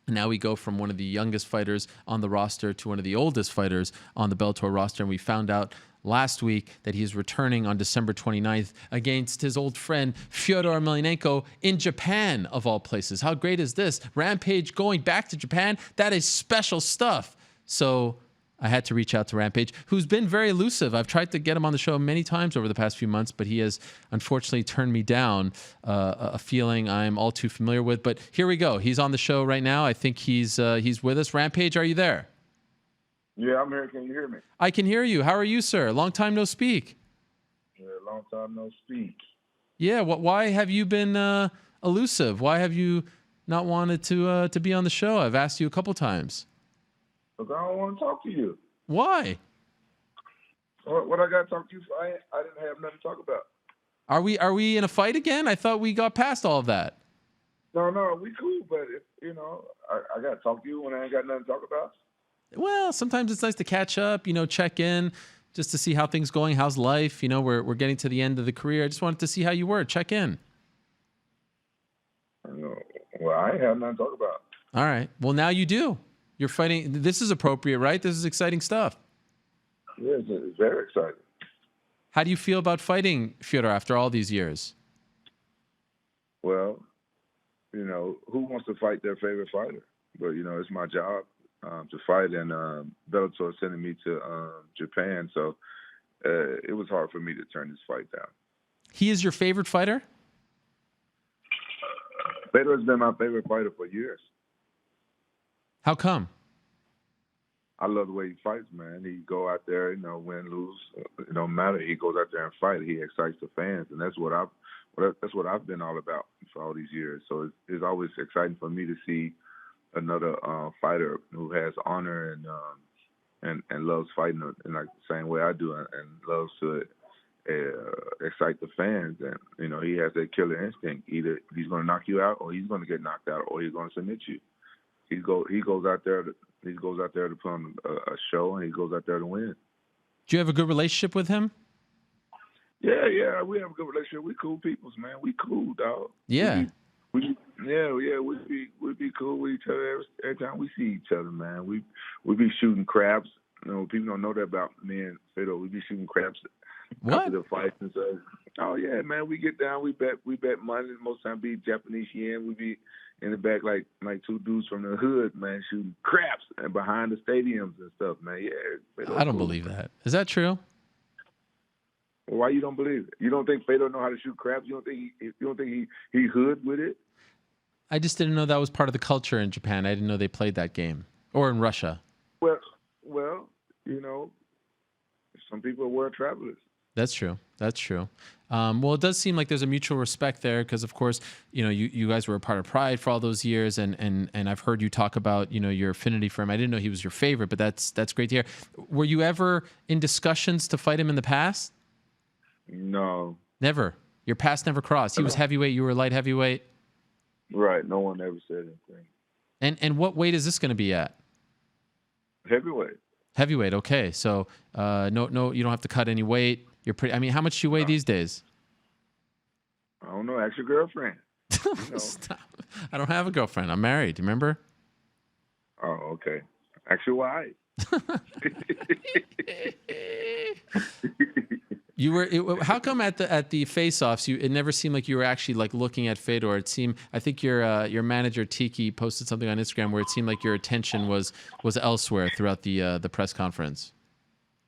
[SPEAKER 2] And now we go from one of the youngest fighters on the roster to one of the oldest fighters on the Bellator roster. And we found out last week that he's returning on December 29th against his old friend Fyodor Emelianenko in Japan, of all places. How great is this? Rampage going back to Japan? That is special stuff. So I had to reach out to Rampage, who's been very elusive. I've tried to get him on the show many times over the past few months, but he has unfortunately turned me down, a feeling I'm all too familiar with. But here we go. He's on the show right now. I think he's with us. Rampage, are you there?
[SPEAKER 11] Yeah, I'm here. Can you hear me?
[SPEAKER 2] I can hear you. How are you, sir? Long time no speak.
[SPEAKER 11] Yeah, long time no speak.
[SPEAKER 2] Yeah, why have you been elusive? Why have you not wanted to be on the show? I've asked you a couple times.
[SPEAKER 11] Because I don't want to talk to you.
[SPEAKER 2] Why?
[SPEAKER 11] What I got to talk to you for? I didn't have nothing to talk about.
[SPEAKER 2] Are we in a fight again? I thought we got past all of that.
[SPEAKER 11] No, we cool, but I got to talk to you when I ain't got nothing to talk about.
[SPEAKER 2] Well, sometimes it's nice to catch up, check in, just to see how things going. How's life? We're getting to the end of the career. I just wanted to see how you were. Check in.
[SPEAKER 11] Well, I ain't have nothing to talk about.
[SPEAKER 2] All right. Well, now you do. You're fighting. This is appropriate, right? This is exciting stuff.
[SPEAKER 11] Yeah, it's very exciting.
[SPEAKER 2] How do you feel about fighting Fyodor after all these years?
[SPEAKER 11] Well, who wants to fight their favorite fighter? But, it's my job to fight, and Bellator sending me to Japan, so it was hard for me to turn this fight down.
[SPEAKER 2] He is your favorite fighter?
[SPEAKER 11] Fedor has been my favorite fighter for years.
[SPEAKER 2] How come?
[SPEAKER 11] I love the way he fights, man. He go out there, win, lose, it don't matter. He goes out there and fight. He excites the fans, and that's what I've been all about for all these years. So it's always exciting for me to see another fighter who has honor and loves fighting in like the same way I do, and loves to excite the fans. And he has that killer instinct. Either he's going to knock you out, or he's going to get knocked out, or he's going to submit you. He goes out there to put on a show, and he goes out there to win.
[SPEAKER 2] Do you have a good relationship with him?
[SPEAKER 11] Yeah, we have a good relationship. We cool peoples, man. We cool, dog.
[SPEAKER 2] Yeah.
[SPEAKER 11] We be cool with each other every time we see each other, man. We be shooting craps. People don't know that about me and Fedor. We be shooting craps after the fights and stuff. Oh yeah, man. We get down. We bet money. Most time be Japanese yen. We be in the back like two dudes from the hood, man, shooting craps and behind the stadiums and stuff, man. Yeah.
[SPEAKER 2] I don't believe that. Is that true?
[SPEAKER 11] Well, why you don't believe it? You don't think Fedor know how to shoot craps? You don't think he hood with it?
[SPEAKER 2] I just didn't know that was part of the culture in Japan. I didn't know they played that game, or in Russia.
[SPEAKER 11] Well, some people are world travelers.
[SPEAKER 2] That's true. Well, it does seem like there's a mutual respect there because, of course, you guys were a part of Pride for all those years, and I've heard you talk about, your affinity for him. I didn't know he was your favorite, but that's great to hear. Were you ever in discussions to fight him in the past?
[SPEAKER 11] No.
[SPEAKER 2] Never? Your paths never crossed? He was heavyweight, you were light heavyweight?
[SPEAKER 11] Right. No one ever said anything.
[SPEAKER 2] And what weight is this going to be at?
[SPEAKER 11] Heavyweight.
[SPEAKER 2] Heavyweight, okay. So no, you don't have to cut any weight. You're pretty. I mean, how much do you weigh these days?
[SPEAKER 11] I don't know. Ask your girlfriend.
[SPEAKER 2] Stop. I don't have a girlfriend. I'm married. Do you remember?
[SPEAKER 11] Oh, okay. Ask your wife.
[SPEAKER 2] How come at the face-offs it never seemed like you were actually like looking at Fedor? It seemed, I think your manager Tiki posted something on Instagram where it seemed like your attention was elsewhere throughout the press conference.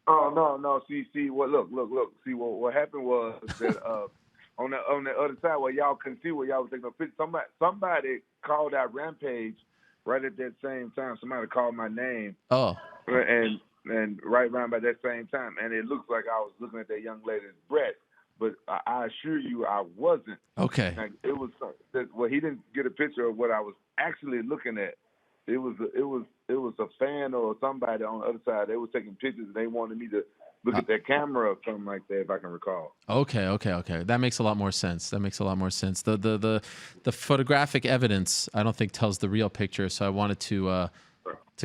[SPEAKER 11] Oh no. See what look. See what happened was that on the other side where y'all couldn't see what y'all was taking a picture. Somebody called out Rampage right at that same time. Somebody called my name.
[SPEAKER 2] Oh.
[SPEAKER 11] And right around by that same time, and it looks like I was looking at that young lady's breast, but I assure you I wasn't.
[SPEAKER 2] Okay.
[SPEAKER 11] Like, it was he didn't get a picture of what I was actually looking at. It was a fan or somebody on the other side. They were taking pictures, and they wanted me to look at that camera or something like that, if I can recall.
[SPEAKER 2] Okay. That makes a lot more sense. The photographic evidence, I don't think tells the real picture, so I wanted to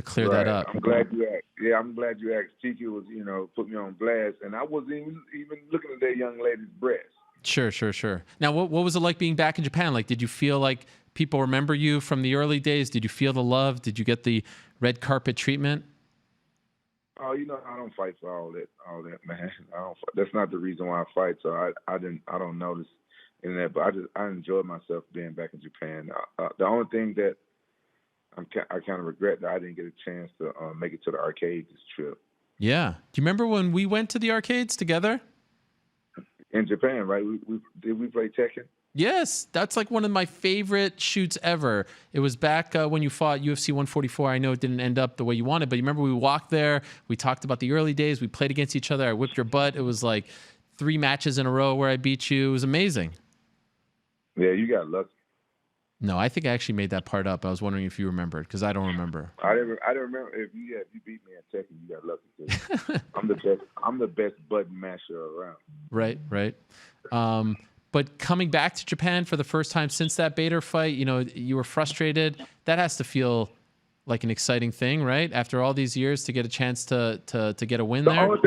[SPEAKER 2] clear that up.
[SPEAKER 11] I'm glad you asked. Yeah, I'm glad you asked. Tiki was, put me on blast, and I wasn't even looking at that young lady's breast.
[SPEAKER 2] Sure. Now, what was it like being back in Japan? Like, did you feel like people remember you from the early days? Did you feel the love? Did you get the red carpet treatment?
[SPEAKER 11] Oh, I don't fight for all that, man. That's not the reason why I fight. So I don't notice in that, but I enjoyed myself being back in Japan. The only thing that I kind of regret that I didn't get a chance to make it to the arcade this trip.
[SPEAKER 2] Yeah. Do you remember when we went to the arcades together?
[SPEAKER 11] In Japan, right? Did we play Tekken?
[SPEAKER 2] Yes, that's like one of my favorite shoots ever. It was back when you fought UFC 144. I know it didn't end up the way you wanted, but you remember we walked there. We talked about the early days. We played against each other. I whipped your butt. It was like 3 matches in a row where I beat you. It was amazing.
[SPEAKER 11] Yeah, you got lucky.
[SPEAKER 2] No, I think I actually made that part up. I was wondering if you remembered, because I don't remember.
[SPEAKER 11] I don't remember. If you beat me at Tekken, you got lucky too. I'm the best button masher around.
[SPEAKER 2] Right. But coming back to Japan for the first time since that Bader fight, you were frustrated. That has to feel like an exciting thing, right? After all these years, to get a chance to get a win there.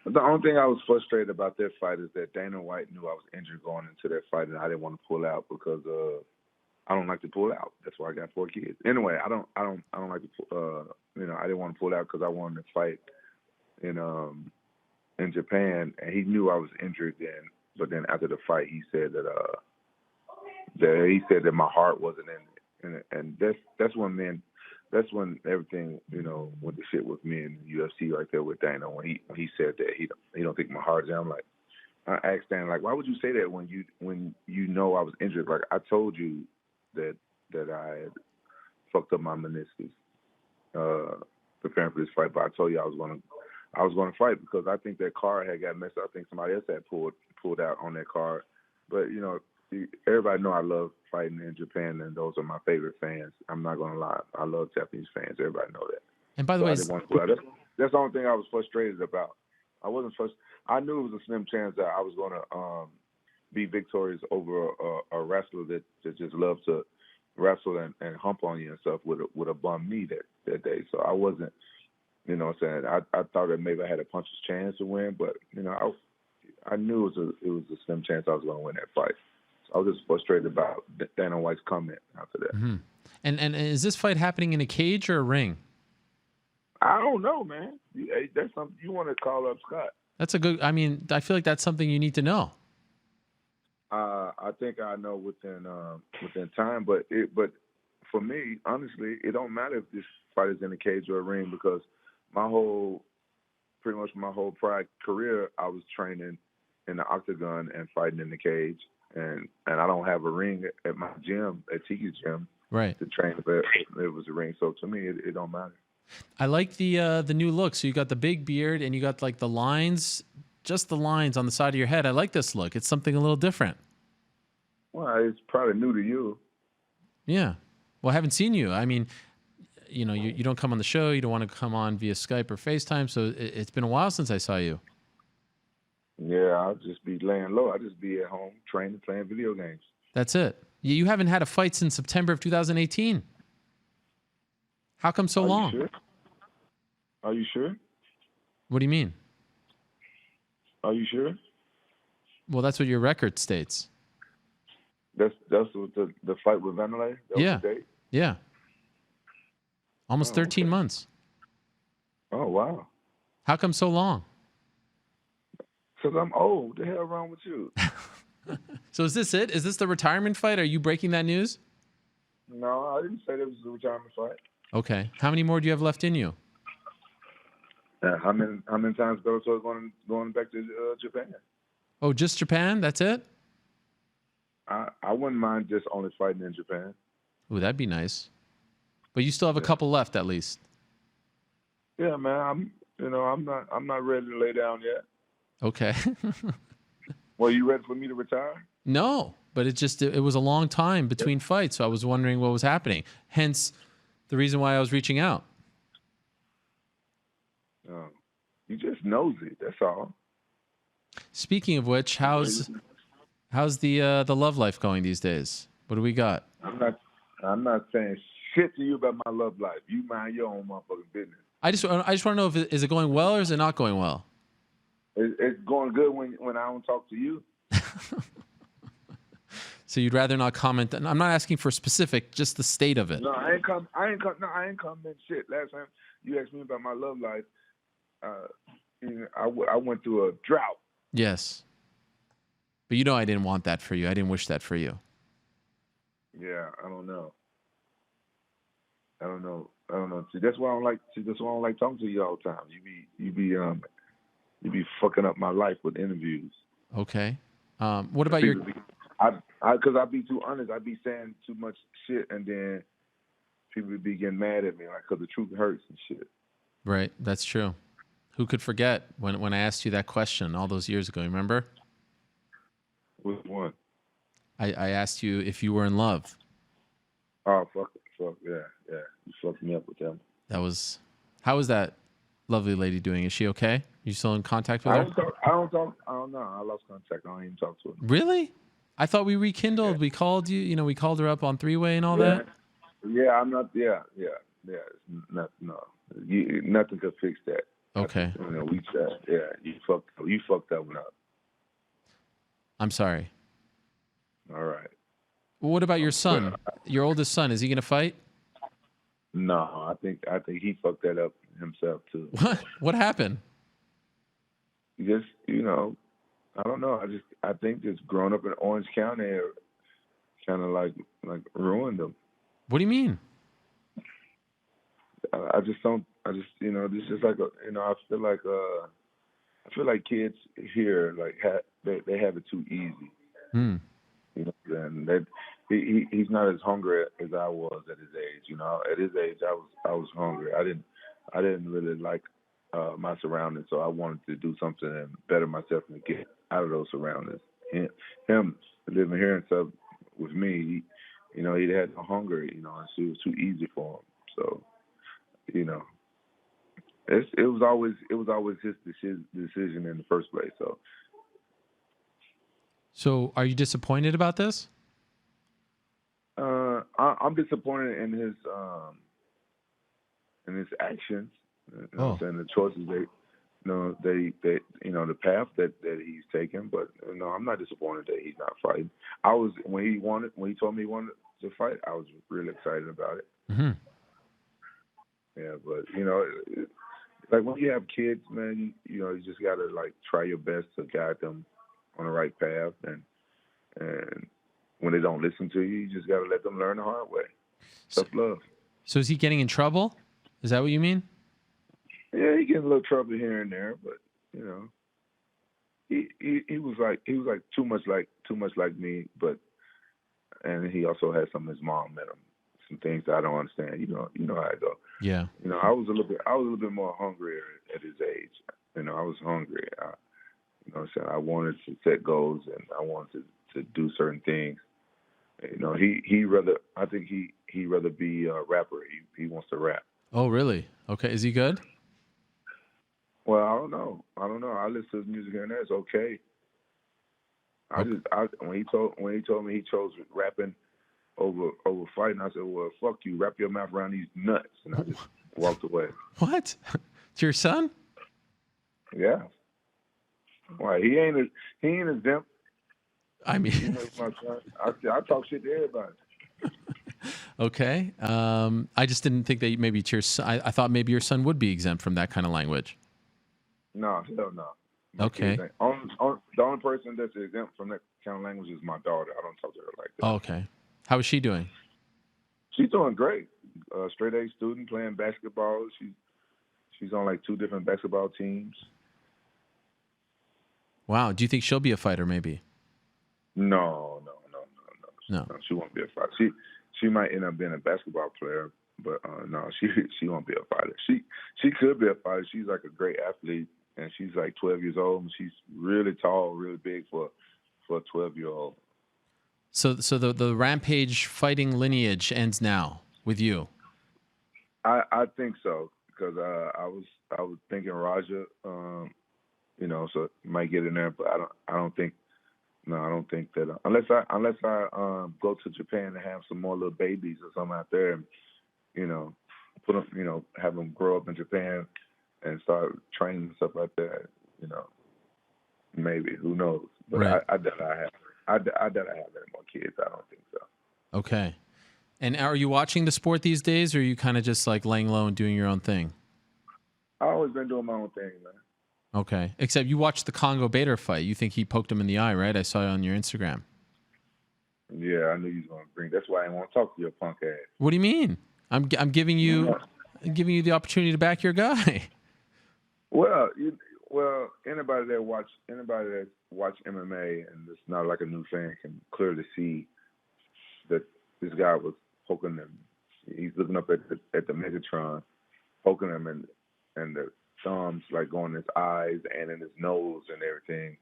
[SPEAKER 11] The only thing I was frustrated about that fight is that Dana White knew I was injured going into that fight, and I didn't want to pull out because I don't like to pull out. That's why I got 4 kids. Anyway, I don't like to. I didn't want to pull out because I wanted to fight in Japan, and he knew I was injured then. But then after the fight, he said that my heart wasn't in it, and that's when everything went to shit with me in the UFC right there with Dana when he said that he don't think my heart is in. I'm like, I asked Dana, like, why would you say that when you know I was injured? Like, I told you that I had fucked up my meniscus preparing for this fight, but I told you I was going to fight because I think that card had got messed up. I think somebody else had pulled out on that card. But everybody know I love fighting in Japan, and those are my favorite fans. I'm not gonna lie, I love Japanese fans. Everybody know that.
[SPEAKER 2] And by the way,
[SPEAKER 11] that's the only thing I was frustrated about. I wasn't frustrated. I knew it was a slim chance that I was gonna be victorious over a wrestler that just loves to wrestle and hump on you and stuff with a bum knee that day. So I wasn't, what I'm saying. I thought that maybe I had a puncher's chance to win, but I knew it was a slim chance I was going to win that fight. So I was just frustrated about Dana White's comment after that.
[SPEAKER 2] Mm-hmm. And is this fight happening in a cage or a ring?
[SPEAKER 11] I don't know, man. That's something you want to call up Scott.
[SPEAKER 2] That's a good. I mean, I feel like that's something you need to know.
[SPEAKER 11] I think I know within time, but for me, honestly, it don't matter if this fight is in a cage or a ring because pretty much my whole prior career, I was training in the octagon and fighting in the cage, and I don't have a ring at my gym, at Tiki's gym,
[SPEAKER 2] right,
[SPEAKER 11] to train if it was a ring. So to me, it don't matter.
[SPEAKER 2] I like the new look. So you got the big beard and you got like the lines, just the lines on the side of your head. I like this look. It's something a little different.
[SPEAKER 11] Well, it's probably new to you.
[SPEAKER 2] Yeah. Well, I haven't seen you. I mean, you don't come on the show. You don't want to come on via Skype or FaceTime. So it's been a while since I saw you.
[SPEAKER 11] Yeah, I'll just be laying low. I'll just be at home training, playing video games.
[SPEAKER 2] That's it. You haven't had a fight since September of 2018. How come so long?
[SPEAKER 11] Sure? Are you sure?
[SPEAKER 2] What do you mean?
[SPEAKER 11] Are you sure?
[SPEAKER 2] Well, that's what your record states.
[SPEAKER 11] That's what the fight with Vanderlei?
[SPEAKER 2] Yeah. Yeah. Almost 13 months.
[SPEAKER 11] Oh, wow.
[SPEAKER 2] How come so long?
[SPEAKER 11] Because I'm old. What the hell wrong with you?
[SPEAKER 2] So is this it? Is this the retirement fight? Are you breaking that news?
[SPEAKER 11] No, I didn't say that was a retirement fight.
[SPEAKER 2] Okay. How many more do you have left in you?
[SPEAKER 11] How many times Bellator going back to Japan?
[SPEAKER 2] Oh, just Japan? That's it?
[SPEAKER 11] I wouldn't mind just only fighting in Japan.
[SPEAKER 2] Ooh, that'd be nice. But you still have a couple left at least.
[SPEAKER 11] Yeah, man. I'm not ready to lay down yet.
[SPEAKER 2] Okay.
[SPEAKER 11] Well, you ready for me to retire?
[SPEAKER 2] No, but it was a long time between fights, so I was wondering what was happening. Hence, the reason why I was reaching out.
[SPEAKER 11] Oh. You just nosy. That's all.
[SPEAKER 2] Speaking of which, how's the love life going these days? What do we got?
[SPEAKER 11] I'm not saying shit to you about my love life. You mind your own motherfucking business.
[SPEAKER 2] I just want to know if is it going well or is it not going well?
[SPEAKER 11] It's going good when I don't talk to you.
[SPEAKER 2] So you'd rather not comment. I'm not asking for specific, just the state of it.
[SPEAKER 11] No, I ain't commenting shit. Last time you asked me about my love life, I went through a drought.
[SPEAKER 2] Yes. But you know I didn't want that for you. I didn't wish that for you.
[SPEAKER 11] Yeah, I don't know. See, that's why I don't like talking to you all the time. You be fucking up my life with interviews.
[SPEAKER 2] Okay. What about your?
[SPEAKER 11] Because I be too honest. I be saying too much shit, and then people be getting mad at me, like, because the truth hurts and shit.
[SPEAKER 2] Right. That's true. Who could forget when I asked you that question all those years ago? Remember?
[SPEAKER 11] Which one?
[SPEAKER 2] I asked you if you were in love.
[SPEAKER 11] Oh, fuck, yeah. You fucked me up with them.
[SPEAKER 2] How is that lovely lady doing? Is she okay? You still in contact with her?
[SPEAKER 11] I don't know. I lost contact. I don't even talk to her.
[SPEAKER 2] Really? I thought we rekindled. Yeah. We called you. You know, we called her up on three-way and all that.
[SPEAKER 11] Yeah, I'm not. Yeah. No, nothing could fix that.
[SPEAKER 2] Okay.
[SPEAKER 11] We tried. Yeah, you fucked that one up.
[SPEAKER 2] I'm sorry.
[SPEAKER 11] All right.
[SPEAKER 2] Well, what about your son? Your oldest son, is he going to fight?
[SPEAKER 11] No, I think he fucked that up himself too.
[SPEAKER 2] What happened?
[SPEAKER 11] Just, I don't know. I think just growing up in Orange County kind of like ruined him.
[SPEAKER 2] What do you mean?
[SPEAKER 11] This is just like I feel like kids here they have it too easy.
[SPEAKER 2] Hmm.
[SPEAKER 11] And that he's not as hungry as I was at his age. At his age I was hungry. I didn't really like my surroundings, so I wanted to do something and better myself and get out of those surroundings. Him living here and stuff with me, he had no hunger, and it was too easy for him. So, it was always his decision in the first place.
[SPEAKER 2] So are you disappointed about this?
[SPEAKER 11] I'm disappointed in his actions. I'm saying the choices the path that he's taken. But I'm not disappointed that he's not fighting. I was when he told me he wanted to fight, I was really excited about it.
[SPEAKER 2] Mm-hmm.
[SPEAKER 11] Yeah, but like when you have kids, man, you just gotta try your best to guide them on the right path, and when they don't listen to you, you just gotta let them learn the hard way. Tough love.
[SPEAKER 2] So is he getting in trouble? Is that what you mean?
[SPEAKER 11] Yeah, he getting a little trouble here and there, but he was too much like me, and he also had some of his mom in him. Some things that I don't understand. You know how it go.
[SPEAKER 2] Yeah.
[SPEAKER 11] I was a little bit more hungrier at his age. I was hungry. I wanted to set goals and I wanted to do certain things. I think he rather be a rapper. He wants to rap.
[SPEAKER 2] Oh, really? Okay. Is he good?
[SPEAKER 11] Well, I don't know. I listen to his music here and there. It's okay. When he told me he chose rapping over fighting, I said, well, fuck you. Wrap your mouth around these nuts. And I just walked away.
[SPEAKER 2] What? It's your son?
[SPEAKER 11] Yeah. Why? He ain't exempt.
[SPEAKER 2] I mean,
[SPEAKER 11] He's my son. I talk shit to everybody.
[SPEAKER 2] Okay. I just didn't think that maybe it's your son. I thought maybe your son would be exempt from that kind of language.
[SPEAKER 11] No, hell no.
[SPEAKER 2] Okay.
[SPEAKER 11] The only person that's exempt from that kind of language is my daughter. I don't talk to her like that.
[SPEAKER 2] Oh, okay. How is she doing?
[SPEAKER 11] She's doing great. Straight A student playing basketball. She's on 2 different basketball teams.
[SPEAKER 2] Wow. Do you think she'll be a fighter maybe?
[SPEAKER 11] No. She won't be a fighter. She might end up being a basketball player, but no, she won't be a fighter. She could be a fighter. She's a great athlete, and she's 12 years old, and she's really tall, really big for a 12-year-old.
[SPEAKER 2] So the Rampage fighting lineage ends now with you.
[SPEAKER 11] I think so. because I was thinking Raja, you know, so might get in there, but I don't think that unless I go to Japan and have some more little babies or something out there, and you know, put them, you know, have them grow up in Japan and start training and stuff like that, you know, maybe, who knows? But
[SPEAKER 2] right.
[SPEAKER 11] I doubt I have any more kids. I don't think so.
[SPEAKER 2] Okay. And are you watching the sport these days, or are you kind of just like laying low and doing your own thing?
[SPEAKER 11] I've always been doing my own thing, man.
[SPEAKER 2] Okay. Except you watched the Congo Bader fight. You think he poked him in the eye, right? I saw it on your Instagram.
[SPEAKER 11] Yeah, I knew you was gonna bring. That's why I didn't want to talk to your punk ass.
[SPEAKER 2] What do you mean? I'm giving you the opportunity to back your guy.
[SPEAKER 11] Well, anybody that watch MMA and it's not like a new fan can clearly see that this guy was poking him. He's looking up at the Megatron, poking him, and the thumbs like going in his eyes and in his nose and everything.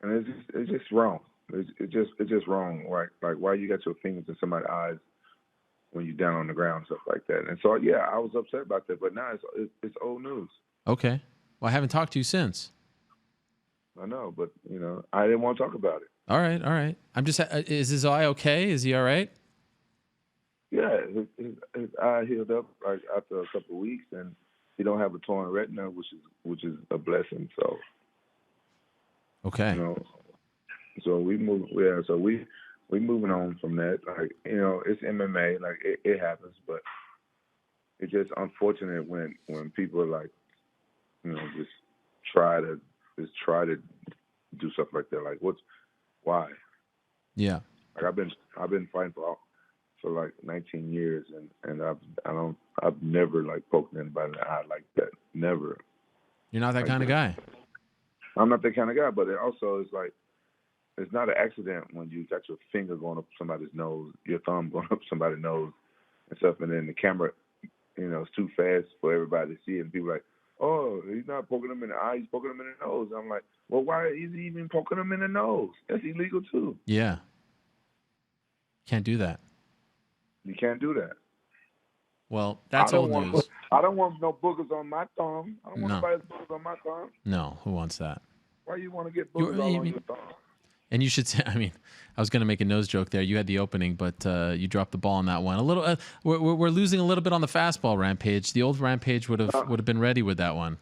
[SPEAKER 11] And it's just wrong. It's just wrong. Right? Like why you got your fingers in somebody's eyes when you're down on the ground and stuff like that. And so yeah, I was upset about that. But now it's old news.
[SPEAKER 2] Okay. Well, I haven't talked to you since.
[SPEAKER 11] I know, but you know, I didn't want to talk about it.
[SPEAKER 2] All right. I'm just. Is his eye okay? Is he all right?
[SPEAKER 11] Yeah, his eye healed up like after a couple of weeks, and he don't have a torn retina, which is a blessing. So,
[SPEAKER 2] okay,
[SPEAKER 11] you know, so we move. Yeah, so we moving on from that. Like, you know, it's MMA. Like it happens, but it's just unfortunate when people are like, you know, just try to do stuff like that. Like, why?
[SPEAKER 2] Yeah.
[SPEAKER 11] Like I've been fighting for like 19 years, and I've never like poked anybody in the eye like that. Never.
[SPEAKER 2] You're not that kind of guy.
[SPEAKER 11] I'm not that kind of guy, but it also is like it's not an accident when you got your finger going up somebody's nose, your thumb going up somebody's nose and stuff, and then the camera, you know, it's too fast for everybody to see it, and people are like, oh, he's not poking him in the eye, he's poking him in the nose. I'm like, well, why is he even poking him in the nose? That's illegal too.
[SPEAKER 2] Yeah. Can't do that.
[SPEAKER 11] You can't do that.
[SPEAKER 2] Well, that's old news.
[SPEAKER 11] I don't want no boogers on my thumb. I don't want nobody's boogers on my thumb.
[SPEAKER 2] No, who wants that?
[SPEAKER 11] Why you want to get boogers all on your thumb?
[SPEAKER 2] And you should say, I mean, I was going to make a nose joke there. You had the opening, but you dropped the ball on that one. A little, we're losing a little bit on the fastball, Rampage. The old Rampage would have been ready with that one.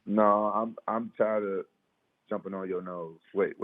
[SPEAKER 11] No, I'm tired of jumping on your nose. Wait.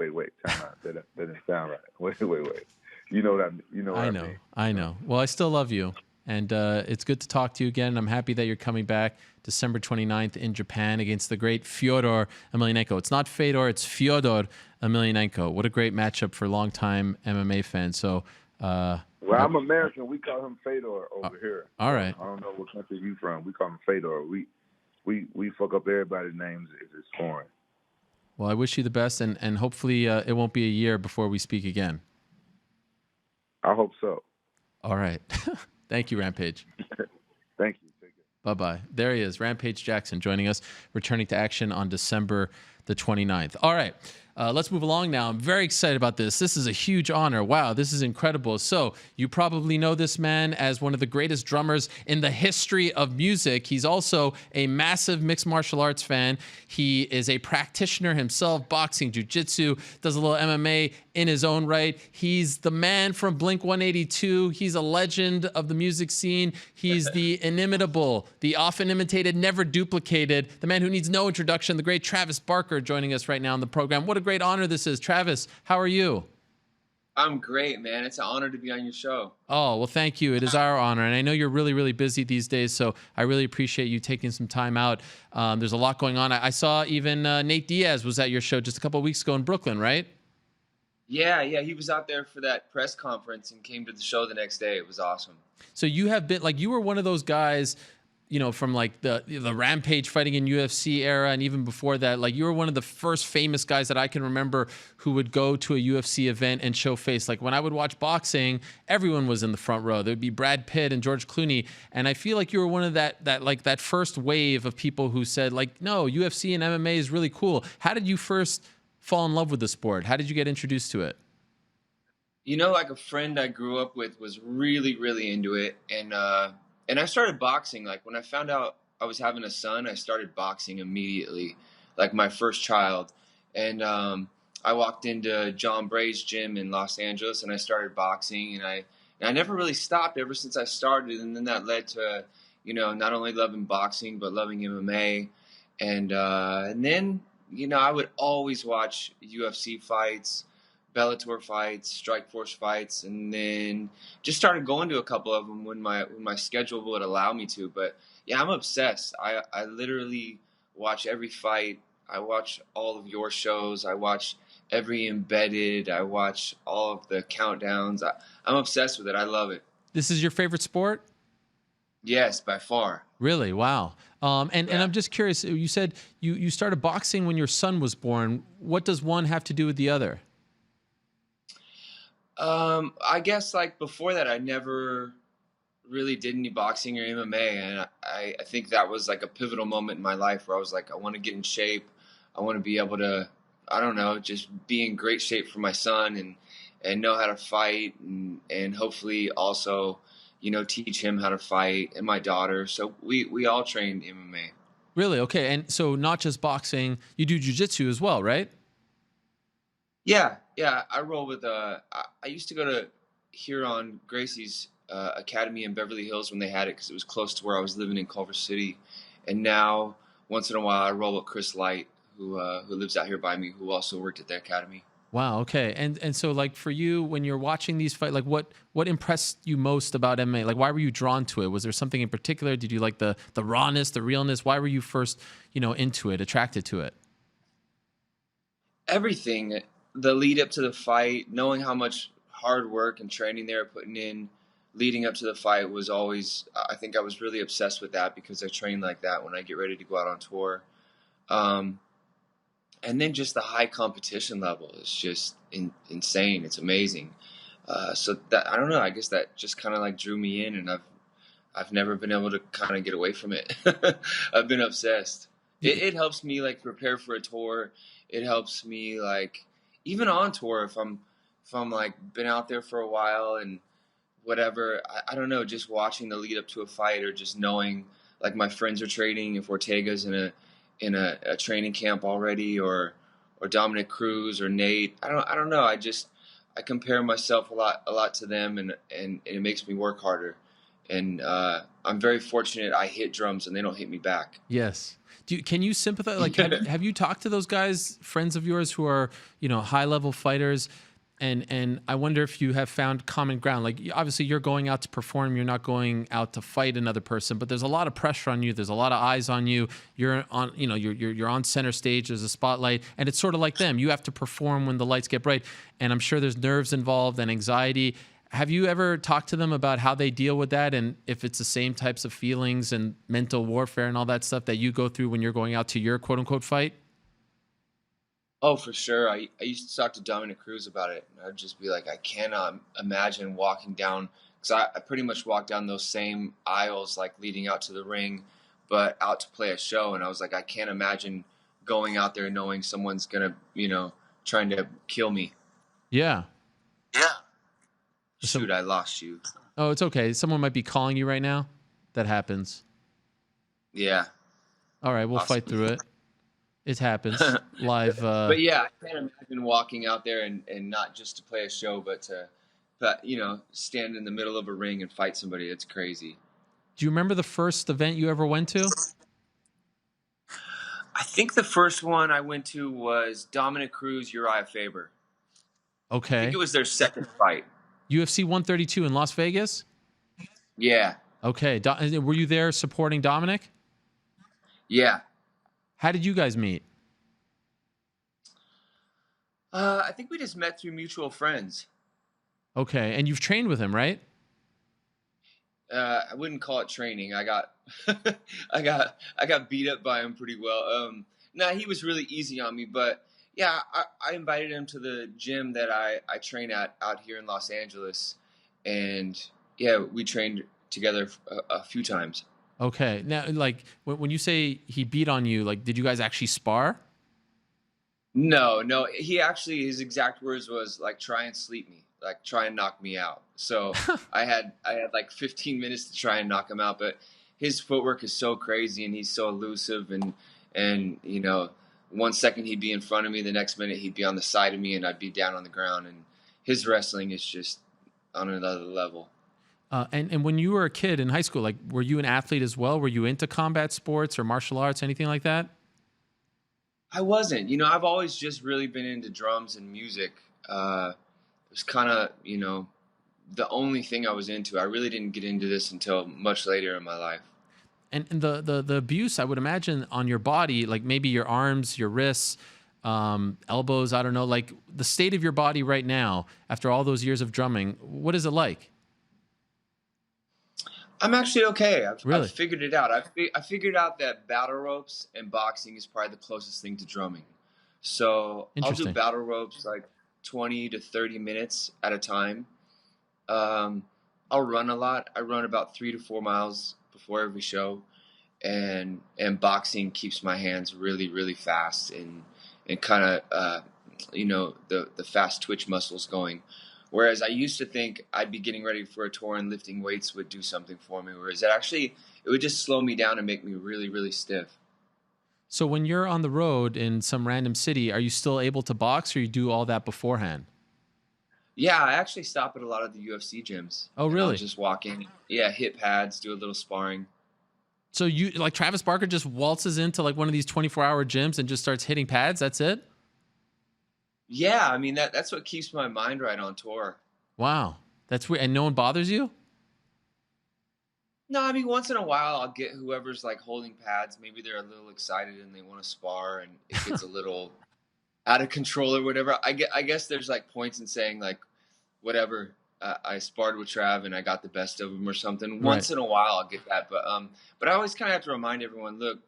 [SPEAKER 11] Time out. That didn't sound right. Wait. You know what I mean.
[SPEAKER 2] I know. Well, I still love you. And it's good to talk to you again. I'm happy that you're coming back December 29th in Japan against the great Fyodor Emelianenko. It's not Fedor, it's Fyodor Emelianenko. What a great matchup for longtime MMA fans. So,
[SPEAKER 11] well, I'm American. We call him Fedor over here.
[SPEAKER 2] All right.
[SPEAKER 11] I don't know what country you from. We call him Fedor. We fuck up everybody's names if it's foreign.
[SPEAKER 2] Well, I wish you the best, and hopefully it won't be a year before we speak again.
[SPEAKER 11] I hope so.
[SPEAKER 2] All right. Thank you, Rampage.
[SPEAKER 11] Thank you. Take care.
[SPEAKER 2] Bye-bye. There he is, Rampage Jackson, joining us, returning to action on December the 29th. All right, let's move along now. I'm very excited about this. This is a huge honor. Wow, this is incredible. So you probably know this man as one of the greatest drummers in the history of music. He's also a massive mixed martial arts fan. He is a practitioner himself, boxing, jiu-jitsu, does a little MMA in his own right. He's the man from Blink-182. He's a legend of the music scene. He's the inimitable, the often imitated, never duplicated, the man who needs no introduction, the great Travis Barker, joining us right now on the program. What a great honor this is. Travis, how are you?
[SPEAKER 12] I'm great, man. It's an honor to be on your show.
[SPEAKER 2] Oh, well, thank you. It is our honor. And I know you're really, really busy these days, so I really appreciate you taking some time out. There's a lot going on. I saw even Nate Diaz was at your show just a couple of weeks ago in Brooklyn, right?
[SPEAKER 12] Yeah. He was out there for that press conference and came to the show the next day. It was awesome.
[SPEAKER 2] So you have been, like, you were one of those guys, you know, from like the Rampage fighting in UFC era, and even before that, like you were one of the first famous guys that I can remember who would go to a UFC event and show face. Like when I would watch boxing, everyone was in the front row. There'd be Brad Pitt and George Clooney, and I feel like you were one of that first wave of people who said like, no, UFC and MMA is really cool. How did you first fall in love with the sport? How did you get introduced to it?
[SPEAKER 12] You know, like a friend I grew up with was really, really into it, and I started boxing. Like when I found out I was having a son, I started boxing immediately, like my first child. And I walked into John Bray's gym in Los Angeles, and I started boxing, and I never really stopped ever since I started. And then that led to, you know, not only loving boxing but loving MMA, and then, you know, I would always watch UFC fights, Bellator fights, Strikeforce fights, and then just started going to a couple of them when my schedule would allow me to. But yeah, I'm obsessed. I literally watch every fight. I watch all of your shows. I watch every embedded. I watch all of the countdowns. I'm obsessed with it. I love it.
[SPEAKER 2] This is your favorite sport?
[SPEAKER 12] Yes, by far.
[SPEAKER 2] Really? Wow. And I'm just curious. You said you started boxing when your son was born. What does one have to do with the other?
[SPEAKER 12] I guess like before that, I never really did any boxing or MMA, and I think that was like a pivotal moment in my life where I was like, I want to get in shape. I want to be able to, I don't know, just be in great shape for my son and know how to fight, and hopefully also, you know, teach him how to fight, and my daughter. So we all trained MMA.
[SPEAKER 2] Really? Okay. And so not just boxing, you do jiu-jitsu as well, right?
[SPEAKER 12] Yeah. I roll with, I used to go to Huron Gracie's academy in Beverly Hills when they had it, because it was close to where I was living in Culver City. And now once in a while I roll with Chris Light, who lives out here by me, who also worked at the academy.
[SPEAKER 2] Wow. Okay. And so like for you, when you're watching these fights, like what impressed you most about MMA? Like, why were you drawn to it? Was there something in particular? Did you like the rawness, the realness? Why were you first, you know, into it, attracted to it?
[SPEAKER 12] Everything. The lead up to the fight, knowing how much hard work and training they were putting in leading up to the fight was always, I think I was really obsessed with that, because I train like that when I get ready to go out on tour. And then just the high competition level is just insane. It's amazing. So that, I don't know, I guess that just kind of like drew me in, and I've never been able to kind of get away from it. I've been obsessed. It helps me like prepare for a tour. It helps me like, even on tour, if I'm like been out there for a while and whatever, I don't know, just watching the lead up to a fight, or just knowing like my friends are training, if Ortega's in a training camp already, or Dominic Cruz or Nate. I don't know. I compare myself a lot to them, and it makes me work harder. And I'm very fortunate I hit drums and they don't hit me back.
[SPEAKER 2] Yes. Can you sympathize? Like, have you talked to those guys, friends of yours who are, you know, high level fighters? And I wonder if you have found common ground. Like, obviously you're going out to perform, you're not going out to fight another person, but there's a lot of pressure on you. There's a lot of eyes on you. You're on, you know, you're on center stage. There's a spotlight, and it's sort of like them. You have to perform when the lights get bright. And I'm sure there's nerves involved and anxiety. Have you ever talked to them about how they deal with that, and if it's the same types of feelings and mental warfare and all that stuff that you go through when you're going out to your quote unquote fight?
[SPEAKER 12] Oh, for sure. I used to talk to Dominic Cruz about it. And I'd just be like, I cannot imagine walking down, because I pretty much walked down those same aisles, like leading out to the ring, but out to play a show. And I was like, I can't imagine going out there knowing someone's going to, you know, trying to kill me.
[SPEAKER 2] Yeah.
[SPEAKER 12] Shoot, I lost you.
[SPEAKER 2] Oh, it's okay. Someone might be calling you right now. That happens.
[SPEAKER 12] Yeah.
[SPEAKER 2] All right, we'll fight through it. It happens live.
[SPEAKER 12] But yeah, I can't imagine walking out there and not just to play a show, but you know, stand in the middle of a ring and fight somebody. It's crazy.
[SPEAKER 2] Do you remember the first event you ever went to?
[SPEAKER 12] I think the first one I went to was Dominic Cruz, Uriah Faber.
[SPEAKER 2] Okay.
[SPEAKER 12] I think it was their second fight.
[SPEAKER 2] UFC 132 in Las Vegas?
[SPEAKER 12] Yeah.
[SPEAKER 2] Okay. Were you there supporting Dominic?
[SPEAKER 12] Yeah.
[SPEAKER 2] How did you guys meet?
[SPEAKER 12] I think we just met through mutual friends.
[SPEAKER 2] Okay. And you've trained with him, right?
[SPEAKER 12] I wouldn't call it training. I got I got beat up by him pretty well. He was really easy on me, but yeah, I invited him to the gym that I train at out here in Los Angeles, and yeah, we trained together a few times.
[SPEAKER 2] Okay. Now, like, when you say he beat on you, like, did you guys actually spar?
[SPEAKER 12] No. He actually, his exact words was like, try and sleep me, like try and knock me out. So I had like 15 minutes to try and knock him out, but his footwork is so crazy and he's so elusive and you know, 1 second he'd be in front of me, the next minute he'd be on the side of me and I'd be down on the ground. And his wrestling is just on another level.
[SPEAKER 2] And when you were a kid in high school, like, were you an athlete as well? Were you into combat sports or martial arts, anything like that?
[SPEAKER 12] I wasn't. You know, I've always just really been into drums and music. It was kind of, you know, the only thing I was into. I really didn't get into this until much later in my life.
[SPEAKER 2] And the abuse, I would imagine, on your body, like maybe your arms, your wrists, elbows, I don't know, like the state of your body right now after all those years of drumming, what is it like?
[SPEAKER 12] I'm actually okay.
[SPEAKER 2] Really?
[SPEAKER 12] I've figured it out. I figured out that battle ropes and boxing is probably the closest thing to drumming. So I'll do battle ropes like 20 to 30 minutes at a time. I'll run a lot. I run about 3 to 4 miles before every show, and boxing keeps my hands really, really fast and kind of you know, the fast twitch muscles going. Whereas I used to think I'd be getting ready for a tour and lifting weights would do something for me. Whereas it would just slow me down and make me really, really stiff.
[SPEAKER 2] So when you're on the road in some random city, are you still able to box or you do all that beforehand?
[SPEAKER 12] Yeah, I actually stop at a lot of the UFC gyms.
[SPEAKER 2] Oh, really?
[SPEAKER 12] I'll just walk in. Yeah, hit pads, do a little sparring.
[SPEAKER 2] So you, like, Travis Barker just waltzes into like one of these 24-hour gyms and just starts hitting pads? That's it?
[SPEAKER 12] Yeah, I mean, that's what keeps my mind right on tour.
[SPEAKER 2] Wow. That's weird. And no one bothers you?
[SPEAKER 12] No, I mean, once in a while, I'll get whoever's like holding pads. Maybe they're a little excited and they want to spar and it gets a little out of control or whatever. I guess there's like points in saying like, whatever, I sparred with Trav and I got the best of him or something. Once in a while, I'll get that. But I always kind of have to remind everyone, look,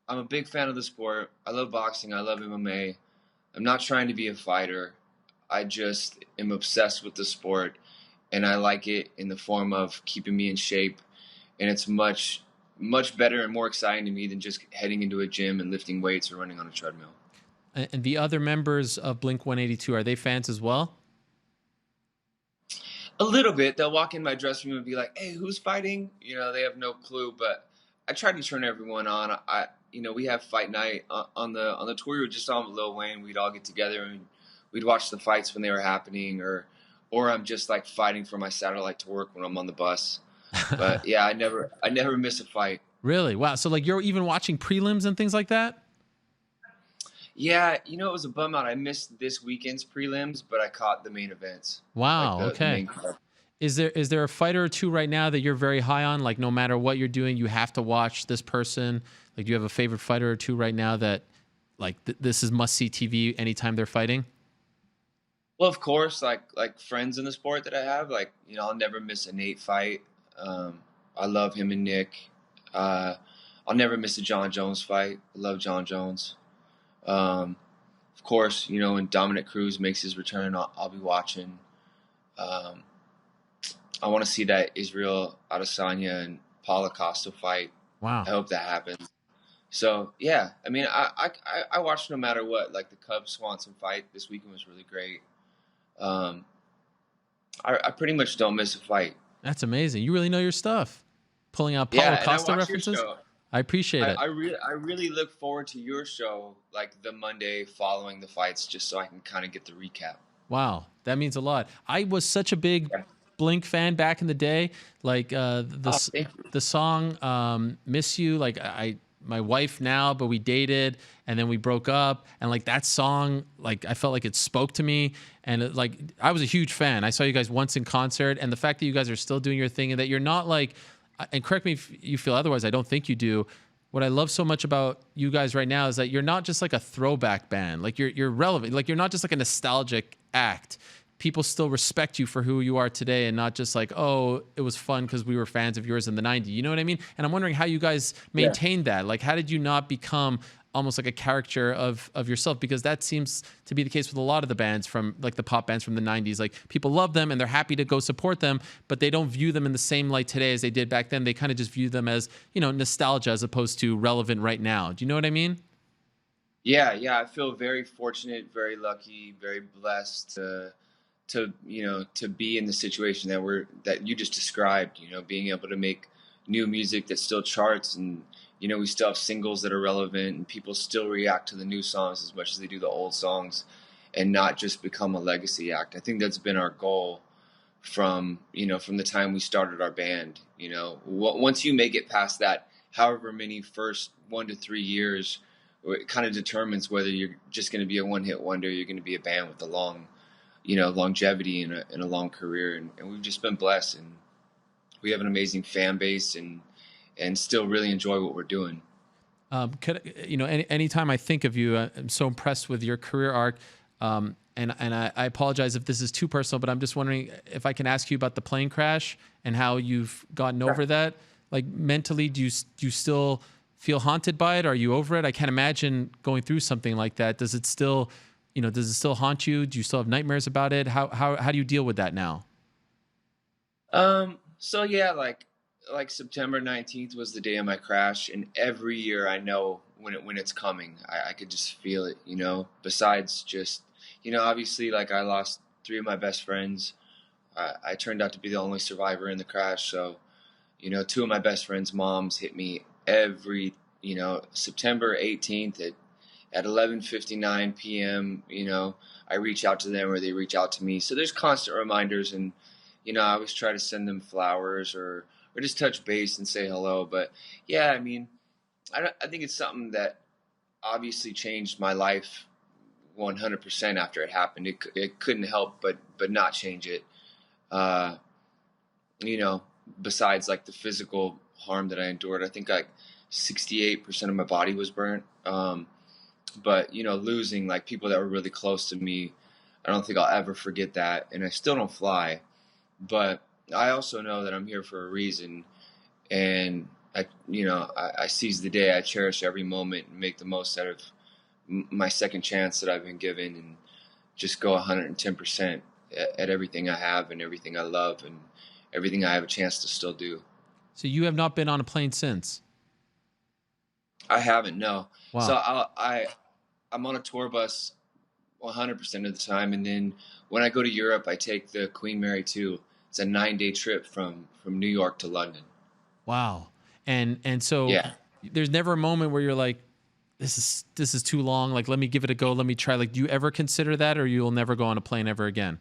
[SPEAKER 12] I'm a big fan of the sport. I love boxing. I love MMA. I'm not trying to be a fighter. I just am obsessed with the sport, and I like it in the form of keeping me in shape. And it's much, much better and more exciting to me than just heading into a gym and lifting weights or running on a treadmill.
[SPEAKER 2] And the other members of Blink-182, are they fans as well?
[SPEAKER 12] A little bit. They'll walk in my dressing room and be like, "Hey, who's fighting?" You know, they have no clue, but I try to turn everyone on. You know, we have fight night on the tour. We were just on with Lil Wayne. We'd all get together and we'd watch the fights when they were happening, or I'm just like fighting for my satellite to work when I'm on the bus. But yeah, I never miss a fight.
[SPEAKER 2] Really? Wow. So like you're even watching prelims and things like that?
[SPEAKER 12] Yeah, you know, it was a bum out. I missed this weekend's prelims, but I caught the main events.
[SPEAKER 2] Wow.
[SPEAKER 12] Like the
[SPEAKER 2] Okay.
[SPEAKER 12] main card.
[SPEAKER 2] Is there a fighter or two right now that you're very high on? Like no matter what you're doing, you have to watch this person. Like, do you have a favorite fighter or two right now that, like, this is must-see TV anytime they're fighting?
[SPEAKER 12] Well, of course, like friends in the sport that I have, like, you know, I'll never miss a Nate fight. I love him and Nick. I'll never miss a John Jones fight. I love John Jones. Of course, you know, when Dominic Cruz makes his return, I'll be watching. I want to see that Israel Adesanya and Paulo Costa fight.
[SPEAKER 2] Wow.
[SPEAKER 12] I hope that happens. So, yeah, I mean, I watch no matter what. Like the Cubs-Swanson fight this weekend was really great. I pretty much don't miss a fight.
[SPEAKER 2] That's amazing. You really know your stuff. Pulling out Paulo Costa references. I appreciate it.
[SPEAKER 12] I really look forward to your show, like the Monday following the fights, just so I can kind of get the recap.
[SPEAKER 2] Wow, that means a lot. I was such a big Blink fan back in the day. Like the song "Miss You." Like my wife now, but we dated and then we broke up, and like that song, like I felt like it spoke to me, and it, like I was a huge fan. I saw you guys once in concert, and the fact that you guys are still doing your thing and that you're not like, and correct me if you feel otherwise, I don't think you do. What I love so much about you guys right now is that you're not just like a throwback band. Like you're relevant. Like you're not just like a nostalgic act. People still respect you for who you are today, and not just like, oh, it was fun because we were fans of yours in the 90s. You know what I mean? And I'm wondering how you guys maintained that. Like, how did you not become almost like a caricature of yourself? Because that seems to be the case with a lot of the bands from like the pop bands from the 90s. Like people love them and they're happy to go support them, but they don't view them in the same light today as they did back then. They kind of just view them as, you know, nostalgia as opposed to relevant right now. Do you know what I mean?
[SPEAKER 12] Yeah. I feel very fortunate, very lucky, very blessed to be in the situation that you just described, you know, being able to make new music that still charts, and we still have singles that are relevant, and people still react to the new songs as much as they do the old songs, and not just become a legacy act. I think that's been our goal from the time we started our band. Once you make it past that, however many first 1 to 3 years, it kind of determines whether you're just going to be a one-hit wonder, you're going to be a band with a long, longevity and a long career. And we've just been blessed, and we have an amazing fan base, and still really enjoy what we're doing.
[SPEAKER 2] Anytime I think of you, I'm so impressed with your career arc. And I apologize if this is too personal, but I'm just wondering if I can ask you about the plane crash and how you've gotten over that. Like, mentally, do you still feel haunted by it? Are you over it? I can't imagine going through something like that. Does it still haunt you? Do you still have nightmares about it? How do you deal with that now?
[SPEAKER 12] So yeah, like September 19th was the day of my crash, and every year I know when it's coming. I could just feel it, besides just, obviously, like, I lost 3 of my best friends. I turned out to be the only survivor in the crash. So, 2 of my best friends' moms hit me every, September 18th at 11:59 p.m. I reach out to them or they reach out to me. So there's constant reminders, and, I always try to send them flowers or just touch base and say hello. But yeah, I mean, I think it's something that obviously changed my life 100% after it happened. It couldn't help but not change it. Besides like the physical harm that I endured, I think like 68% of my body was burnt. But losing like people that were really close to me, I don't think I'll ever forget that. And I still don't fly, but I also know that I'm here for a reason. And I seize the day. I cherish every moment and make the most out of my second chance that I've been given, and just go 110% at everything I have and everything I love and everything I have a chance to still do.
[SPEAKER 2] So you have not been on a plane since?
[SPEAKER 12] I haven't, no.
[SPEAKER 2] Wow.
[SPEAKER 12] So I'm on a tour bus 100% of the time, and then when I go to Europe, I take the Queen Mary 2. It's a 9-day trip from New York to London.
[SPEAKER 2] Wow. And so
[SPEAKER 12] yeah.
[SPEAKER 2] There's never a moment where you're like, this is too long. Like, let me give it a go. Let me try. Like, do you ever consider that, or you'll never go on a plane ever again?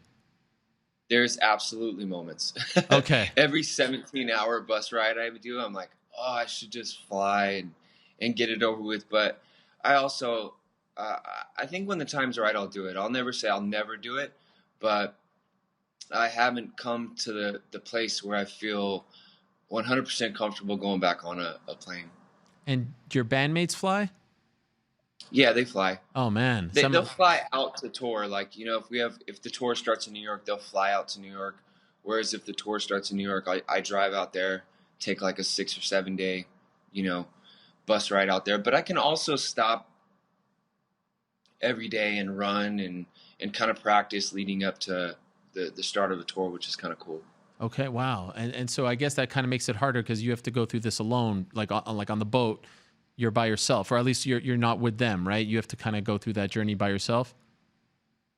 [SPEAKER 12] There's absolutely moments.
[SPEAKER 2] Okay.
[SPEAKER 12] Every 17-hour bus ride I do, I'm like, oh, I should just fly and get it over with. But I also, I think when the time's right, I'll do it. I'll never say I'll never do it, but I haven't come to the place where I feel 100% comfortable going back on a plane.
[SPEAKER 2] And do your bandmates fly?
[SPEAKER 12] Yeah, they fly.
[SPEAKER 2] Oh man,
[SPEAKER 12] they'll fly out to tour. Like, if the tour starts in New York, they'll fly out to New York. Whereas if the tour starts in New York, I drive out there, take like a 6 or 7 day, bus ride out there. But I can also stop every day and run and kind of practice leading up to the start of the tour, which is kind of cool.
[SPEAKER 2] Okay, wow. And so I guess that kind of makes it harder because you have to go through this alone, like on the boat. You're by yourself, or at least you're not with them, right? You have to kind of go through that journey by yourself.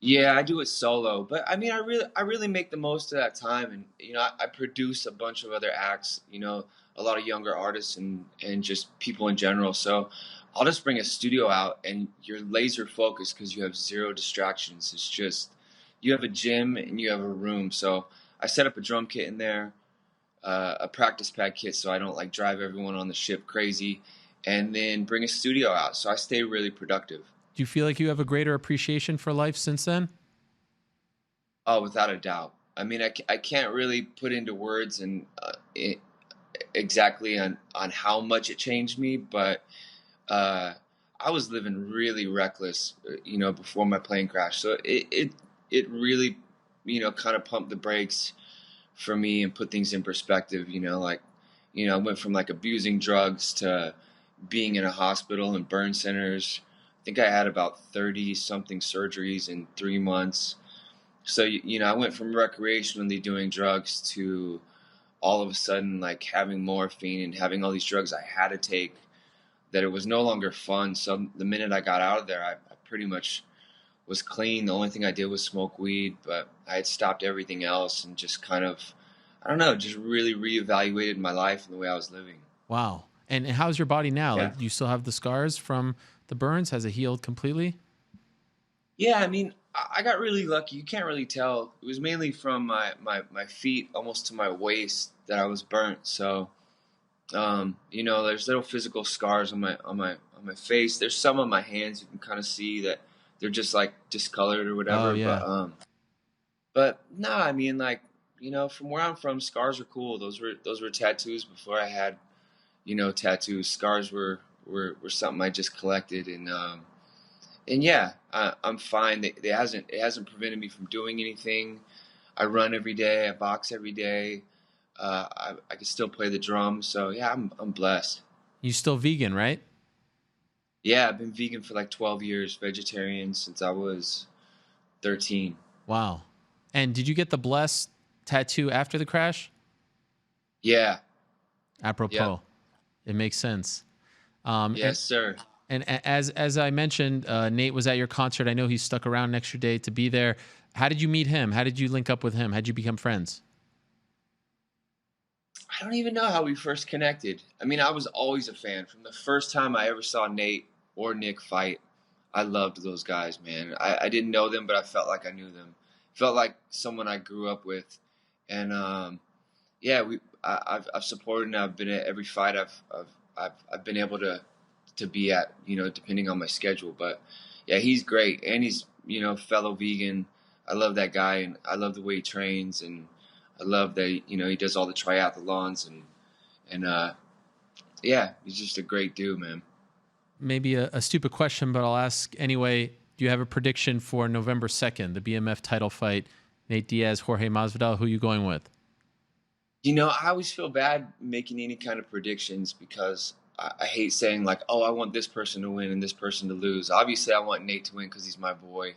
[SPEAKER 12] Yeah, I do it solo, but I mean, I really make the most of that time, and I produce a bunch of other acts, a lot of younger artists and just people in general. So I'll just bring a studio out, and you're laser focused because you have 0 distractions. It's just you have a gym and you have a room. So I set up a drum kit in there, a practice pad kit, so I don't like drive everyone on the ship crazy. And then bring a studio out. So I stay really productive.
[SPEAKER 2] Do you feel like you have a greater appreciation for life since then?
[SPEAKER 12] Oh, without a doubt. I mean, I can't really put into words and exactly on how much it changed me, but I was living really reckless, before my plane crash. So it really, kind of pumped the brakes for me and put things in perspective. I went from like abusing drugs to being in a hospital and burn centers. I think I had about 30 something surgeries in 3 months. So, I went from recreationally doing drugs to all of a sudden like having morphine and having all these drugs I had to take, that it was no longer fun. So the minute I got out of there, I pretty much was clean. The only thing I did was smoke weed, but I had stopped everything else and just kind of, I don't know, just really reevaluated my life and the way I was living.
[SPEAKER 2] Wow. And how's your body now?
[SPEAKER 12] Yeah.
[SPEAKER 2] Like, do you still have the scars from the burns? Has it healed completely?
[SPEAKER 12] Yeah, I mean, I got really lucky. You can't really tell. It was mainly from my feet almost to my waist that I was burnt. So, you know, there's little physical scars on my face. There's some on my hands. You can kind of see that they're just like discolored or whatever.
[SPEAKER 2] Oh, yeah.
[SPEAKER 12] But no, I mean, like, you know, from where I'm from, scars are cool. Those were tattoos before I had, you know, tattoos. Scars were something I just collected, and yeah, I'm fine. It hasn't prevented me from doing anything. I run every day. I box every day. I can still play the drums. So yeah, I'm blessed.
[SPEAKER 2] You still vegan, right?
[SPEAKER 12] Yeah, I've been vegan for like 12 years, vegetarian since I was 13.
[SPEAKER 2] Wow. And did you get the Bless tattoo after the crash?
[SPEAKER 12] Yeah.
[SPEAKER 2] Apropos.
[SPEAKER 12] Yeah.
[SPEAKER 2] It makes sense.
[SPEAKER 12] Yes, sir.
[SPEAKER 2] And as I mentioned, Nate was at your concert. I know he stuck around an extra day to be there. How did you meet him? How did you link up with him? How did you become friends?
[SPEAKER 12] I don't even know how we first connected. I mean, I was always a fan. From the first time I ever saw Nate or Nick fight, I loved those guys, man. I didn't know them, but I felt like I knew them. Felt like someone I grew up with. And yeah, I've supported and I've been at every fight I've been able to be at, you know, depending on my schedule. But yeah, he's great, and he's, you know, fellow vegan. I love that guy, and I love the way he trains, and I love that, you know, he does all the triathlons, and yeah, he's just a great dude, man.
[SPEAKER 2] Maybe a stupid question, but I'll ask anyway. Do you have a prediction for November 2nd, the BMF title fight? Nate Diaz, Jorge Masvidal, who are you going with?
[SPEAKER 12] You know, I always feel bad making any kind of predictions because I hate saying like, oh, I want this person to win and this person to lose. Obviously, I want Nate to win because he's my boy.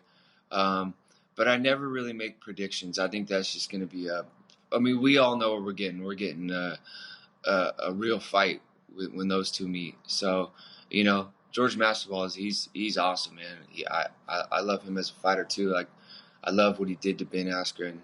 [SPEAKER 12] But I never really make predictions. I think that's just going to be I mean, we all know what we're getting. We're getting a real fight when those two meet. So, you know, George Masvidal, he's awesome, man. I love him as a fighter too. Like, I love what he did to Ben Askren.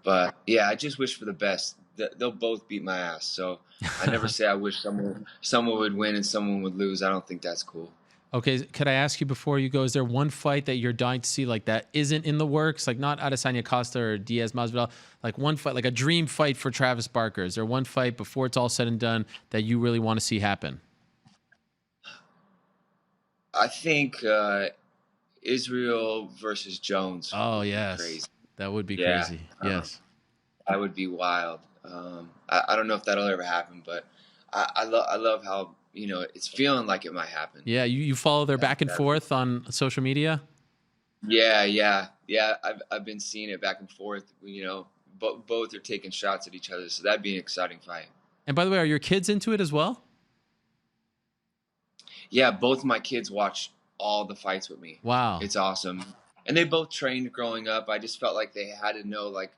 [SPEAKER 12] But yeah, I just wish for the best. They'll both beat my ass. So I never say I wish someone would win and someone would lose. I don't think that's cool.
[SPEAKER 2] Okay, could I ask you before you go, is there one fight that you're dying to see like that isn't in the works? Like not Adesanya Costa or Diaz Masvidal, like one fight, like a dream fight for Travis Barker. Is there one fight before it's all said and done that you really want to see happen?
[SPEAKER 12] I think Israel versus Jones.
[SPEAKER 2] Oh, yes.
[SPEAKER 12] Crazy.
[SPEAKER 2] That would be crazy. Yes.
[SPEAKER 12] That would be wild. I don't know if that'll ever happen, but I love how, you know, it's feeling like it might happen.
[SPEAKER 2] Yeah, you follow their back and forth on social media?
[SPEAKER 12] Yeah. I've been seeing it back and forth. You know, both are taking shots at each other, so that'd be an exciting fight.
[SPEAKER 2] And by the way, are your kids into it as well?
[SPEAKER 12] Yeah, both of my kids watch all the fights with me.
[SPEAKER 2] Wow.
[SPEAKER 12] It's awesome. And they both trained growing up. I just felt like they had to know like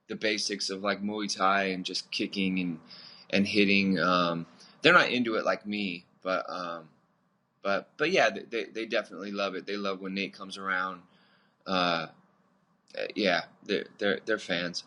[SPEAKER 12] the basics of like Muay Thai and just kicking and hitting. They're not into it like me, but yeah, they definitely love it. They love when Nate comes around. Yeah, they're fans.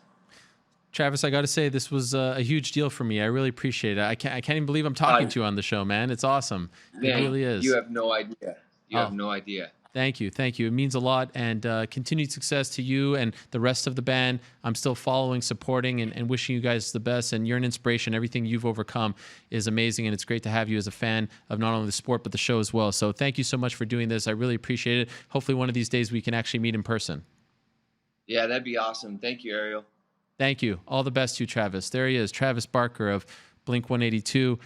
[SPEAKER 2] Travis, I got to say, this was a huge deal for me. I really appreciate it. I can't even believe I'm talking to you on the show, man. It's awesome.
[SPEAKER 12] Man,
[SPEAKER 2] it really is.
[SPEAKER 12] You have no idea. You have no idea.
[SPEAKER 2] Thank you. It means a lot, and continued success to you and the rest of the band. I'm still following, supporting, and wishing you guys the best, and you're an inspiration. Everything you've overcome is amazing, and it's great to have you as a fan of not only the sport, but the show as well. So thank you so much for doing this. I really appreciate it. Hopefully one of these days we can actually meet in person.
[SPEAKER 12] Yeah, that'd be awesome. Thank you, Ariel.
[SPEAKER 2] Thank you. All the best to you, Travis. There he is, Travis Barker of Blink 182.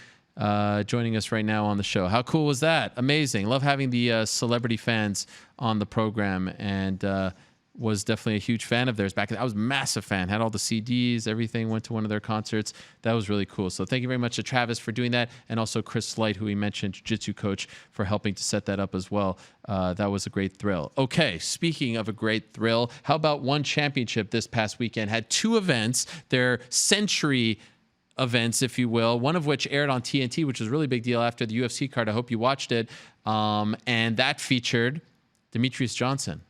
[SPEAKER 2] Joining us right now on the show. How cool was that? Amazing. Love having the celebrity fans on the program, and was definitely a huge fan of theirs back then. I was a massive fan, had all the CDs, everything, went to one of their concerts. That was really cool. So thank you very much to Travis for doing that, and also Chris Slight, who he mentioned, jiu-jitsu coach, for helping to set that up as well. That was a great thrill. Okay, speaking of a great thrill, how about One Championship this past weekend? Had two events, their century events, if you will, one of which aired on TNT, which was a really big deal after the UFC card. I hope you watched it. And that featured Demetrius Johnson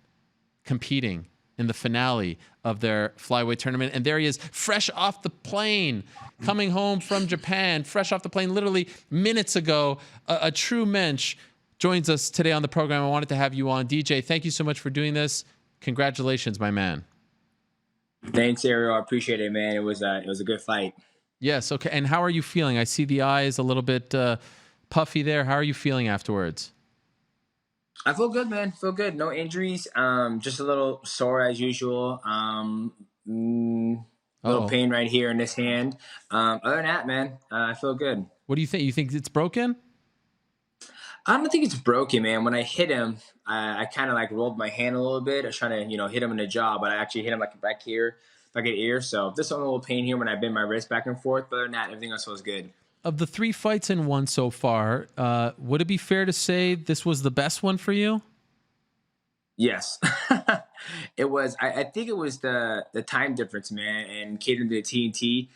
[SPEAKER 2] competing in the finale of their flyweight tournament. And there he is, fresh off the plane, coming home from Japan, fresh off the plane literally minutes ago. A true mensch joins us today on the program. I wanted to have you on. DJ, thank you so much for doing this. Congratulations, my man.
[SPEAKER 13] Thanks, Ariel. I appreciate it, man. It was a good fight.
[SPEAKER 2] Yes. Okay. And how are you feeling? I see the eyes a little bit puffy there. How are you feeling afterwards?
[SPEAKER 13] I feel good, man. Feel good. No injuries. Just a little sore as usual. Little pain right here in this hand. Other than that, man, I feel good.
[SPEAKER 2] What do you think? You think it's broken?
[SPEAKER 13] I don't think it's broken, man. When I hit him, I kind of like rolled my hand a little bit. I was trying to, hit him in the jaw, but I actually hit him like back here, back at ear. So there's a little pain here when I bend my wrist back and forth. But other than that, everything else was good.
[SPEAKER 2] Of the 3 fights in one so far, would it be fair to say this was the best one for you?
[SPEAKER 13] Yes. It was. I think it was the time difference, man, and catering to the TNT.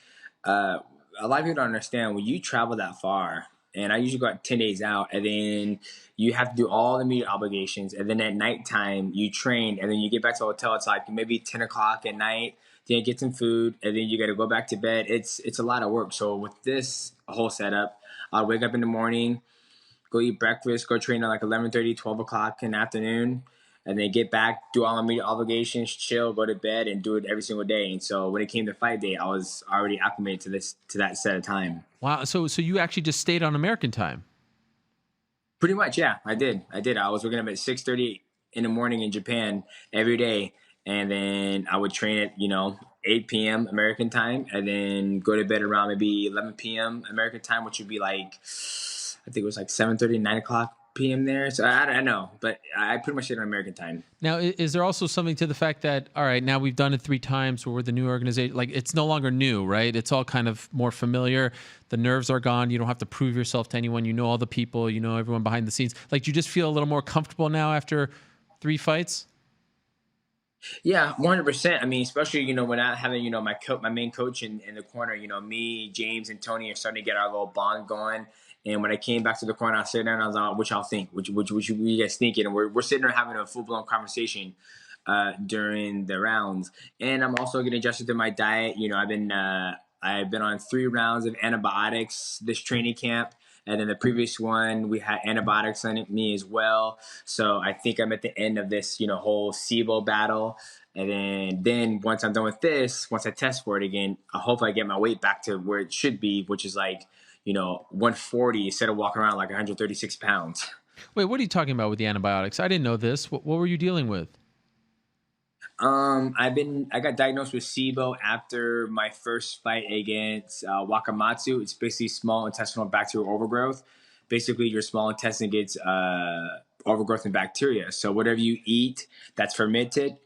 [SPEAKER 13] A lot of people don't understand when you travel that far. And I usually go out 10 days out, and then you have to do all the media obligations. And then at nighttime, you train, and then you get back to the hotel. It's like maybe 10 o'clock at night. Then you get some food, and then you got to go back to bed. It's a lot of work. So with this whole setup, I'll wake up in the morning, go eat breakfast, go train at like 11:30, 12 o'clock in the afternoon, and then get back, do all the media obligations, chill, go to bed, and do it every single day. And so when it came to fight day, I was already acclimated to that set of time.
[SPEAKER 2] Wow. So you actually just stayed on American time?
[SPEAKER 13] Pretty much, yeah. I did. I was waking up at 6:30 in the morning in Japan every day, and then I would train at 8 p.m. American time, and then go to bed around maybe 11 p.m. American time, which would be like, I think it was like 7:30, 9 o'clock p.m. there. So I don't know, but I pretty much stayed on American time.
[SPEAKER 2] Now, is there also something to the fact that, all right, now we've done it 3 times, we're the new organization, like it's no longer new, right? It's all kind of more familiar. The nerves are gone. You don't have to prove yourself to anyone. You know all the people, you know everyone behind the scenes. Like, do you just feel a little more comfortable now after 3 fights?
[SPEAKER 13] Yeah, 100%. I mean, especially, when I having, my main coach in the corner, me, James, and Tony are starting to get our little bond going. And when I came back to the corner, I sat down and I was like, what y'all think? What you guys thinking? And we're sitting there having a full-blown conversation during the rounds. And I'm also getting adjusted to my diet. I've been on 3 rounds of antibiotics this training camp. And then the previous one, we had antibiotics on me as well. So I think I'm at the end of this, whole SIBO battle. And then once I'm done with this, once I test for it again, I hope I get my weight back to where it should be, which is like, 140 instead of walking around like 136 pounds.
[SPEAKER 2] Wait, what are you talking about with the antibiotics? I didn't know this. What were you dealing with?
[SPEAKER 13] I got diagnosed with SIBO after my first fight against Wakamatsu. It's basically small intestinal bacterial overgrowth. Basically, your small intestine gets overgrowth in bacteria. So whatever you eat that's fermented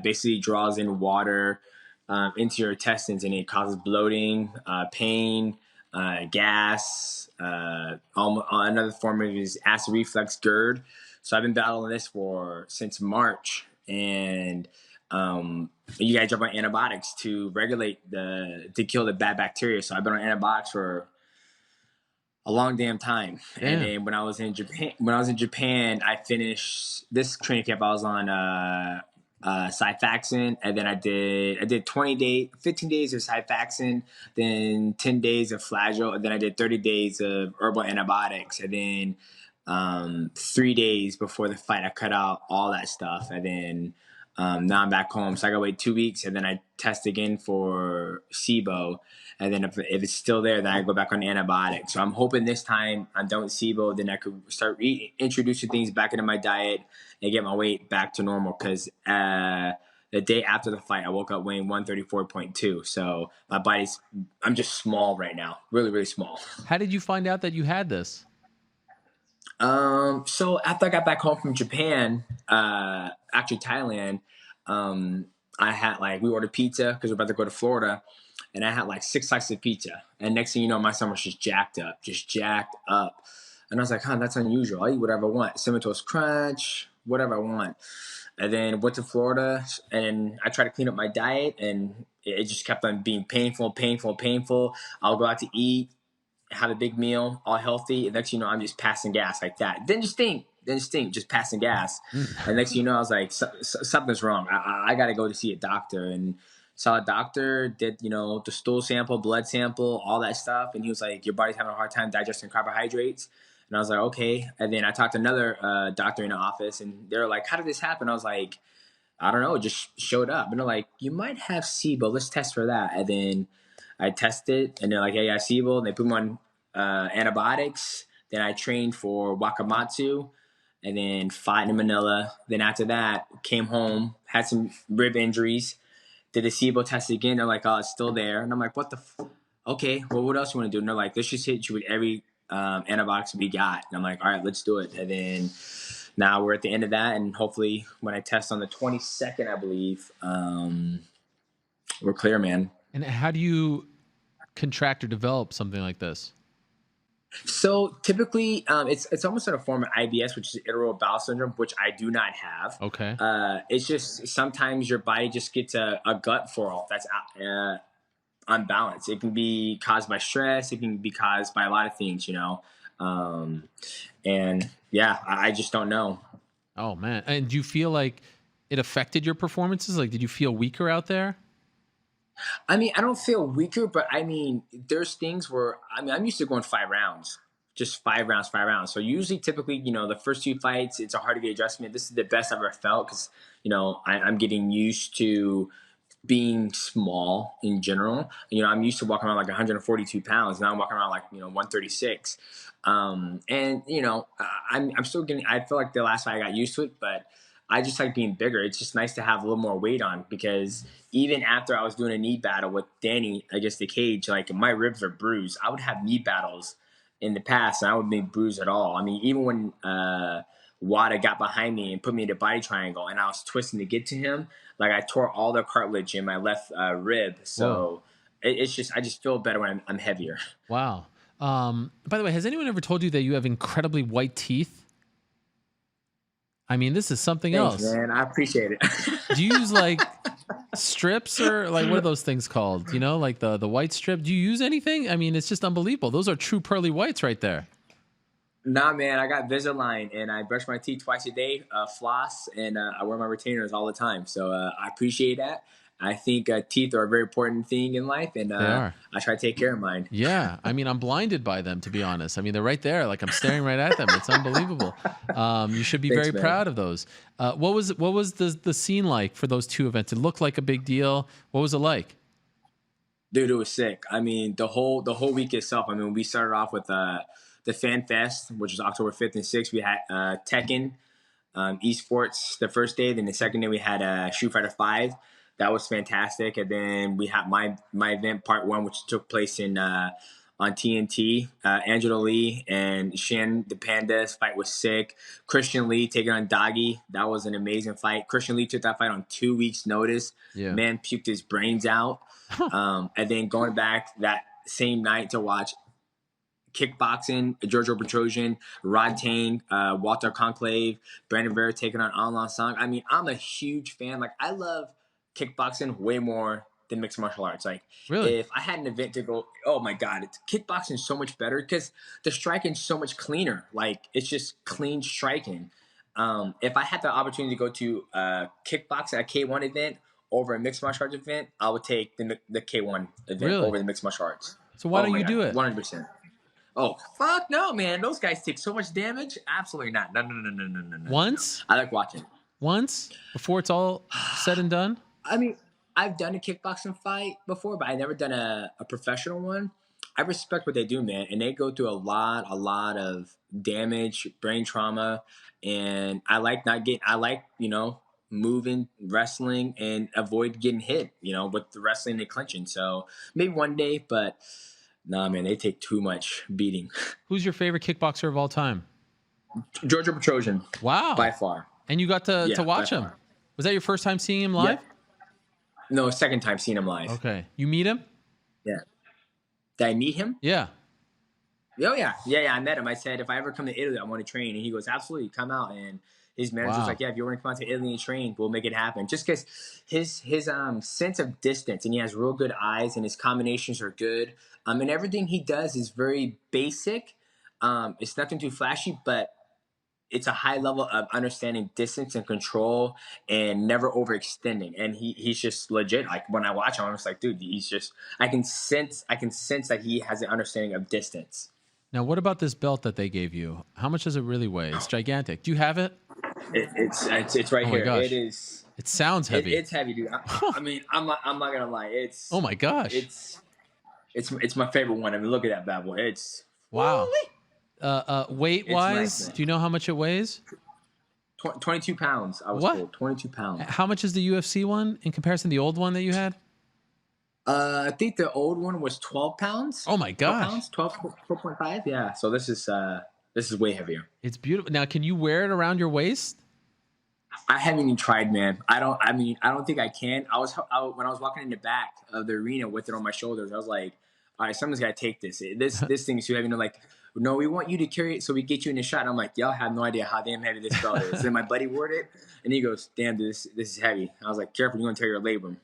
[SPEAKER 13] basically draws in water into your intestines, and it causes bloating, pain, gas. Another form of it is acid reflux, GERD. So I've been battling this since March, and you got to jump on antibiotics to regulate to kill the bad bacteria. So I've been on antibiotics for a long damn time.
[SPEAKER 2] Damn.
[SPEAKER 13] And then when I was in Japan, I finished this training camp. I was on Xifaxan, and then I did 15 days of Xifaxan, then 10 days of Flagyl, and then I did 30 days of herbal antibiotics, and then 3 days before the fight I cut out all that stuff, and then now I'm back home. So I gotta wait 2 weeks, and then I test again for SIBO, and then if it's still there, then I go back on antibiotics. So I'm hoping this time I'm done with SIBO, then I could start introducing things back into my diet and get my weight back to normal. Because the day after the fight, I woke up weighing 134.2. So I'm just small right now, really, really small.
[SPEAKER 2] How did you find out that you had this?
[SPEAKER 13] So after I got back home from Japan, actually Thailand, I had we ordered pizza because we're about to go to Florida, and I had 6 slices of pizza. And next thing you know, my stomach was just jacked up. And I was like, that's unusual. I eat whatever I want. Cinnamon Toast Crunch, whatever I want. And then went to Florida, and I tried to clean up my diet, and it just kept on being painful. I'll go out to eat, have a big meal, all healthy. And next thing you know, I'm just passing gas like that. Then just think, instinct, just passing gas. And next thing you know, I was like, something's wrong. I got to go to see a doctor. And saw a doctor, did, the stool sample, blood sample, all that stuff. And he was like, your body's having a hard time digesting carbohydrates. And I was like, okay. And then I talked to another doctor in the office, and they were like, how did this happen? I was like, I don't know, it just showed up. And they're like, you might have SIBO. Let's test for that. And then I tested, and they're like, hey, I have SIBO. And they put me on antibiotics. Then I trained for Wakamatsu, and then fought in Manila. Then after that, came home, had some rib injuries, did the SIBO test again. They're like, oh, it's still there. And I'm like, what the okay, well, what else you want to do? And they're like, let's just hit you with every antibiotics we got. And I'm like, all right, let's do it. And then now we're at the end of that, and hopefully when I test on the 22nd, I believe, we're clear, man.
[SPEAKER 2] And how do you contract or develop something like this?
[SPEAKER 13] So typically, it's almost in a form of IBS, which is irritable bowel syndrome, which I do not have.
[SPEAKER 2] Okay.
[SPEAKER 13] It's just sometimes your body just gets a gut flare that's unbalanced. It can be caused by stress. It can be caused by a lot of things, and yeah, I just don't know.
[SPEAKER 2] Oh man! And do you feel like it affected your performances? Like, did you feel weaker out there?
[SPEAKER 13] I mean, I don't feel weaker, but I mean, there's things where, I'm used to going 5 rounds, just 5 rounds. So usually, typically, the first 2 fights, it's a hard to get adjustment. This is the best I've ever felt because, I'm getting used to being small in general. I'm used to walking around like 142 pounds. Now I'm walking around like, 136. And, I'm still I feel like the last fight I got used to it, but I just like being bigger. It's just nice to have a little more weight on, because even after I was doing a knee battle with Danny against the cage, like my ribs are bruised. I would have knee battles in the past and I wouldn't be bruised at all. I mean, even when Wada got behind me and put me in a body triangle and I was twisting to get to him, like I tore all the cartilage in my left rib. So it's just, I just feel better when I'm heavier.
[SPEAKER 2] Wow. By the way, has anyone ever told you that you have incredibly white teeth? I mean, this is something
[SPEAKER 13] Thanks,
[SPEAKER 2] else.
[SPEAKER 13] Man, I appreciate it.
[SPEAKER 2] Do you use like strips or like what are those things called? Like the white strip. Do you use anything? I mean, it's just unbelievable. Those are true pearly whites right there.
[SPEAKER 13] Nah, man, I got Invisalign and I brush my teeth twice a day, floss, and I wear my retainers all the time. So I appreciate that. I think teeth are a very important thing in life, and I try to take care of mine.
[SPEAKER 2] Yeah, I mean, I'm blinded by them, to be honest. I mean, they're right there. Like I'm staring right at them. It's unbelievable. You should be very proud of those. What was the scene like for those 2 events? It looked like a big deal. What was it like?
[SPEAKER 13] Dude, it was sick. I mean, the whole week itself. I mean, we started off with the Fan Fest, which was October 5th and 6th. We had Tekken, esports the first day. Then the second day we had Street Fighter 5. That was fantastic. And then we had my event, part 1, which took place on TNT. Angela Lee and Shan the Panda's fight was sick. Christian Lee taking on Doggy. That was an amazing fight. Christian Lee took that fight on 2 weeks' notice. Yeah. Man puked his brains out. And then going back that same night to watch kickboxing, Giorgio Petrosian, Rod Tang, Walter Conclave, Brandon Vera taking on Alan Song. I mean, I'm a huge fan. Like, I love kickboxing way more than mixed martial arts. Like,
[SPEAKER 2] really?
[SPEAKER 13] If I had an event to go, oh my God, kickboxing is so much better because the striking is so much cleaner. Like, it's just clean striking. If I had the opportunity to go to kickboxing, a K1 event over a mixed martial arts event, I would take the K1 event over the mixed martial arts.
[SPEAKER 2] So why don't you do it?
[SPEAKER 13] 100%. Oh, fuck no, man. Those guys take so much damage. Absolutely not. No.
[SPEAKER 2] Once?
[SPEAKER 13] I like watching.
[SPEAKER 2] Once? Before it's all said and done?
[SPEAKER 13] I mean, I've done a kickboxing fight before, but I've never done a professional one. I respect what they do, man. And they go through a lot of damage, brain trauma. And I like moving, wrestling, and avoid getting hit, with the wrestling and clinching. So maybe one day, but nah, man, they take too much beating.
[SPEAKER 2] Who's your favorite kickboxer of all time?
[SPEAKER 13] Giorgio Petrosian.
[SPEAKER 2] Wow.
[SPEAKER 13] By far.
[SPEAKER 2] And you got to watch him. Was that your first time seeing him live?
[SPEAKER 13] Yeah. No, second time seeing him live.
[SPEAKER 2] Okay. You meet him?
[SPEAKER 13] Yeah. Did I meet him?
[SPEAKER 2] Yeah.
[SPEAKER 13] Oh, yeah. Yeah, I met him. I said, if I ever come to Italy, I want to train. And he goes, absolutely, come out. And his manager was like, yeah, if you want to come out to Italy and train, we'll make it happen. Just because his sense of distance, and he has real good eyes, and his combinations are good. And everything he does is very basic. It's nothing too flashy, but it's a high level of understanding distance and control and never overextending. And he's just legit. Like when I watch him, I'm just like, dude, he's just, I can sense that he has an understanding of distance.
[SPEAKER 2] Now, what about this belt that they gave you? How much does it really weigh? It's gigantic. Do you have it?
[SPEAKER 13] It's right here.
[SPEAKER 2] Gosh.
[SPEAKER 13] It is.
[SPEAKER 2] It sounds heavy.
[SPEAKER 13] It's heavy, dude. I mean, I'm not gonna lie. It's.
[SPEAKER 2] Oh my gosh.
[SPEAKER 13] It's my favorite one. I mean, look at that bad boy. It's.
[SPEAKER 2] Wow. Weight wise,
[SPEAKER 13] nice,
[SPEAKER 2] do you know how much it weighs?
[SPEAKER 13] 22 pounds. I was told 22 pounds.
[SPEAKER 2] How much is the UFC one in comparison to the old one that you had?
[SPEAKER 13] I think the old one was 12 pounds.
[SPEAKER 2] Oh my gosh.
[SPEAKER 13] 12.5. Yeah. So this is way heavier.
[SPEAKER 2] It's beautiful. Now, can you wear it around your waist?
[SPEAKER 13] I haven't even tried, man. I don't think I can. When I was walking in the back of the arena with it on my shoulders, I was like, all right, someone's got to take this. This thing is too heavy. And they're like, no, we want you to carry it so we get you in the shot. And I'm like, y'all have no idea how damn heavy this belt is. And my buddy wore it, and he goes, damn, dude, this is heavy. I was like, careful, you're going to tear your labrum.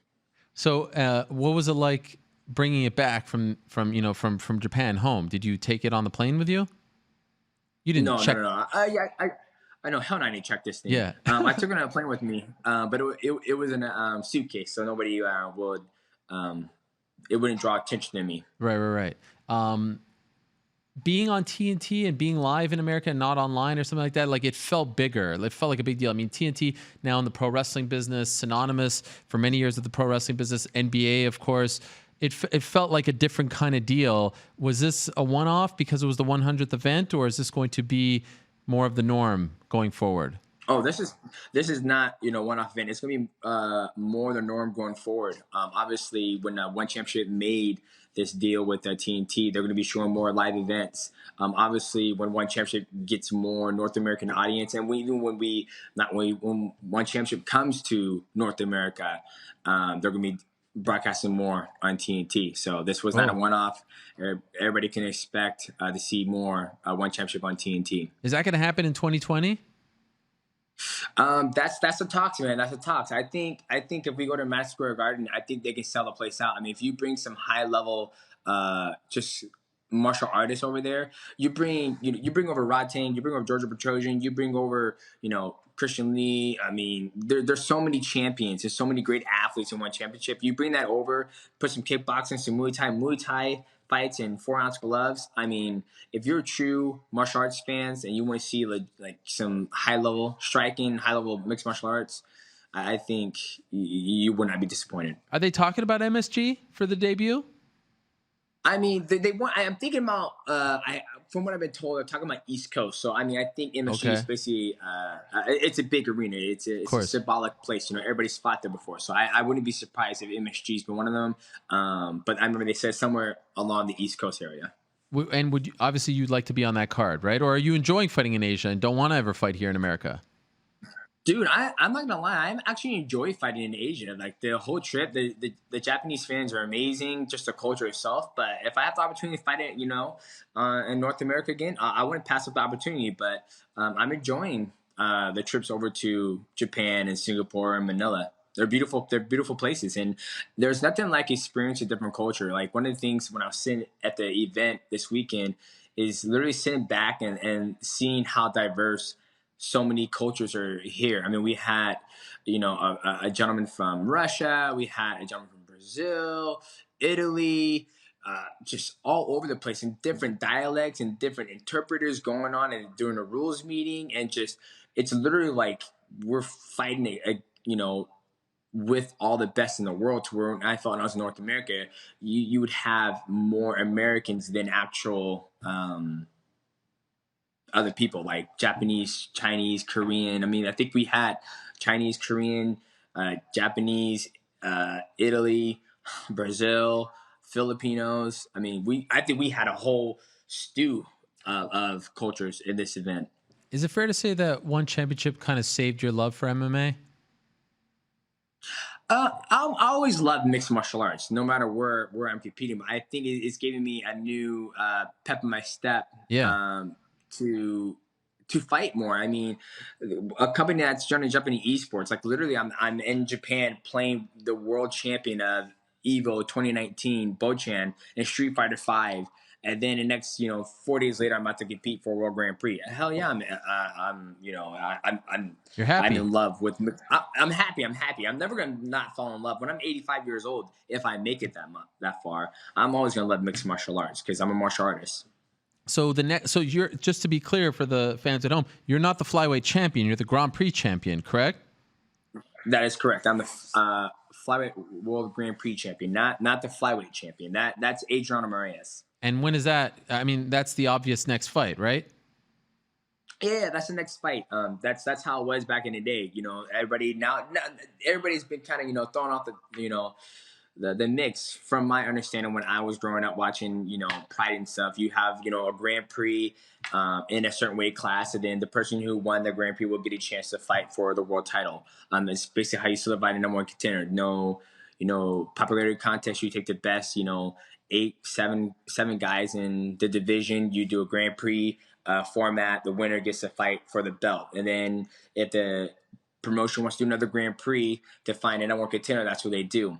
[SPEAKER 2] So what was it like bringing it back from Japan home? Did you take it on the plane with you? You didn't check?
[SPEAKER 13] No. I know. Hell no, I didn't check this thing.
[SPEAKER 2] Yeah.
[SPEAKER 13] I took it on a plane with me, but it was in a suitcase, so nobody would it wouldn't draw attention to me.
[SPEAKER 2] Right. Being on TNT and being live in America and not online or something like that, like it felt bigger. It felt like a big deal. I mean, TNT now in the pro wrestling business, synonymous for many years with the pro wrestling business, NBA, of course. It felt like a different kind of deal. Was this a one-off because it was the 100th event, or is this going to be more of the norm going forward?
[SPEAKER 13] Oh, this is not one-off event. It's going to be more the norm going forward. Obviously, when One Championship made this deal with TNT, they're going to be showing more live events. Obviously, when One Championship gets more North American audience, and when One Championship comes to North America, they're going to be broadcasting more on TNT. So this was not a one-off. Everybody can expect to see more One Championship on TNT.
[SPEAKER 2] Is that going to happen in 2020?
[SPEAKER 13] That's the talks, man. That's the talks. I think if we go to Madison Square Garden, I think they can sell the place out. I mean, if you bring some high level, just martial artists over there, you bring over Rod Tang, you bring over Georgia Petrosian, you bring over Christian Lee. I mean, there's so many champions. There's so many great athletes in One Championship. You bring that over, put some kickboxing, some Muay Thai fights in 4-ounce gloves. I mean, if you're a true martial arts fans and you want to see like some high level striking, high level mixed martial arts, I think you would not be disappointed.
[SPEAKER 2] Are they talking about MSG for the debut?
[SPEAKER 13] I mean, they want. I'm thinking about. From what I've been told, they're talking about East Coast. So I mean, I think MSG is basically. It's a big arena. It's a symbolic place. Everybody's fought there before. So I wouldn't be surprised if MSG's been one of them. But I remember they said somewhere along the East Coast area.
[SPEAKER 2] And obviously you'd like to be on that card, right? Or are you enjoying fighting in Asia and don't want to ever fight here in America?
[SPEAKER 13] Dude, I'm not gonna lie. I actually enjoy fighting in Asia. Like the whole trip, the Japanese fans are amazing, just the culture itself. But if I have the opportunity to fight it, in North America again, I wouldn't pass up the opportunity. But I'm enjoying the trips over to Japan and Singapore and Manila. They're beautiful. They're beautiful places, and there's nothing like experiencing a different culture. Like one of the things when I was sitting at the event this weekend is literally sitting back and seeing how diverse so many cultures are here. I mean, we had, a gentleman from Russia. We had a gentleman from Brazil, Italy, just all over the place in different dialects and different interpreters going on and during a rules meeting. And just, it's literally like we're fighting, with all the best in the world to where I felt when I was in North America, you would have more Americans than actual, other people like Japanese, Chinese, Korean. I mean, I think we had Chinese, Korean, Japanese, Italy, Brazil, Filipinos. I mean, I think we had a whole stew of cultures in this event.
[SPEAKER 2] Is it fair to say that One Championship kind of saved your love for MMA?
[SPEAKER 13] I always loved mixed martial arts, no matter where I'm competing. But I think it's giving me a new pep in my step.
[SPEAKER 2] Yeah.
[SPEAKER 13] To fight more. I mean, a company that's trying to jump into esports, like literally I'm in Japan playing the world champion of EVO 2019, Bochan, in Street Fighter 5. And then the next, 4 days later, I'm about to compete for a World Grand Prix. Hell yeah, I'm
[SPEAKER 2] You're happy.
[SPEAKER 13] I'm in love with. I'm happy. I'm never gonna not fall in love. When I'm 85 years old, if I make it that far, I'm always gonna love mixed martial arts because I'm a martial artist.
[SPEAKER 2] So so you're, just to be clear for the fans at home, you're not the flyweight champion. You're the Grand Prix champion, correct?
[SPEAKER 13] That is correct. I'm the flyweight world Grand Prix champion, not the flyweight champion. That's Adriana Suarez.
[SPEAKER 2] And when is that? I mean, that's the obvious next fight, right?
[SPEAKER 13] Yeah, that's the next fight. That's how it was back in the day. Everybody now everybody's been kind of thrown off the mix. From my understanding, when I was growing up watching Pride and stuff, you have a Grand Prix in a certain weight class, and then the person who won the Grand Prix will get a chance to fight for the world title. It's basically how you solidify the number one contender. No, popularity contest. You take the best, 7 guys in the division. You do a Grand Prix format. The winner gets to fight for the belt, and then if the promotion wants to do another Grand Prix to find a number one contender, that's what they do.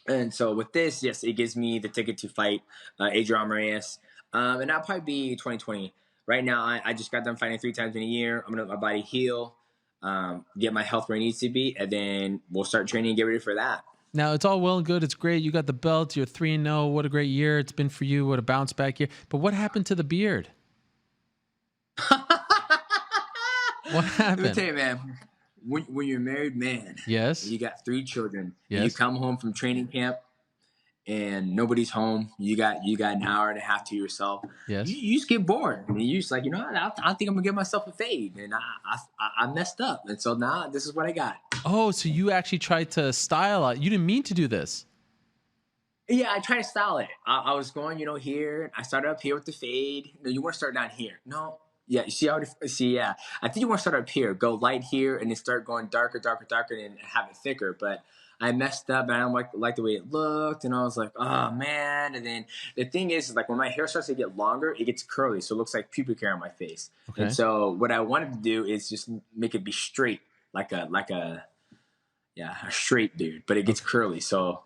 [SPEAKER 13] And so with this, yes, it gives me the ticket to fight Adriana Suarez. And that'll probably be 2020. Right now, I just got done fighting 3 times in a year. I'm going to let my body heal, get my health where it needs to be, and then we'll start training and get ready for that.
[SPEAKER 2] Now, it's all well and good. It's great. You got the belt. You're 3-0. What a great year it's been for you. What a bounce back year. But what happened to the beard? What happened?
[SPEAKER 13] Let me tell you, man. When you're a married man,
[SPEAKER 2] yes,
[SPEAKER 13] you got 3 children,
[SPEAKER 2] yes,
[SPEAKER 13] and you come home from training camp and nobody's home, you got an hour and a half to yourself.
[SPEAKER 2] Yes,
[SPEAKER 13] you just get bored, and you just like, I think I'm gonna give myself a fade, and I messed up, and so now this is what I got.
[SPEAKER 2] Oh, so you actually tried to style it? You didn't mean to do this?
[SPEAKER 13] Yeah, I tried to style it. I was going, here. I started up here with the fade. No, you want to start down here? No. Yeah, you see yeah. I think you want to start up here, go light here, and then start going darker, and have it thicker. But I messed up, and I don't like the way it looked, and I was like, oh man. And then the thing is like when my hair starts to get longer, it gets curly, so it looks like pubic hair on my face. Okay. And so what I wanted to do is just make it be straight, like a straight dude, but it gets curly. So.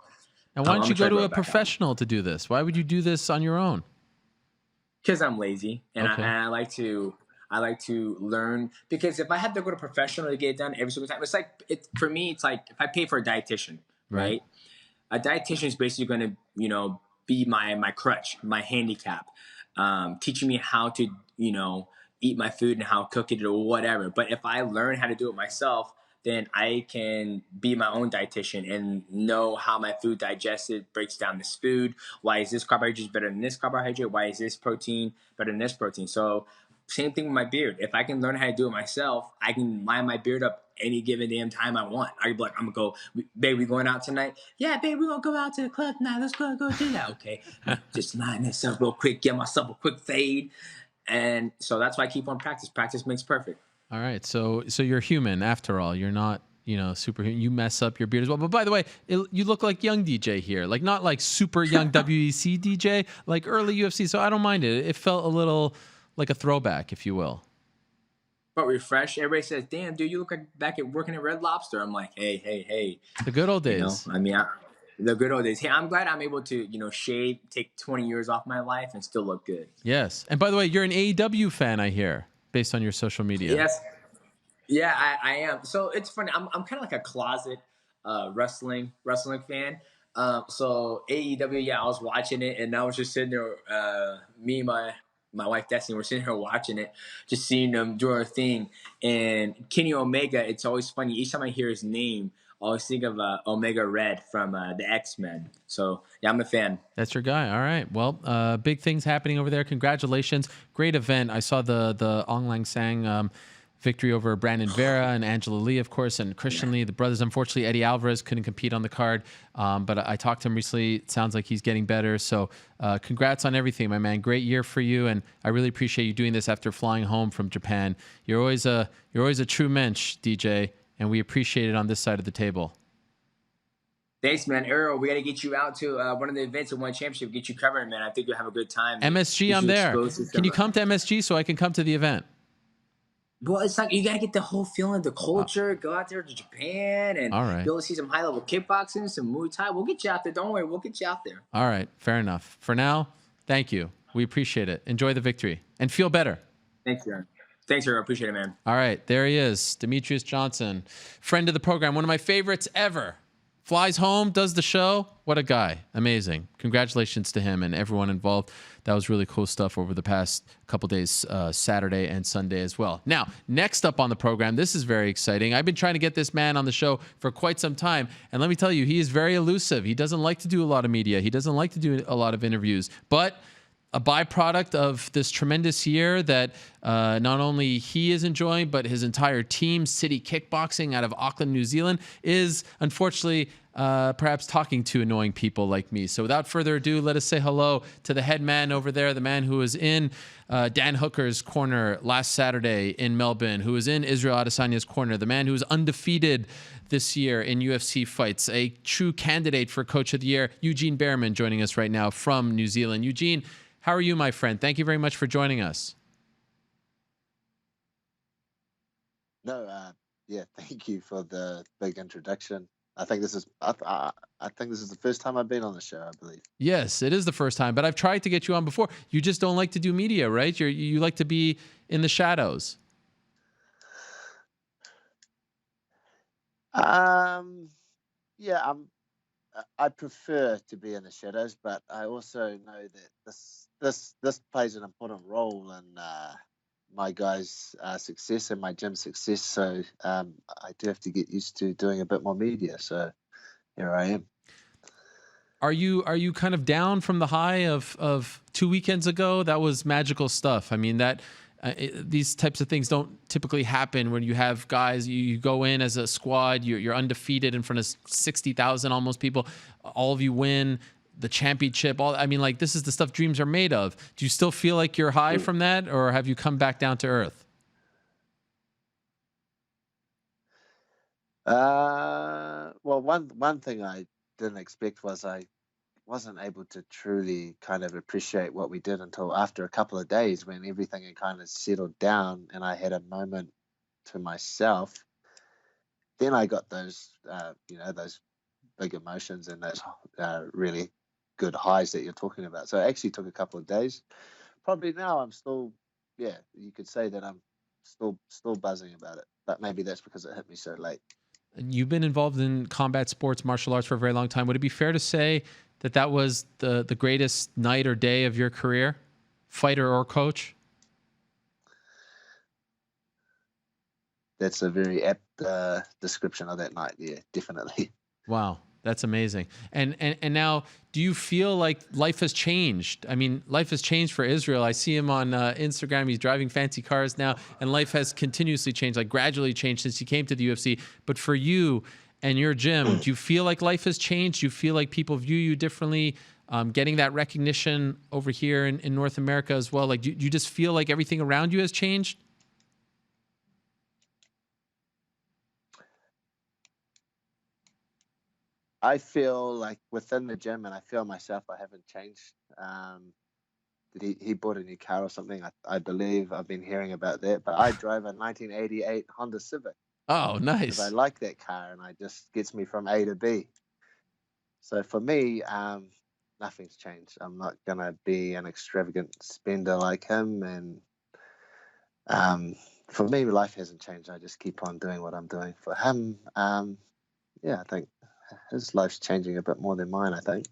[SPEAKER 2] And why don't you go to a professional to do this? Why would you do this on your own?
[SPEAKER 13] Because I'm lazy, and,
[SPEAKER 2] okay.
[SPEAKER 13] I like to learn. Because if I had to go to professional to get it done every single time, for me. It's like if I pay for a dietitian, right? A dietitian is basically going to be my crutch, my handicap, teaching me how to eat my food and how to cook it or whatever. But if I learn how to do it myself, then I can be my own dietitian and know how my food digested, breaks down this food. Why is this carbohydrate better than this carbohydrate? Why is this protein better than this protein? So same thing with my beard. If I can learn how to do it myself, I can line my beard up any given damn time I want. I can be like, I'm going to go, babe, we going out tonight? Yeah, babe, we're going to go out to the club tonight. Let's go do that. Okay. Just line this up real quick, get myself a quick fade. And so that's why I keep on practice. Practice makes perfect.
[SPEAKER 2] All right, so you're human after all. You're not, superhuman. You mess up your beard as well. But by the way, you look like young DJ here, like not like super young WEC DJ, like early UFC. So I don't mind it. It felt a little like a throwback, if you will.
[SPEAKER 13] But refresh. Everybody says, "Damn, dude, you look like back at working at Red Lobster." I'm like, hey.
[SPEAKER 2] The good old days.
[SPEAKER 13] The good old days. Hey, I'm glad I'm able to, shave, take 20 years off my life, and still look good.
[SPEAKER 2] Yes, and by the way, you're an AEW fan, I hear, based on your social media.
[SPEAKER 13] Yes. Yeah, I am. So it's funny. I'm kind of like a closet wrestling fan. So AEW, yeah, I was watching it, and I was just sitting there. Me and my wife Destiny were sitting here watching it, just seeing them do our thing. And Kenny Omega, it's always funny. Each time I hear his name, I always think of Omega Red from the X-Men. So, yeah, I'm a fan.
[SPEAKER 2] That's your guy. All right. Well, big things happening over there. Congratulations. Great event. I saw the Ong Lang Sang victory over Brandon Vera and Angela Lee, of course, and Christian Lee, the brothers. Unfortunately, Eddie Alvarez couldn't compete on the card, but I talked to him recently. It sounds like he's getting better. So congrats on everything, my man. Great year for you, and I really appreciate you doing this after flying home from Japan. You're always a true mensch, DJ, and we appreciate it on this side of the table.
[SPEAKER 13] Thanks, man. Ariel, we got to get you out to one of the events at One Championship, get you covering, man. I think you'll have a good time.
[SPEAKER 2] MSG, I'm there. Can you come to MSG so I can come to the event?
[SPEAKER 13] Well, it's like you got to get the whole feeling, the culture, go out there to Japan and be able to see some high-level kickboxing, some Muay Thai. We'll get you out there. Don't worry. We'll get you out there.
[SPEAKER 2] All right. Fair enough. For now, thank you. We appreciate it. Enjoy the victory and feel better.
[SPEAKER 13] Thanks, Aaron. Thanks, Aaron. Appreciate it, man.
[SPEAKER 2] All right, there he is, Demetrius Johnson, friend of the program, one of my favorites ever. Flies home, does the show. What a guy. Amazing. Congratulations to him and everyone involved. That was really cool stuff over the past couple days, Saturday and Sunday as well. Now, next up on the program, this is very exciting. I've been trying to get this man on the show for quite some time. And let me tell you, he is very elusive. He doesn't like to do a lot of media. He doesn't like to do a lot of interviews. But a byproduct of this tremendous year that not only he is enjoying, but his entire team, City Kickboxing out of Auckland, New Zealand, is unfortunately perhaps talking to annoying people like me. So without further ado, let us say hello to the head man over there, the man who was in Dan Hooker's corner last Saturday in Melbourne, who was in Israel Adesanya's corner, the man who was undefeated this year in UFC fights, a true candidate for Coach of the Year, Eugene Bareman, joining us right now from New Zealand. Eugene, how are you, my friend? Thank you very much for joining us.
[SPEAKER 14] No, yeah, thank you for the big introduction. I think this is I think this is the first time I've been on the show, I believe.
[SPEAKER 2] Yes, it is the first time, but I've tried to get you on before. You just don't like to do media, right? You like to be in the shadows.
[SPEAKER 14] Yeah, I prefer to be in the shadows, but I also know that this plays an important role in my guys' success and my gym success. So I do have to get used to doing a bit more media. So here I am.
[SPEAKER 2] Are you kind of down from the high of 2 weekends ago? That was magical stuff. I mean, these types of things don't typically happen when you have guys, you go in as a squad, you're undefeated in front of 60,000 almost people, all of you win the championship. This is the stuff dreams are made of. Do you still feel like you're high from that, or have you come back down to earth?
[SPEAKER 14] Well, one thing I didn't expect was I wasn't able to truly kind of appreciate what we did until after a couple of days when everything had kind of settled down and I had a moment to myself. Then I got those, those big emotions and those really good highs that you're talking about. So it actually took a couple of days. Probably now I'm still, yeah, you could say that I'm still buzzing about it. But maybe that's because it hit me so late.
[SPEAKER 2] You've been involved in combat sports, martial arts for a very long time. Would it be fair to say that was the greatest night or day of your career, fighter or coach?
[SPEAKER 14] That's a very apt description of that night. Yeah, definitely.
[SPEAKER 2] Wow, that's amazing. And now, do you feel like life has changed? I mean, life has changed for Israel. I see him on Instagram. He's driving fancy cars now, and life has continuously changed, like gradually changed since he came to the UFC. But for you and your gym, do you feel like life has changed? Do you feel like people view you differently? Getting that recognition over here in North America as well? Like, do you just feel like everything around you has changed?
[SPEAKER 14] I feel like within the gym, and I feel myself, I haven't changed. Did he bought a new car or something? I believe I've been hearing about that. But I drove a 1988 Honda Civic.
[SPEAKER 2] Oh, nice.
[SPEAKER 14] Because I like that car, and it just gets me from A to B. So for me, nothing's changed. I'm not gonna be an extravagant spender like him, and for me, life hasn't changed. I just keep on doing what I'm doing. For him, yeah, I think his life's changing a bit more than mine, I think.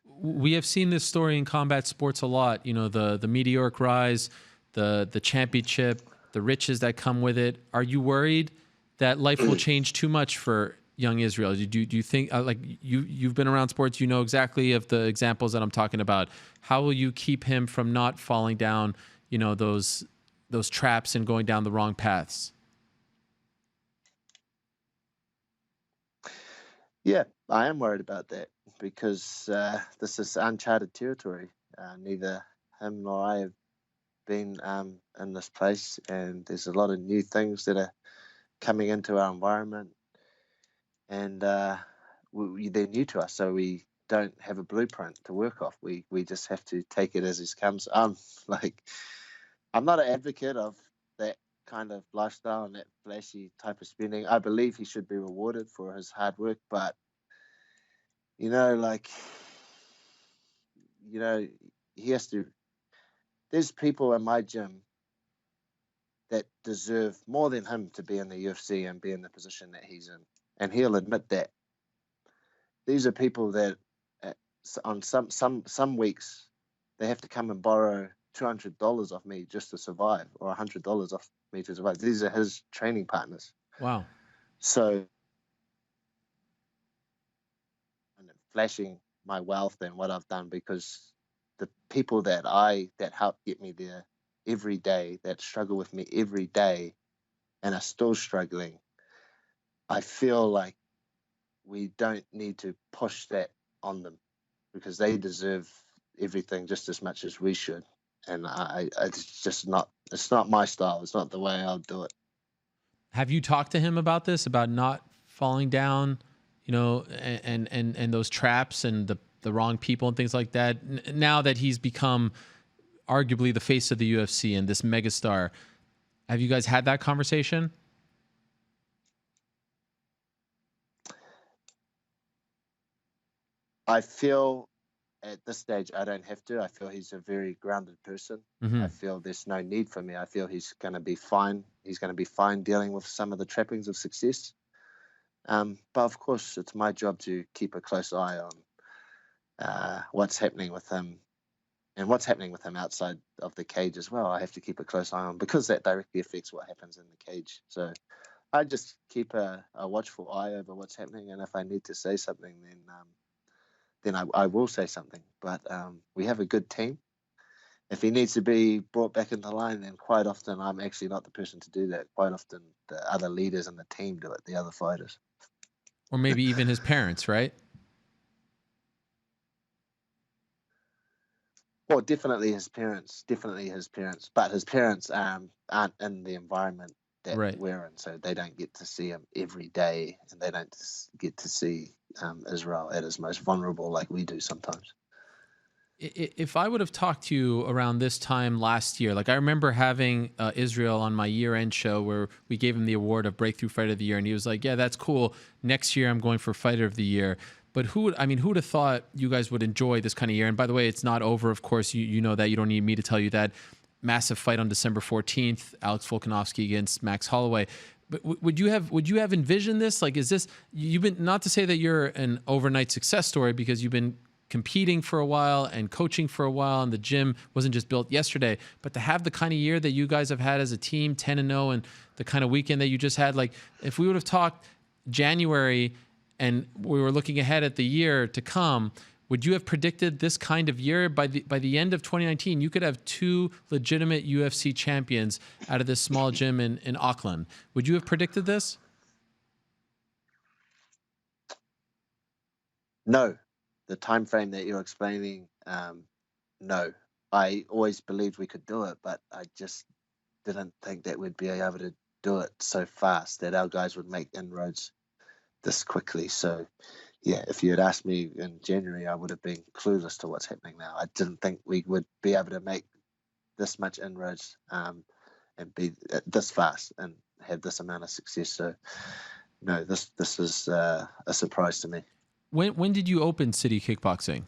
[SPEAKER 2] We have seen this story in combat sports a lot. You know, the meteoric rise, the championship, the riches that come with it. Are you worried that life will change too much for young Israel? Do you think, like you've been around sports, you know exactly of the examples that I'm talking about. How will you keep him from not falling down, you know, those traps and going down the wrong paths?
[SPEAKER 14] Yeah, I am worried about that because this is uncharted territory. Neither him nor I have been in this place, and there's a lot of new things that are coming into our environment, and they're new to us, so we don't have a blueprint to work off. We just have to take it as it comes. I'm not an advocate of that kind of lifestyle and that flashy type of spending. I believe he should be rewarded for his hard work, but he has to there's people in my gym that deserve more than him to be in the UFC and be in the position that he's in, and he'll admit that. These are people that on some weeks they have to come and borrow $200 off me just to survive, or $100 off me to survive. These are his training partners.
[SPEAKER 2] Wow.
[SPEAKER 14] So, and flashing my wealth and what I've done, because the people that help get me there every day, that struggle with me every day and are still struggling, I feel like we don't need to push that on them, because they deserve everything just as much as we should. And it's not my style. It's not the way I'll do it.
[SPEAKER 2] Have you talked to him about this, about not falling down, and those traps and the wrong people and things like that? Now that he's become arguably the face of the UFC and this megastar, have you guys had that conversation?
[SPEAKER 14] I feel at this stage I don't have to. I feel he's a very grounded person.
[SPEAKER 2] Mm-hmm.
[SPEAKER 14] I feel there's no need for me. I feel he's going to be fine. He's going to be fine dealing with some of the trappings of success. But of course, it's my job to keep a close eye on what's happening with him, and what's happening with him outside of the cage as well. I have to keep a close eye on, because that directly affects what happens in the cage. So I just keep a watchful eye over what's happening, and if I need to say something, then I will say something. But we have a good team. If he needs to be brought back into line, then quite often I'm actually not the person to do that. Quite often the other leaders in the team do it, the other fighters.
[SPEAKER 2] Or maybe even his parents, right?
[SPEAKER 14] Well, definitely his parents. But his parents aren't in the environment that we're in, so they don't get to see him every day, and they don't get to see Israel at his most vulnerable like we do sometimes.
[SPEAKER 2] If I would have talked to you around this time last year, like I remember having Israel on my year-end show where we gave him the award of Breakthrough Fighter of the Year, and he was like, "Yeah, that's cool. Next year I'm going for Fighter of the Year." But who would have thought you guys would enjoy this kind of year? And by the way, it's not over. Of course, you know that. You don't need me to tell you that. Massive fight on December 14th, Alex Volkanovski against Max Holloway. But would you have envisioned this? Like, is this, you've been, not to say that you're an overnight success story, because you've been competing for a while and coaching for a while, and the gym wasn't just built yesterday, but to have the kind of year that you guys have had as a team, 10-0, and the kind of weekend that you just had, like if we would have talked January and we were looking ahead at the year to come, would you have predicted this kind of year? By the end of 2019, you could have 2 legitimate UFC champions out of this small gym in Auckland. Would you have predicted this?
[SPEAKER 14] No. The time frame that you're explaining, no. I always believed we could do it, but I just didn't think that we'd be able to do it so fast, that our guys would make inroads this quickly. So yeah, if you had asked me in January, I would have been clueless to what's happening now. I didn't think we would be able to make this much inroads and be this fast and have this amount of success. So no, this is a surprise to me.
[SPEAKER 2] When did you open City Kickboxing?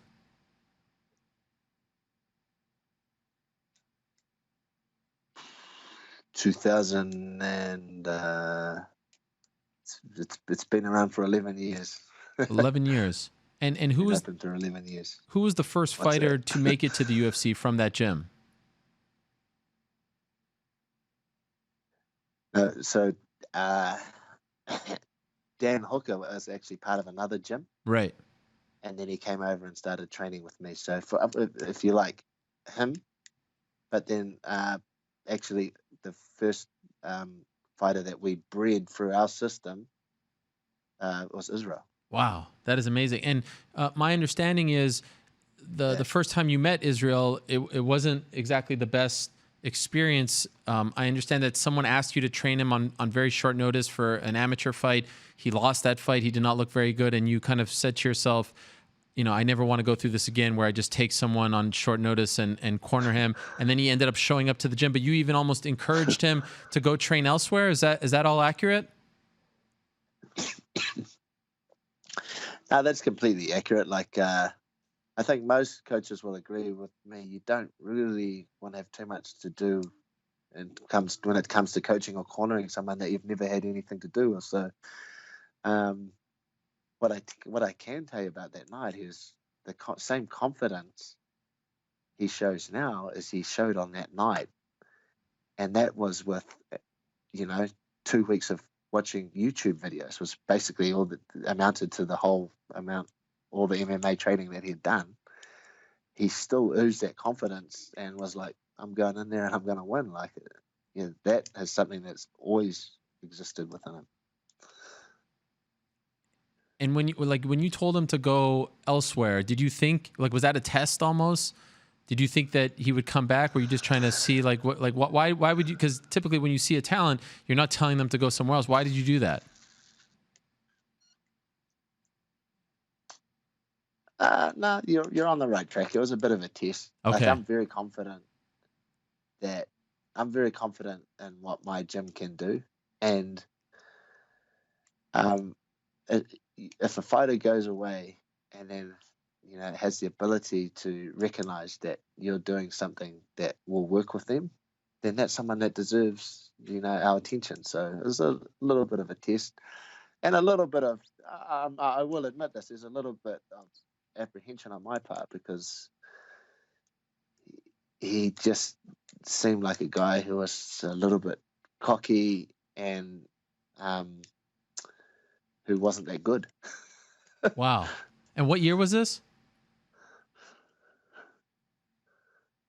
[SPEAKER 14] It's been around for 11 years.
[SPEAKER 2] 11 years. And who was
[SPEAKER 14] open for 11 years?
[SPEAKER 2] Who was the first fighter to make it to the UFC from that gym?
[SPEAKER 14] Dan Hooker was actually part of another gym.
[SPEAKER 2] Right.
[SPEAKER 14] And then he came over and started training with me. So if you like him, but then actually the first fighter that we bred through our system was Israel.
[SPEAKER 2] Wow, that is amazing. And my understanding is the first time you met Israel, it wasn't exactly the best experience. I understand that someone asked you to train him on very short notice for an amateur fight. He lost that fight. He did not look very good. And you kind of said to yourself, I never want to go through this again where I just take someone on short notice and corner him. And then he ended up showing up to the gym, but you even almost encouraged him to go train elsewhere. Is that all accurate?
[SPEAKER 14] No, that's completely accurate. Like I think most coaches will agree with me. You don't really want to have too much to do when it comes to coaching or cornering someone that you've never had anything to do with. So, what I can tell you about that night is the same confidence he shows now as he showed on that night, and that was with 2 weeks of watching YouTube videos. Was basically all that amounted to the whole amount, all the MMA training that he'd done. He still oozed that confidence and was like, I'm going in there and I'm going to win. Like, that is something that's always existed within him.
[SPEAKER 2] And when you told him to go elsewhere, did you think, like, was that a test almost? Did you think that he would come back? Were you just trying to see why would you? Because typically when you see a talent, you're not telling them to go somewhere else. Why did you do that?
[SPEAKER 14] No, you're on the right track. It was a bit of a test.
[SPEAKER 2] Okay.
[SPEAKER 14] Like, I'm very confident in what my gym can do, and if a fighter goes away and then has the ability to recognize that you're doing something that will work with them, then that's someone that deserves our attention. So it was a little bit of a test, and a little bit of I will admit this. There's a little bit of apprehension on my part because he just seemed like a guy who was a little bit cocky and who wasn't that good.
[SPEAKER 2] Wow. And what year was this?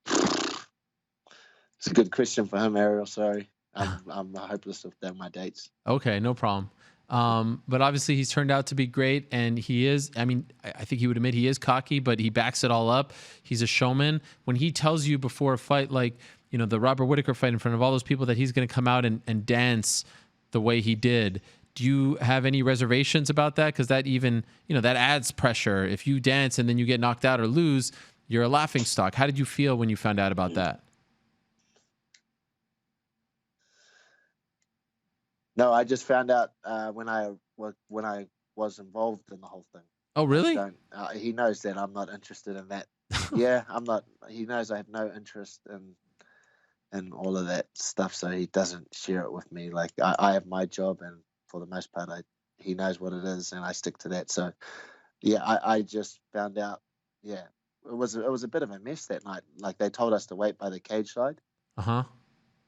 [SPEAKER 14] It's a good question for him, Ariel. Sorry. I'm hopeless with my dates.
[SPEAKER 2] Okay, no problem. But obviously he's turned out to be great, and he is, I mean, I think he would admit he is cocky, but he backs it all up. He's a showman. When he tells you before a fight, like, the Robert Whittaker fight in front of all those people, that he's going to come out and dance the way he did, do you have any reservations about that? Because that even, that adds pressure. If you dance and then you get knocked out or lose, you're a laughing stock. How did you feel when you found out about that?
[SPEAKER 14] No, I just found out when I was involved in the whole thing.
[SPEAKER 2] Oh, really?
[SPEAKER 14] He knows that I'm not interested in that. Yeah, I'm not. He knows I have no interest in all of that stuff, so he doesn't share it with me. Like, I have my job, and for the most part, he knows what it is, and I stick to that. So, yeah, I just found out. Yeah, it was a bit of a mess that night. Like, they told us to wait by the cage side.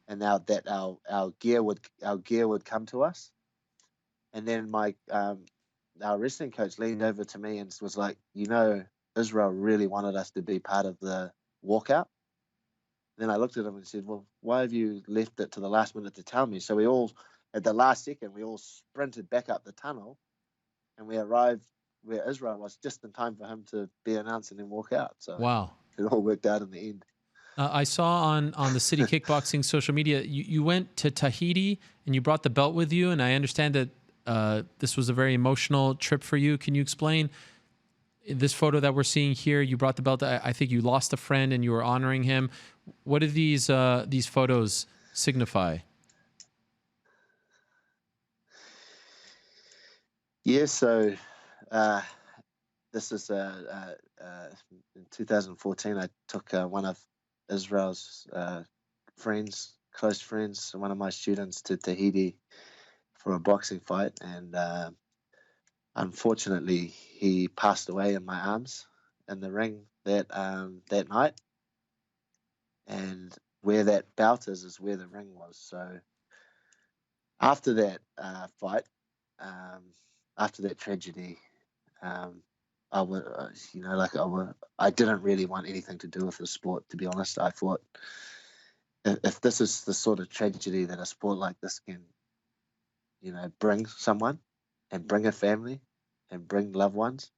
[SPEAKER 14] And now that our gear would come to us, and then our wrestling coach leaned over to me and was like, Israel really wanted us to be part of the walkout. And then I looked at him and said, well, why have you left it to the last minute to tell me? So we all, at the last second, we all sprinted back up the tunnel, and we arrived where Israel was just in time for him to be announced and then walk out. So
[SPEAKER 2] wow,
[SPEAKER 14] it all worked out in the end.
[SPEAKER 2] I saw on the City Kickboxing social media, you went to Tahiti and you brought the belt with you, and I understand that this was a very emotional trip for you. Can you explain this photo that we're seeing here? You brought the belt. I think you lost a friend and you were honoring him. What do these photos signify?
[SPEAKER 14] Yeah, so this is in 2014. I took one of Israel's close friends, one of my students, to Tahiti for a boxing fight, and unfortunately he passed away in my arms in the ring that night. And where that belt is where the ring was. So after that fight, after that tragedy, I didn't really want anything to do with the sport, to be honest. I thought, if this is the sort of tragedy that a sport like this can, bring someone and bring a family and bring loved ones,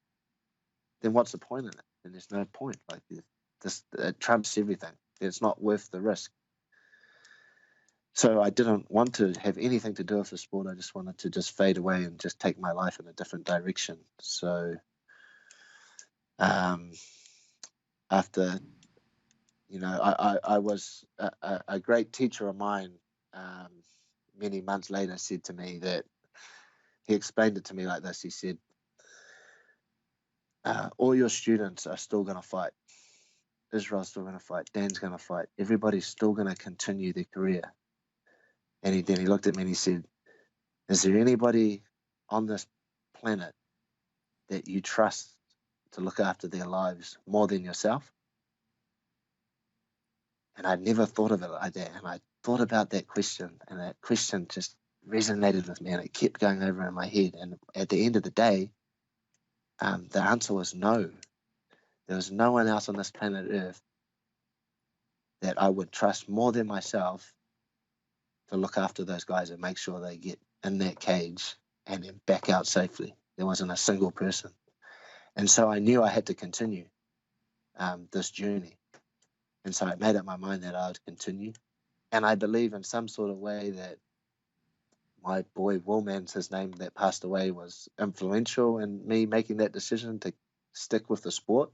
[SPEAKER 14] then what's the point in it? And there's no point. Like, this it trumps everything. It's not worth the risk. So I didn't want to have anything to do with the sport. I just wanted to just fade away and just take my life in a different direction. So after, I was a great teacher of mine many months later said to me that he explained it to me like this. He said, all your students are still going to fight. Israel's still going to fight. Dan's going to fight. Everybody's still going to continue their career. And then he looked at me and he said, is there anybody on this planet that you trust to look after their lives more than yourself? And I'd never thought of it like that. And I thought about that question, and that question just resonated with me, and it kept going over in my head. And at the end of the day, the answer was no. There was no one else on this planet Earth that I would trust more than myself to look after those guys and make sure they get in that cage and then back out safely. There wasn't a single person. And so I knew I had to continue this journey. And so I made up my mind that I would continue. And I believe in some sort of way that my boy Willman's his name that passed away was influential in me making that decision to stick with the sport.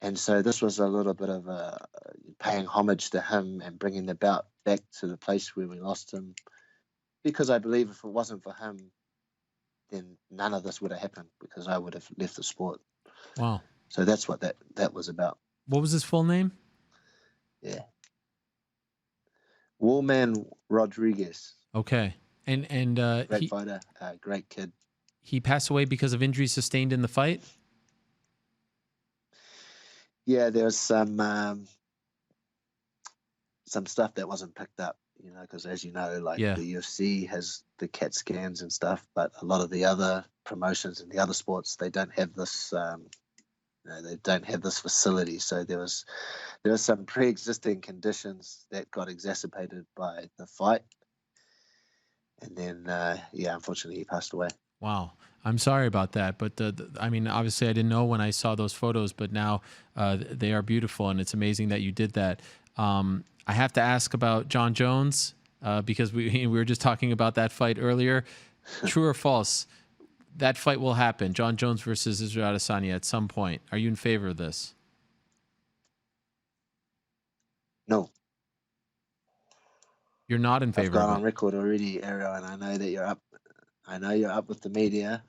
[SPEAKER 14] And so this was a little bit of a paying homage to him and bringing the bout back to the place where we lost him. Because I believe if it wasn't for him, then none of this would have happened, because I would have left the sport.
[SPEAKER 2] Wow.
[SPEAKER 14] So that's what that was about.
[SPEAKER 2] What was his full name?
[SPEAKER 14] Yeah. Willman Rodriguez.
[SPEAKER 2] Okay. And
[SPEAKER 14] great fighter, great kid.
[SPEAKER 2] He passed away because of injuries sustained in the fight?
[SPEAKER 14] Yeah, there was some stuff that wasn't picked up, because as you know, like the UFC has the CAT scans and stuff, but a lot of the other promotions and the other sports, they don't have this. They don't have this facility. So there was some pre-existing conditions that got exacerbated by the fight, and then unfortunately he passed away.
[SPEAKER 2] Wow. I'm sorry about that, but I mean, obviously I didn't know when I saw those photos, but now they are beautiful, and it's amazing that you did that. I have to ask about Jon Jones because we were just talking about that fight earlier. True or false? That fight will happen. Jon Jones versus Israel Adesanya at some point. Are you in favor of this?
[SPEAKER 14] No.
[SPEAKER 2] You're not in favor
[SPEAKER 14] I've gone
[SPEAKER 2] of
[SPEAKER 14] on
[SPEAKER 2] it.
[SPEAKER 14] record already, Ariel, and I know that you're up. I know you're up with the media,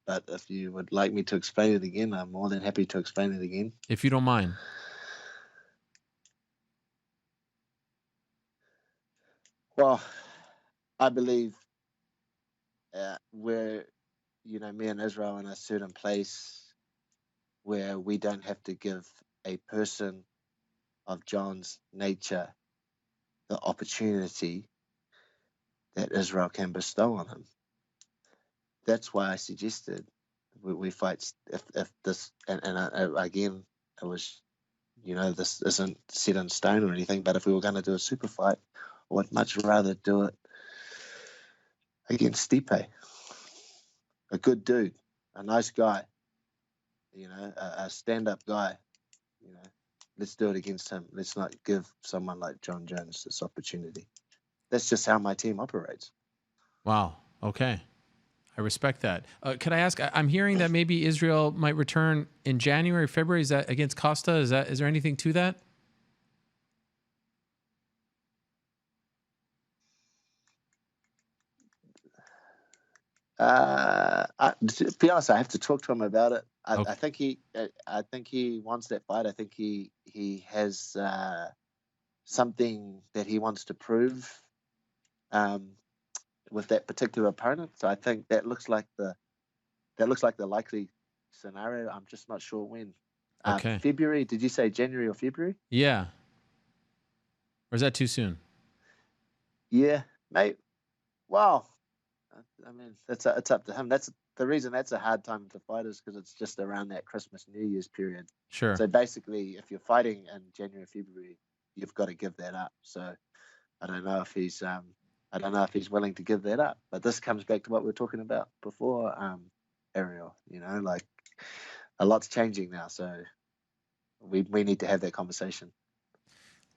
[SPEAKER 14] but if you would like me to explain it again, I'm more than happy to explain it again.
[SPEAKER 2] If you don't mind.
[SPEAKER 14] Well, I believe we're, me and Israel in a certain place where we don't have to give a person of John's nature the opportunity that Israel can bestow on him. That's why I suggested we fight if this, and again, it was, this isn't set in stone or anything, but if we were going to do a super fight, I would much rather do it against Stipe, a good dude, a nice guy, a stand-up guy. Let's do it against him. Let's not give someone like Jon Jones this opportunity. That's just how my team operates.
[SPEAKER 2] Wow. Okay. I respect that. Could I ask, I'm hearing that maybe Israel might return in January, February. Is that against Costa? Is there anything to that?
[SPEAKER 14] To be honest, I have to talk to him about it. I think he wants that fight. I think he has something that he wants to prove with that particular opponent. So I think that looks like the likely scenario. I'm just not sure when.
[SPEAKER 2] Okay.
[SPEAKER 14] February? Did you say January or February?
[SPEAKER 2] Yeah. Or is that too soon?
[SPEAKER 14] Yeah, mate. Wow. I mean, it's up to him. That's the reason that's a hard time for fighters, because it's just around that Christmas, New Year's period.
[SPEAKER 2] Sure.
[SPEAKER 14] So basically, if you're fighting in January, February, you've got to give that up. So I don't know if he's willing to give that up. But this comes back to what we were talking about before, Ariel. Like a lot's changing now, so we need to have that conversation.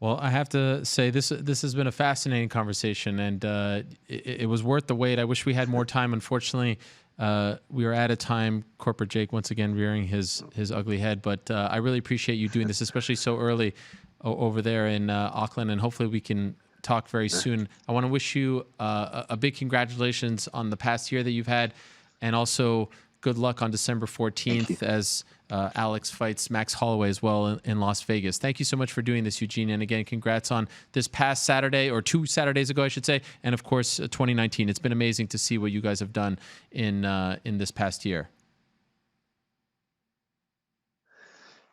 [SPEAKER 2] Well, I have to say this has been a fascinating conversation, and it was worth the wait. I wish we had more time. Unfortunately, we are out of time. Corporate Jake once again rearing his ugly head, but I really appreciate you doing this, especially so early over there in Auckland, and hopefully we can talk very soon. I want to wish you a big congratulations on the past year that you've had, and also good luck on December 14th as Alex fights Max Holloway as well in Las Vegas. Thank you so much for doing this, Eugene. And again, congrats on this past Saturday, or 2 Saturdays ago, I should say. And of course, 2019. It's been amazing to see what you guys have done in this past year.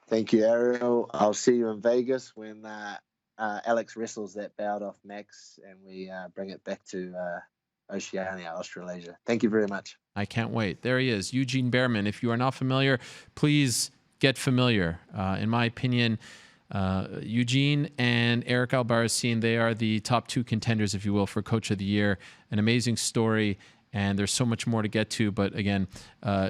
[SPEAKER 14] Thank you, Ariel. I'll see you in Vegas when Alex wrestles that bout off Max and we bring it back to Oceania, Australasia. Thank you very much.
[SPEAKER 2] I can't wait. There he is, Eugene Bareman. If you are not familiar, please get familiar. In my opinion, Eugene and Eric Albarracin, they are the top 2 contenders, if you will, for Coach of the Year. An amazing story, and there's so much more to get to. But again,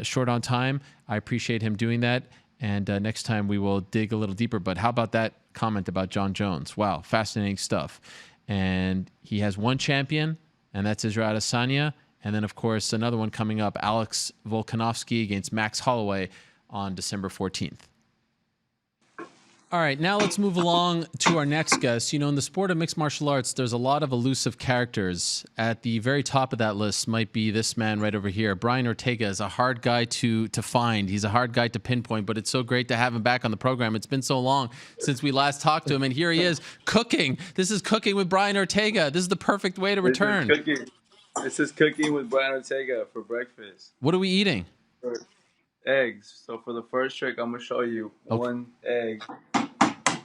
[SPEAKER 2] short on time. I appreciate him doing that. And next time we will dig a little deeper. But how about that comment about John Jones? Wow, fascinating stuff. And he has one champion, and that's Israel Adesanya. And then, of course, another one coming up, Alex Volkanovski against Max Holloway on December 14th. All right, now let's move along to our next guest. You know, in the sport of mixed martial arts, there's a lot of elusive characters. At the very top of that list might be this man right over here. Brian Ortega is a hard guy to find. He's a hard guy to pinpoint, but it's so great to have him back on the program. It's been so long since we last talked to him, and here he is cooking. This is Cooking with Brian Ortega. This is the perfect way to return.
[SPEAKER 15] This is Cooking with Brian Ortega for breakfast.
[SPEAKER 2] What are we eating?
[SPEAKER 15] Eggs. So for the first trick, I'm going to show you one egg.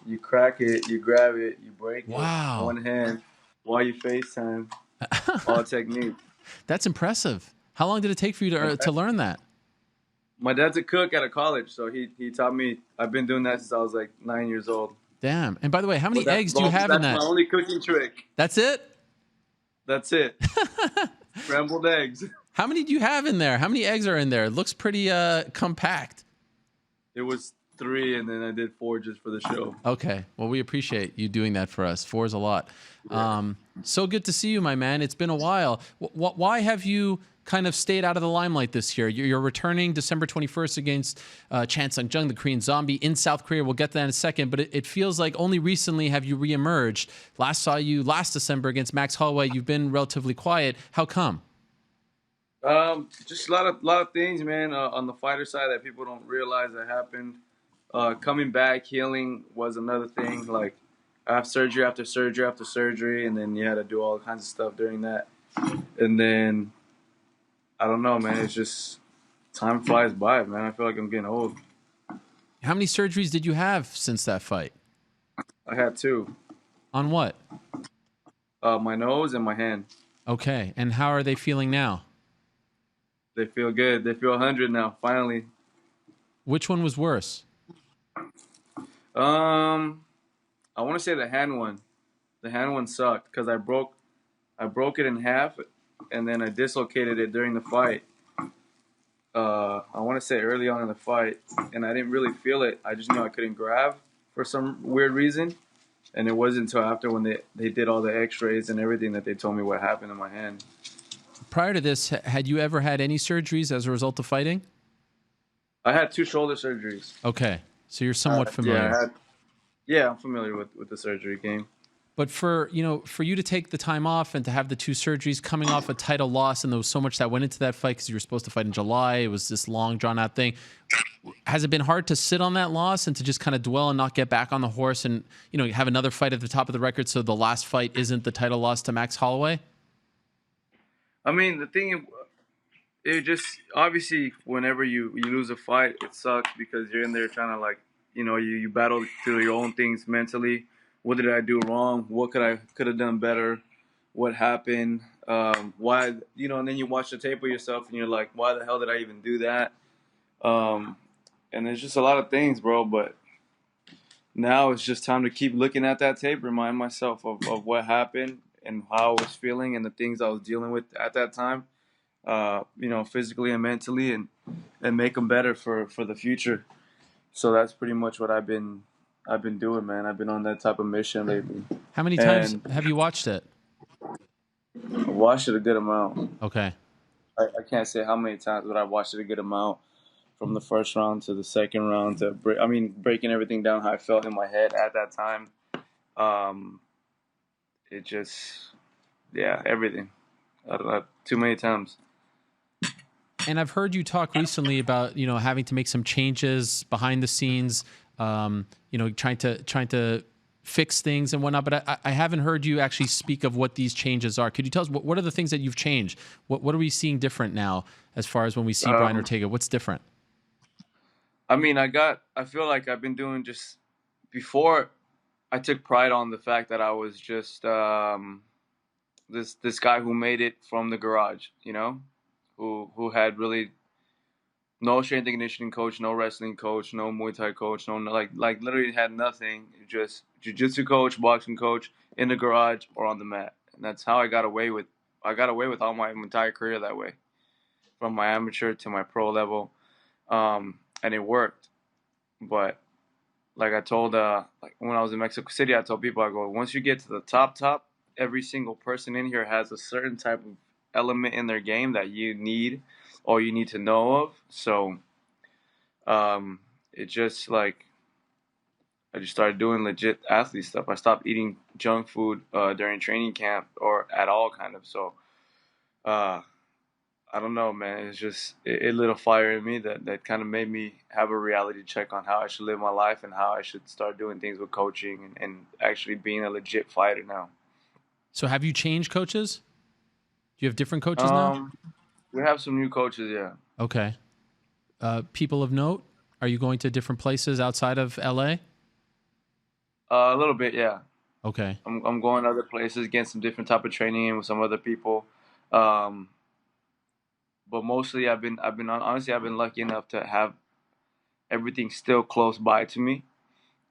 [SPEAKER 15] You crack it, you grab it, you break it. One hand while you FaceTime. All technique.
[SPEAKER 2] That's impressive. How long did it take for you to learn that?
[SPEAKER 15] My dad's a cook at a college, so he taught me. I've been doing that since I was like 9 years old.
[SPEAKER 2] Damn. And by the way, how many eggs do you have in that?
[SPEAKER 15] That's my only cooking trick.
[SPEAKER 2] That's it?
[SPEAKER 15] That's it. Scrambled eggs.
[SPEAKER 2] How many do you have in there? How many eggs are in there? It looks pretty compact.
[SPEAKER 15] It was 3, and then I did 4 just for the show.
[SPEAKER 2] Okay. Well, we appreciate you doing that for us. 4 is a lot. So good to see you, my man. It's been a while. Why have you kind of stayed out of the limelight this year? You're returning December 21st against Chan Sung-jung, the Korean Zombie, in South Korea. We'll get to that in a second. But it feels like only recently have you reemerged. Last saw you last December against Max Holloway. You've been relatively quiet. How come?
[SPEAKER 15] Just a lot of things, man, on the fighter side that people don't realize that happened. Coming back, healing was another thing. Like, I have surgery after surgery after surgery, and then you had to do all kinds of stuff during that. And then, I don't know, man. It's just, time flies by, man. I feel like I'm getting old.
[SPEAKER 2] How many surgeries did you have since that fight?
[SPEAKER 15] I had 2.
[SPEAKER 2] On what?
[SPEAKER 15] My nose and my hand.
[SPEAKER 2] Okay. And how are they feeling now?
[SPEAKER 15] They feel good. They feel 100 now, finally.
[SPEAKER 2] Which one was worse?
[SPEAKER 15] I want to say the hand one. The hand one sucked because I broke it in half, and then I dislocated it during the fight. I want to say early on in the fight, and I didn't really feel it. I just knew I couldn't grab for some weird reason, and it wasn't until after when they did all the X-rays and everything that they told me what happened in my hand.
[SPEAKER 2] Prior to this, had you ever had any surgeries as a result of fighting?
[SPEAKER 15] I had 2 shoulder surgeries.
[SPEAKER 2] Okay. So you're somewhat familiar.
[SPEAKER 15] Yeah, I'm familiar with the surgery game.
[SPEAKER 2] But for you to take the time off and to have the 2 surgeries coming off a title loss, and there was so much that went into that fight because you were supposed to fight in July. It was this long, drawn-out thing. Has it been hard to sit on that loss and to just kind of dwell and not get back on the horse and have another fight at the top of the record so the last fight isn't the title loss to Max Holloway?
[SPEAKER 15] I mean, the thing, it just, obviously, whenever you lose a fight, it sucks because you're in there trying to, like, you battle through your own things mentally. What did I do wrong? What could have done better? What happened? Why, and then you watch the tape of yourself and you're like, why the hell did I even do that? And there's just a lot of things, bro, but now it's just time to keep looking at that tape, remind myself of what happened and how I was feeling and the things I was dealing with at that time, physically and mentally, and make them better for the future. So that's pretty much what I've been doing, man. I've been on that type of mission lately.
[SPEAKER 2] How many times have you watched it?
[SPEAKER 15] I watched it a good amount.
[SPEAKER 2] Okay.
[SPEAKER 15] I can't say how many times, but I watched it a good amount, from the first round to the second round to breaking everything down how I felt in my head at that time. It just, everything. Too many times.
[SPEAKER 2] And I've heard you talk recently about, having to make some changes behind the scenes, trying to fix things and whatnot, but I haven't heard you actually speak of what these changes are. Could you tell us what are the things that you've changed? What are we seeing different now as far as when we see Brian Ortega? What's different?
[SPEAKER 15] I mean, I feel like I've been doing just before. I took pride on the fact that I was just this guy who made it from the garage, who had really no strength and conditioning coach, no wrestling coach, no Muay Thai coach, no like literally had nothing. Just jiu-jitsu coach, boxing coach in the garage or on the mat, and that's how I got away with. I got away with all my entire career that way, from my amateur to my pro level, and it worked. But like I told, like when I was in Mexico City, I told people, I go, once you get to the top, every single person in here has a certain type of element in their game that you need or you need to know of. So it just like I just started doing legit athlete stuff. I stopped eating junk food during training camp or at all, kind of. So I don't know, man. It's just it lit a fire in me that kind of made me have a reality check on how I should live my life and how I should start doing things with coaching and actually being a legit fighter now.
[SPEAKER 2] So have you changed coaches? Do you have different coaches now?
[SPEAKER 15] We have some new coaches, yeah.
[SPEAKER 2] Okay. People of note? Are you going to different places outside of LA?
[SPEAKER 15] A little bit, yeah.
[SPEAKER 2] Okay.
[SPEAKER 15] I'm going to other places, getting some different type of training with some other people. But mostly I've been honestly lucky enough to have everything still close by to me.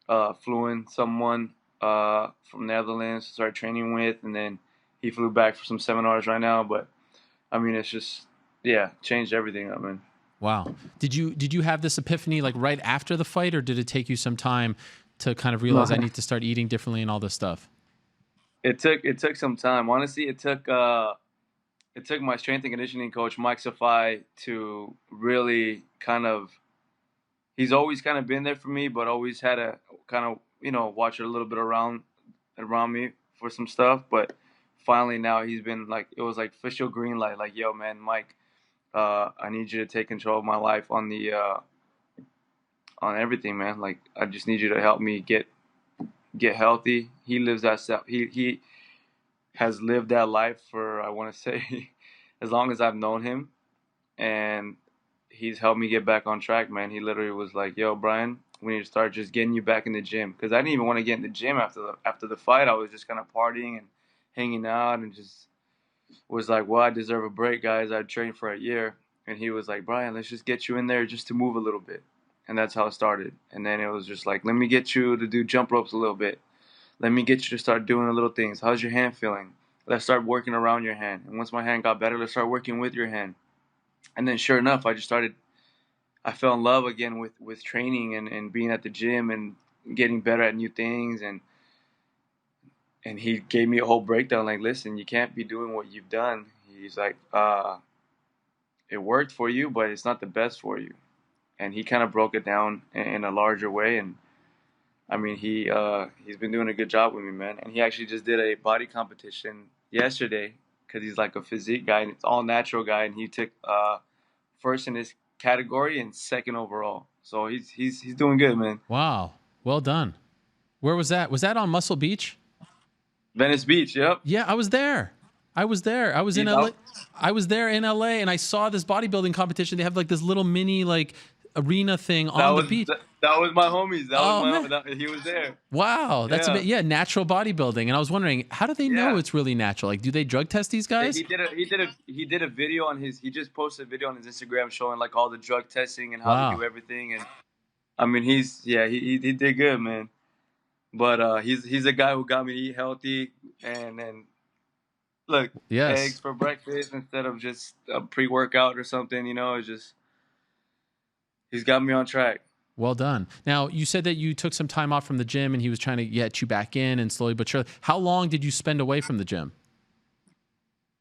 [SPEAKER 15] Flew in someone from Netherlands to start training with, and then he flew back for some seminars right now. But I mean, it's just changed everything. I mean,
[SPEAKER 2] wow. Did you have this epiphany like right after the fight, or did it take you some time to kind of realize I need to start eating differently and all this stuff?
[SPEAKER 15] It took some time. Honestly, it took my strength and conditioning coach, Mike Safai, to really kind of, he's always kind of been there for me, but always had to kind of, watch it a little bit around me for some stuff. But finally now he's been like, it was like official green light, like, yo, man, Mike, I need you to take control of my life on everything, man. Like, I just need you to help me get healthy. He lives that stuff. He has lived that life for, I want to say, as long as I've known him, and he's helped me get back on track, man. He literally was like, yo, Brian, we need to start just getting you back in the gym, because I didn't even want to get in the gym after the fight. I was just kind of partying and hanging out and just was like, well, I deserve a break, guys. I trained for a year. And he was like, Brian, let's just get you in there just to move a little bit. And that's how it started. And then it was just like, let me get you to do jump ropes a little bit. Let me get you to start doing the little things. How's your hand feeling? Let's start working around your hand. And once my hand got better, let's start working with your hand. And then sure enough, I fell in love again with training and being at the gym and getting better at new things. And he gave me a whole breakdown, like, listen, you can't be doing what you've done. He's like, it worked for you, but it's not the best for you. And he kind of broke it down in a larger way. And I mean, he's been doing a good job with me, man. And he actually just did a body competition yesterday, because he's like a physique guy and it's all natural guy. And he took first in his category and second overall. So he's doing good, man.
[SPEAKER 2] Wow. Well done. Where was that? Was that on Muscle Beach?
[SPEAKER 15] Venice Beach, yep.
[SPEAKER 2] Yeah, I was there. I was in LA. I was there in LA, and I saw this bodybuilding competition. They have like this little mini like arena thing on the beach.
[SPEAKER 15] That was my homies. He was there.
[SPEAKER 2] Wow, that's natural bodybuilding. And I was wondering, how do they know it's really natural? Like, do they drug test these guys?
[SPEAKER 15] He did a video on his. He just posted a video on his Instagram showing like all the drug testing and how to do everything. And I mean, he did good, man. But he's a guy who got me to eat healthy and look, eggs for breakfast instead of just a pre-workout or something. It's just, he's got me on track.
[SPEAKER 2] Well done. Now, you said that you took some time off from the gym and he was trying to get you back in and slowly but surely. How long did you spend away from the gym?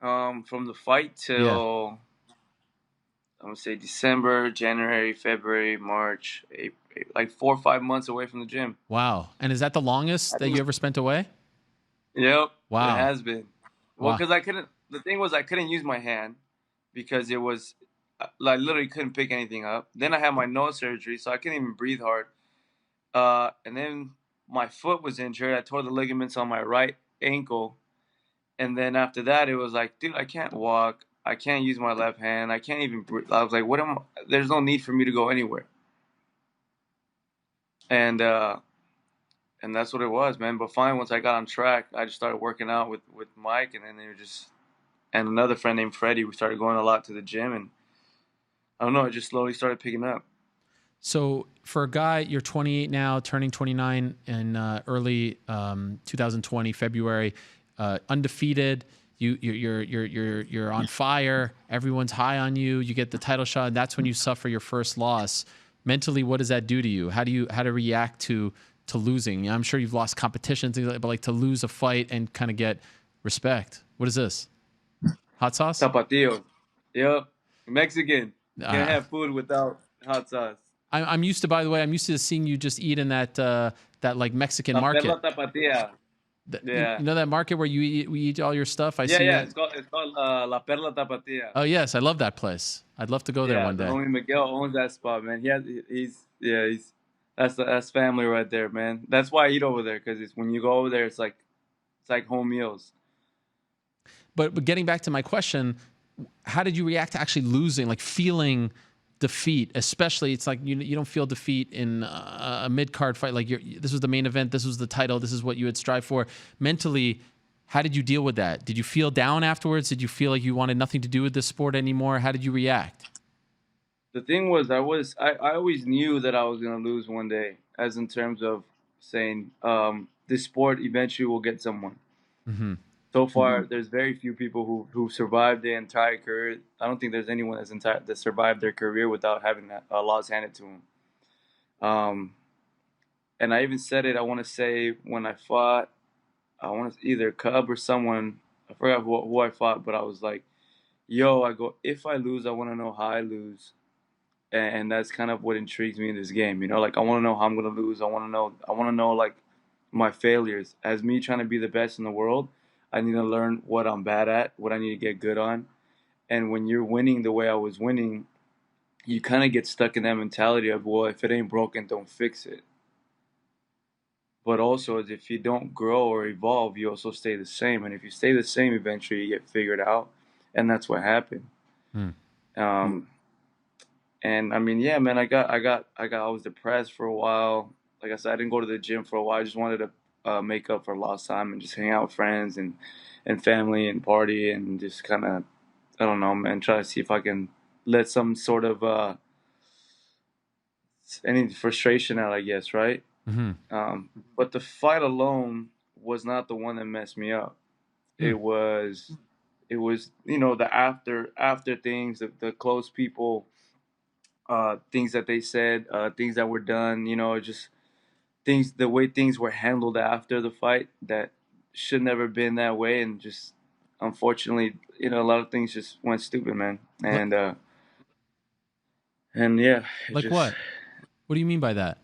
[SPEAKER 15] From the fight till, I'm going to say December, January, February, March, April, like 4 or 5 months away from the gym.
[SPEAKER 2] Wow. And is that the longest that you ever spent away?
[SPEAKER 15] Yep.
[SPEAKER 2] Wow.
[SPEAKER 15] It has been. Well, because the thing was I couldn't use my hand because it was like literally couldn't pick anything up. Then I had my nose surgery, so I couldn't even breathe hard. And then my foot was injured. I tore the ligaments on my right ankle. And then after that, it was like, dude, I can't walk. I can't use my left hand. I can't even breathe. I was like, there's no need for me to go anywhere. And that's what it was, man. But finally, once I got on track, I just started working out with Mike, and then and another friend named Freddie. We started going a lot to the gym, and I don't know, it just slowly started picking up.
[SPEAKER 2] So for a guy, you're 28 now, turning 29 in early 2020 February, undefeated. You're on fire. Everyone's high on you. You get the title shot, and that's when you suffer your first loss. Mentally, what does that do to you? How do you react to losing? I'm sure you've lost competitions, but like to lose a fight and kind of get respect. What is this? Hot sauce?
[SPEAKER 15] Tapatio. Yep. Mexican. Can't have food without hot sauce.
[SPEAKER 2] I'm used to, by the way, I'm used to seeing you just eat in that like Mexican market.
[SPEAKER 15] Perla Tapatia.
[SPEAKER 2] Yeah. You know that market where we eat all your stuff? I see
[SPEAKER 15] Yeah.
[SPEAKER 2] that.
[SPEAKER 15] It's called La Perla Tapatia.
[SPEAKER 2] Oh yes, I love that place. I'd love to go there one day.
[SPEAKER 15] Homie Miguel owns that spot, man. That's family right there, man. That's why I eat over there, because when you go over there, it's like home meals.
[SPEAKER 2] But getting back to my question, how did you react to actually losing, like feeling defeat? Especially, it's like you don't feel defeat in a mid-card fight. Like this was the main event, this was the title, this is what you had strived for. Mentally, how did you deal with that? Did you feel down afterwards? Did you feel like you wanted nothing to do with this sport anymore? How did you react?
[SPEAKER 15] The thing was, I always knew that I was gonna lose one day, as in terms of saying this sport eventually will get someone.
[SPEAKER 2] Mm-hmm.
[SPEAKER 15] So far, there's very few people who survived their entire career. I don't think there's anyone that survived their career without having a loss handed to them. And I even said it. I want to say when I fought, either Cub or someone. I forgot who I fought, but I was like, "Yo," I go, "If I lose, I want to know how I lose." And that's kind of what intrigues me in this game. You know, like I want to know how I'm gonna lose. I want to know like my failures. As me trying to be the best in the world, I need to learn what I'm bad at, what I need to get good on. And when you're winning the way I was winning, you kind of get stuck in that mentality of, well, if it ain't broken, don't fix it. But also, if you don't grow or evolve, you also stay the same. And if you stay the same, eventually you get figured out. And that's what happened. And I mean, yeah, man, I was depressed for a while. Like I said, I didn't go to the gym for a while. I just wanted to make up for lost time and just hang out with friends and family and party and just kind of, I don't know, man, try to see if I can let some sort of any frustration out, I guess, right?
[SPEAKER 2] Mm-hmm.
[SPEAKER 15] But the fight alone was not the one that messed me up. It was, you know, the after things, the close people, things that they said, things that were done, you know, just things, the way things were handled after the fight that should never been that way. And just, unfortunately, you know, a lot of things just went stupid, man. And yeah.
[SPEAKER 2] Like what? What do you mean by that?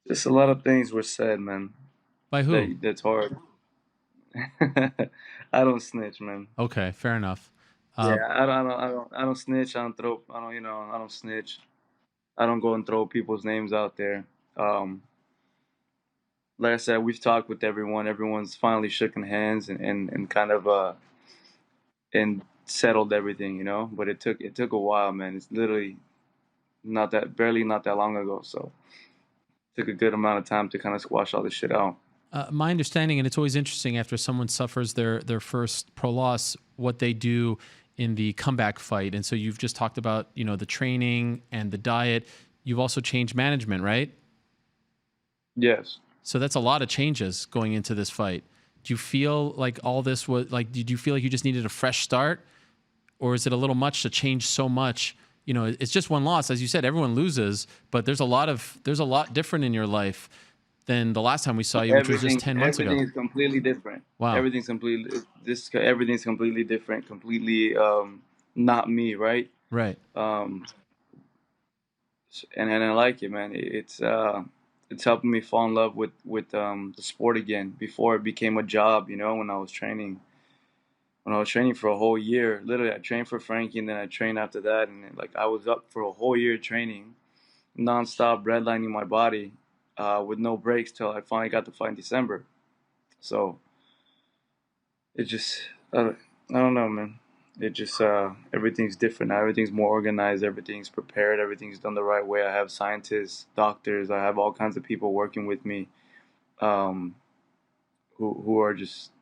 [SPEAKER 15] Just a lot of things were said, man.
[SPEAKER 2] By who?
[SPEAKER 15] That's hard. I don't snitch, man.
[SPEAKER 2] Okay, fair enough.
[SPEAKER 15] Yeah, I don't snitch. I don't snitch. I don't go and throw people's names out there. Like I said, we've talked with everyone. Everyone's finally shaken hands and kind of and settled everything, you know. But it took a while, man. It's literally not that long ago. So it took a good amount of time to kind of squash all this shit out.
[SPEAKER 2] My understanding, and it's always interesting after someone suffers their first pro loss, what they do in the comeback fight. And so you've just talked about, you know, the training and the diet. You've also changed management, right?
[SPEAKER 15] Yes.
[SPEAKER 2] So that's a lot of changes going into this fight. Do you feel like all this was like, did you feel like you just needed a fresh start? Or is it a little much to change so much? You know, it's just one loss. As you said, everyone loses, but there's a lot different in your life than the last time we saw you, which was just 10 months ago.
[SPEAKER 15] Everything is completely different.
[SPEAKER 2] Wow.
[SPEAKER 15] Everything's completely different, completely not me, right?
[SPEAKER 2] Right.
[SPEAKER 15] And I like it, man. It's helping me fall in love with the sport again. Before it became a job, you know, when I was training. when I was training for a whole year. Literally, I trained for Frankie, and then I trained after that, and then, like I was up for a whole year training, nonstop redlining my body, with no breaks till I finally got to fight in December. So it just, I don't know, man. It just, everything's different now. Everything's more organized. Everything's prepared. Everything's done the right way. I have scientists, doctors. I have all kinds of people working with me, who are just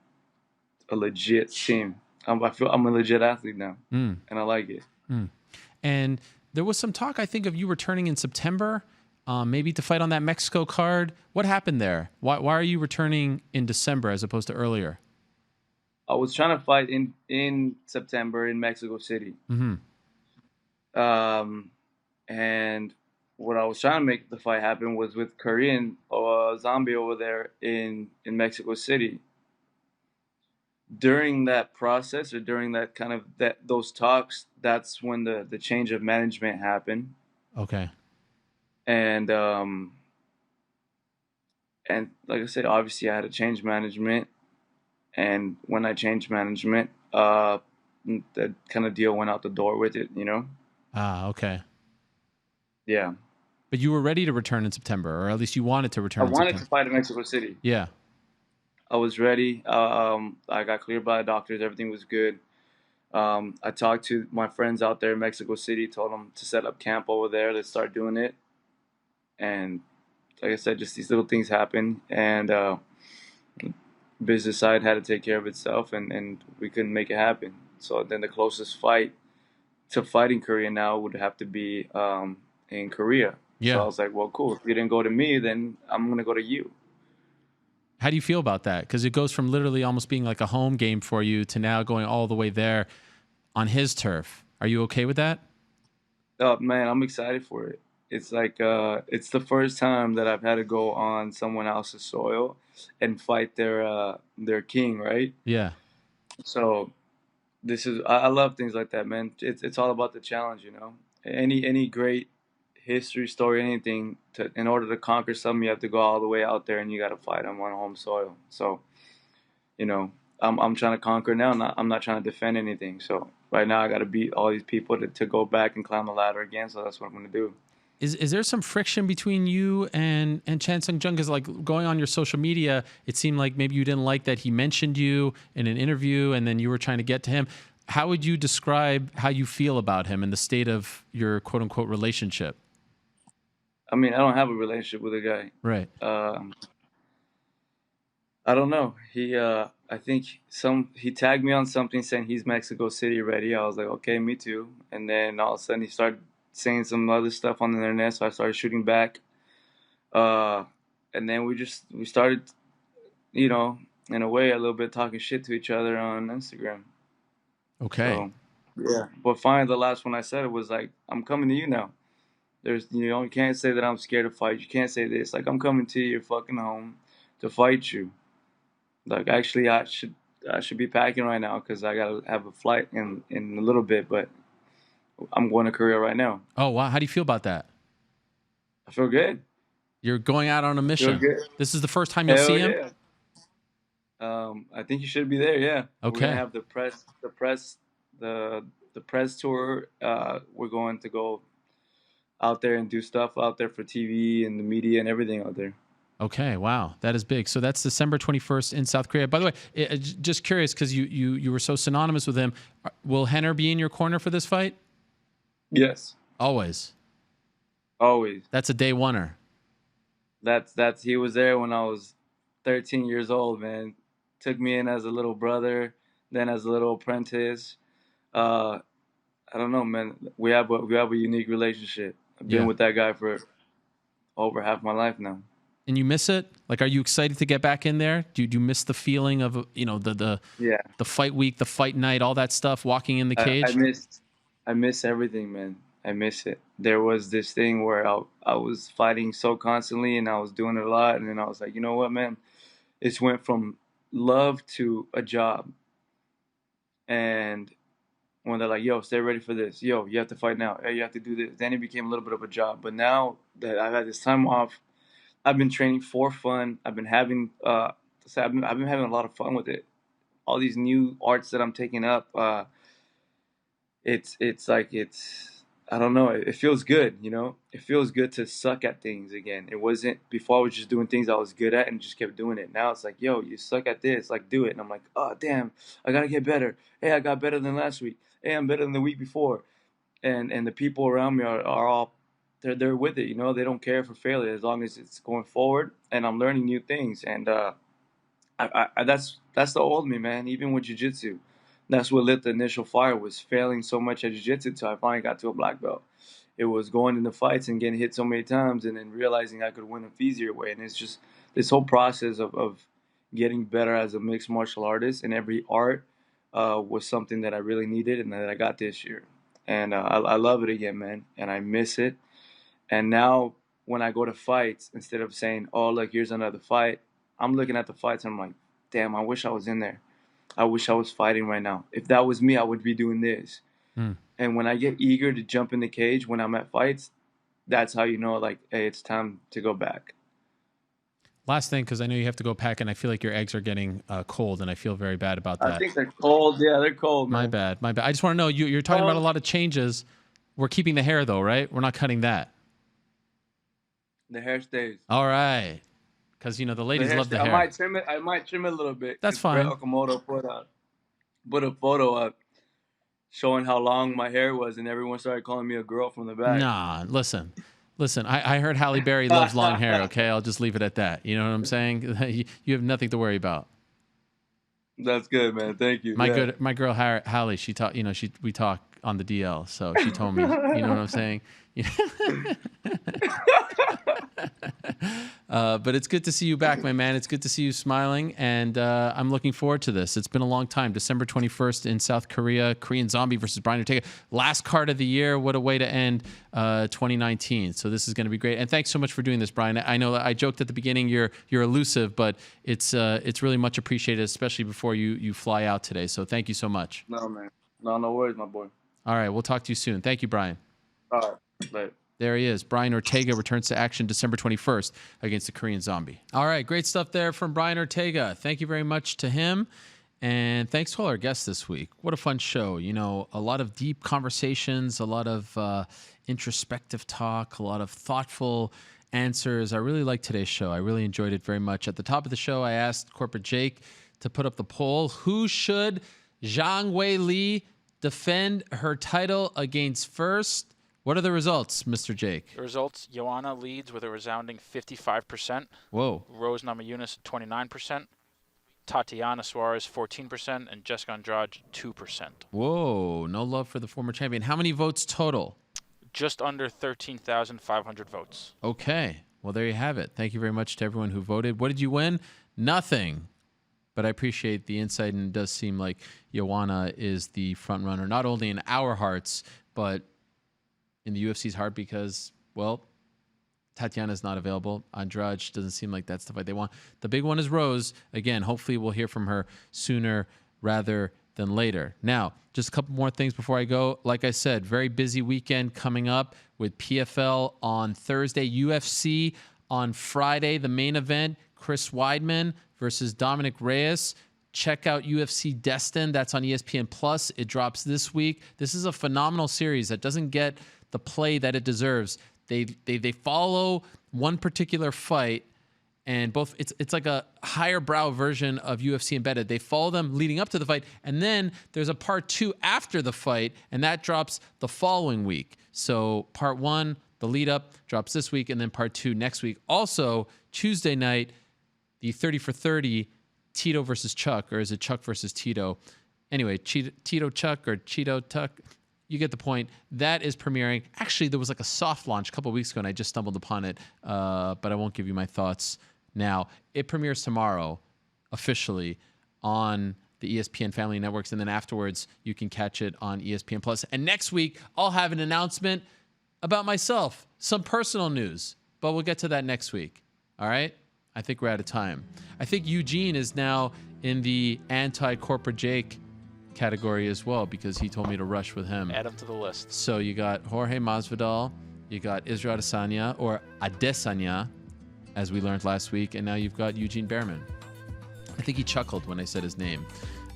[SPEAKER 15] a legit team. I feel I'm a legit athlete now, and I like it.
[SPEAKER 2] And there was some talk, I think, of you returning in September, maybe to fight on that Mexico card. What happened there? Why are you returning in December as opposed to earlier?
[SPEAKER 15] I was trying to fight in September in Mexico City. And what I was trying to make the fight happen was with Korean Zombie over there in Mexico City. During that process, or during that kind of those talks, that's when the change of management happened.
[SPEAKER 2] Okay.
[SPEAKER 15] And like I said, obviously I had to change management. And when I changed management, that kind of deal went out the door with it, you know?
[SPEAKER 2] Okay.
[SPEAKER 15] Yeah.
[SPEAKER 2] But you were ready to return in September, or at least you wanted to return in September.
[SPEAKER 15] I wanted to fight in Mexico City.
[SPEAKER 2] Yeah.
[SPEAKER 15] I was ready. I got cleared by the doctors. Everything was good. I talked to my friends out there in Mexico City, told them to set up camp over there. Let's start doing it. And like I said, just these little things happen. And business side had to take care of itself, and we couldn't make it happen. So then the closest fight to fighting Korea now would have to be in Korea.
[SPEAKER 2] Yeah.
[SPEAKER 15] So I was like, well, cool. If you didn't go to me, then I'm going to go to you.
[SPEAKER 2] How do you feel about that? Because it goes from literally almost being like a home game for you to now going all the way there on his turf. Are you okay with that?
[SPEAKER 15] Oh, man, I'm excited for it. It's like it's the first time that I've had to go on someone else's soil and fight their king, right?
[SPEAKER 2] Yeah.
[SPEAKER 15] So this is I love things like that, man. It's all about the challenge, you know. Any great history story, anything, in order to conquer something, you have to go all the way out there and you got to fight them on home soil. So, you know, I'm trying to conquer now. I'm not trying to defend anything. So right now I got to beat all these people to go back and climb the ladder again. So that's what I'm going to do.
[SPEAKER 2] Is there some friction between you and Chan Sung Jung? Because like going on your social media, it seemed like maybe you didn't like that he mentioned you in an interview, and then you were trying to get to him. How would you describe how you feel about him and the state of your quote unquote relationship?
[SPEAKER 15] I mean, I don't have a relationship with a guy.
[SPEAKER 2] Right.
[SPEAKER 15] I don't know. I think he tagged me on something saying he's Mexico City ready. I was like, okay, me too. And then all of a sudden he started saying some other stuff on the internet, so I started shooting back. And then we started, you know, in a way, a little bit talking shit to each other on Instagram.
[SPEAKER 2] Okay.
[SPEAKER 15] So, yeah. But finally, the last one I said, it was like, I'm coming to you now. You can't say that I'm scared to fight. You can't say this. Like, I'm coming to your fucking home to fight you. Like, actually, I should be packing right now because I gotta have a flight in a little bit. But I'm going to Korea right now.
[SPEAKER 2] Oh wow! How do you feel about that?
[SPEAKER 15] I feel good.
[SPEAKER 2] You're going out on a mission.
[SPEAKER 15] Feel good.
[SPEAKER 2] This is the first time you'll see him.
[SPEAKER 15] Yeah. I think you should be there. Yeah.
[SPEAKER 2] Okay.
[SPEAKER 15] We're gonna have the press tour. We're going to go out there and do stuff out there for TV and the media and everything out there.
[SPEAKER 2] Okay, wow, that is big. So that's December 21st in South Korea. By the way, just curious because you were so synonymous with him. Will Henner be in your corner for this fight?
[SPEAKER 15] Yes.
[SPEAKER 2] Always.
[SPEAKER 15] Always.
[SPEAKER 2] That's a day oneer.
[SPEAKER 15] That's he was there when I was 13 years old, man. Took me in as a little brother, then as a little apprentice. I don't know, man. We have a unique relationship. I've been with that guy for over half my life now.
[SPEAKER 2] And you miss it? Like, are you excited to get back in there? Do you miss the feeling of, you know, the fight week, the fight night, all that stuff, walking in the cage?
[SPEAKER 15] I miss everything, man. I miss it. There was this thing where I was fighting so constantly and I was doing it a lot. And then I was like, you know what, man? It went from love to a job. And when they're like, yo, stay ready for this. Yo, you have to fight now. Hey, you have to do this. Then it became a little bit of a job. But now that I've had this time off, I've been training for fun. I've been having having a lot of fun with it. all these new arts that I'm taking up. It's I don't know. It feels good, you know. It feels good to suck at things again. It wasn't before. I was just doing things I was good at and just kept doing it. Now it's like, yo, you suck at this, like do it. And I'm like, oh damn, I gotta get better. Hey, I got better than last week. Hey, I'm better than the week before. And the people around me are all they're with it, you know. They don't care for failure as long as it's going forward. And I'm learning new things. And that's the old me, man. Even with jiu-jitsu. That's what lit the initial fire, was failing so much at jiu-jitsu until I finally got to a black belt. It was going into fights and getting hit so many times and then realizing I could win a easier way. And it's just this whole process of getting better as a mixed martial artist, and every art was something that I really needed and that I got this year. And I love it again, man, and I miss it. And now when I go to fights, instead of saying, oh, look, here's another fight, I'm looking at the fights and I'm like, damn, I wish I was in there. I wish I was fighting right now. If that was me, I would be doing this. And when I get eager to jump in the cage when I'm at fights, that's how you know, like, hey, it's time to go back.
[SPEAKER 2] Last thing, because I know you have to go pack, and I feel like your eggs are getting cold, and I feel very bad about that.
[SPEAKER 15] I think they're cold. Yeah, they're cold, man.
[SPEAKER 2] My bad. I just want to know, you're talking about a lot of changes. We're keeping the hair, though, right? We're not cutting that.
[SPEAKER 15] The hair stays.
[SPEAKER 2] All right. Because, you know, the ladies love the hair.
[SPEAKER 15] I might trim it a little bit.
[SPEAKER 2] That's fine.
[SPEAKER 15] Brett Okamoto put a photo up showing how long my hair was, and everyone started calling me a girl from the back.
[SPEAKER 2] Nah, listen. I heard Halle Berry loves long hair, okay? I'll just leave it at that. You know what I'm saying? You have nothing to worry about.
[SPEAKER 15] That's good, man. Thank you.
[SPEAKER 2] My girl Halle, she taught, you know, we talk on the DL, so she told me, you know what I'm saying? But it's good to see you back, my man. It's good to see you smiling, and I'm looking forward to this. It's been a long time. December 21st in South Korea, Korean Zombie versus Brian Ortega. Last card of the year. What a way to end 2019. So this is going to be great. And thanks so much for doing this, Brian. I know I joked at the beginning you're elusive, but it's really much appreciated, especially before you fly out today. So thank you so much.
[SPEAKER 15] No, man. No worries, my boy.
[SPEAKER 2] All right, we'll talk to you soon. Thank you, Brian.
[SPEAKER 15] All right, later.
[SPEAKER 2] There he is. Brian Ortega returns to action December 21st against the Korean Zombie. All right, great stuff there from Brian Ortega. Thank you very much to him. And thanks to all our guests this week. What a fun show. You know, a lot of deep conversations, a lot of introspective talk, a lot of thoughtful answers. I really liked today's show. I really enjoyed it very much. At the top of the show, I asked Corporate Jake to put up the poll. Who should Zhang Weili defend her title against first? What are the results, Mr. Jake?
[SPEAKER 9] The results, Joanna leads with a resounding 55%.
[SPEAKER 2] Whoa.
[SPEAKER 9] Rose Namajunas, 29%. Tatiana Suarez, 14%. And Jessica Andrade, 2%.
[SPEAKER 2] Whoa. No love for the former champion. How many votes total?
[SPEAKER 9] Just under 13,500 votes.
[SPEAKER 2] Okay. Well, there you have it. Thank you very much to everyone who voted. What did you win? Nothing. But I appreciate the insight, and it does seem like Joanna is the front runner, not only in our hearts, but in the UFC's heart, because, well, Tatiana's not available. Andrade doesn't seem like that's the fight they want. The big one is Rose. Again, hopefully we'll hear from her sooner rather than later. Now, just a couple more things before I go. Like I said, very busy weekend coming up with PFL on Thursday, UFC on Friday, the main event, Chris Weidman versus Dominic Reyes. Check out UFC Destin. That's on ESPN+. It drops this week. This is a phenomenal series that doesn't get the play that it deserves. They follow one particular fight, and both it's like a higher brow version of UFC Embedded. They follow them leading up to the fight, and then there's a part 2 after the fight, and that drops the following week. So part 1, the lead up, drops this week, and then part 2 next week. Also, Tuesday night, the 30 for 30, Tito versus Chuck, or is it Chuck versus Tito? Anyway, Tito Chuck or Cheeto Tuck. You get the point. That is premiering. Actually, there was like a soft launch a couple of weeks ago, and I just stumbled upon it, but I won't give you my thoughts now. It premieres tomorrow, officially, on the ESPN Family Networks, and then afterwards, you can catch it on ESPN+. And next week, I'll have an announcement about myself, some personal news, but we'll get to that next week. All right? I think we're out of time. I think Eugene is now in the anti-corporate Jake category as well, because he told me to rush with him.
[SPEAKER 9] Add him to the list.
[SPEAKER 2] So you got Jorge Masvidal, you got Israel Adesanya, or Adesanya, as we learned last week, and now you've got Eugene Bareman. I think he chuckled when I said his name.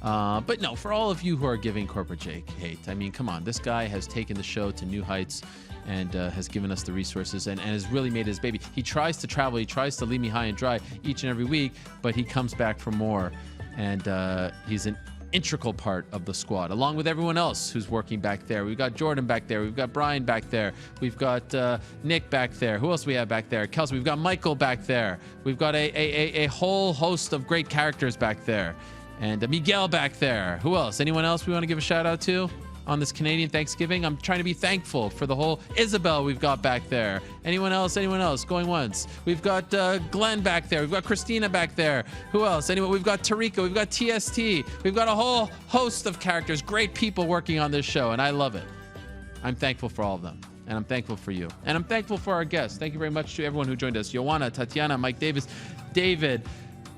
[SPEAKER 2] But no, for all of you who are giving Corporate Jake hate, I mean, come on. This guy has taken the show to new heights and has given us the resources and has really made his baby. He tries to travel. He tries to leave me high and dry each and every week, but he comes back for more. And he's an integral part of the squad, along with everyone else who's working back there. We've got Jordan back there. We've got Brian back there. We've got Nick back there. Who else do we have back there? Kelsey. We've got Michael back there. We've got a whole host of great characters back there. And Miguel back there. Who else? Anyone else we want to give a shout out to on this Canadian Thanksgiving? I'm trying to be thankful for the whole Isabel we've got back there. Anyone else? Anyone else? Going once. We've got Glenn back there. We've got Christina back there. Who else? Anyone? We've got Tarika. We've got TST. We've got a whole host of characters, great people working on this show, and I love it. I'm thankful for all of them. And I'm thankful for you. And I'm thankful for our guests. Thank you very much to everyone who joined us. Joanna, Tatiana, Mike Davis, David,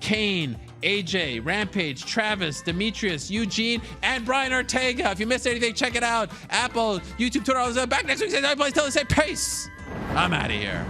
[SPEAKER 2] Cain, AJ, Rampage, Travis, Demetrius, Eugene, and Brian Ortega. If you missed anything, check it out. Apple, YouTube, Twitter, all this. Back next week. Same place. Tell us, say peace. I'm out of here.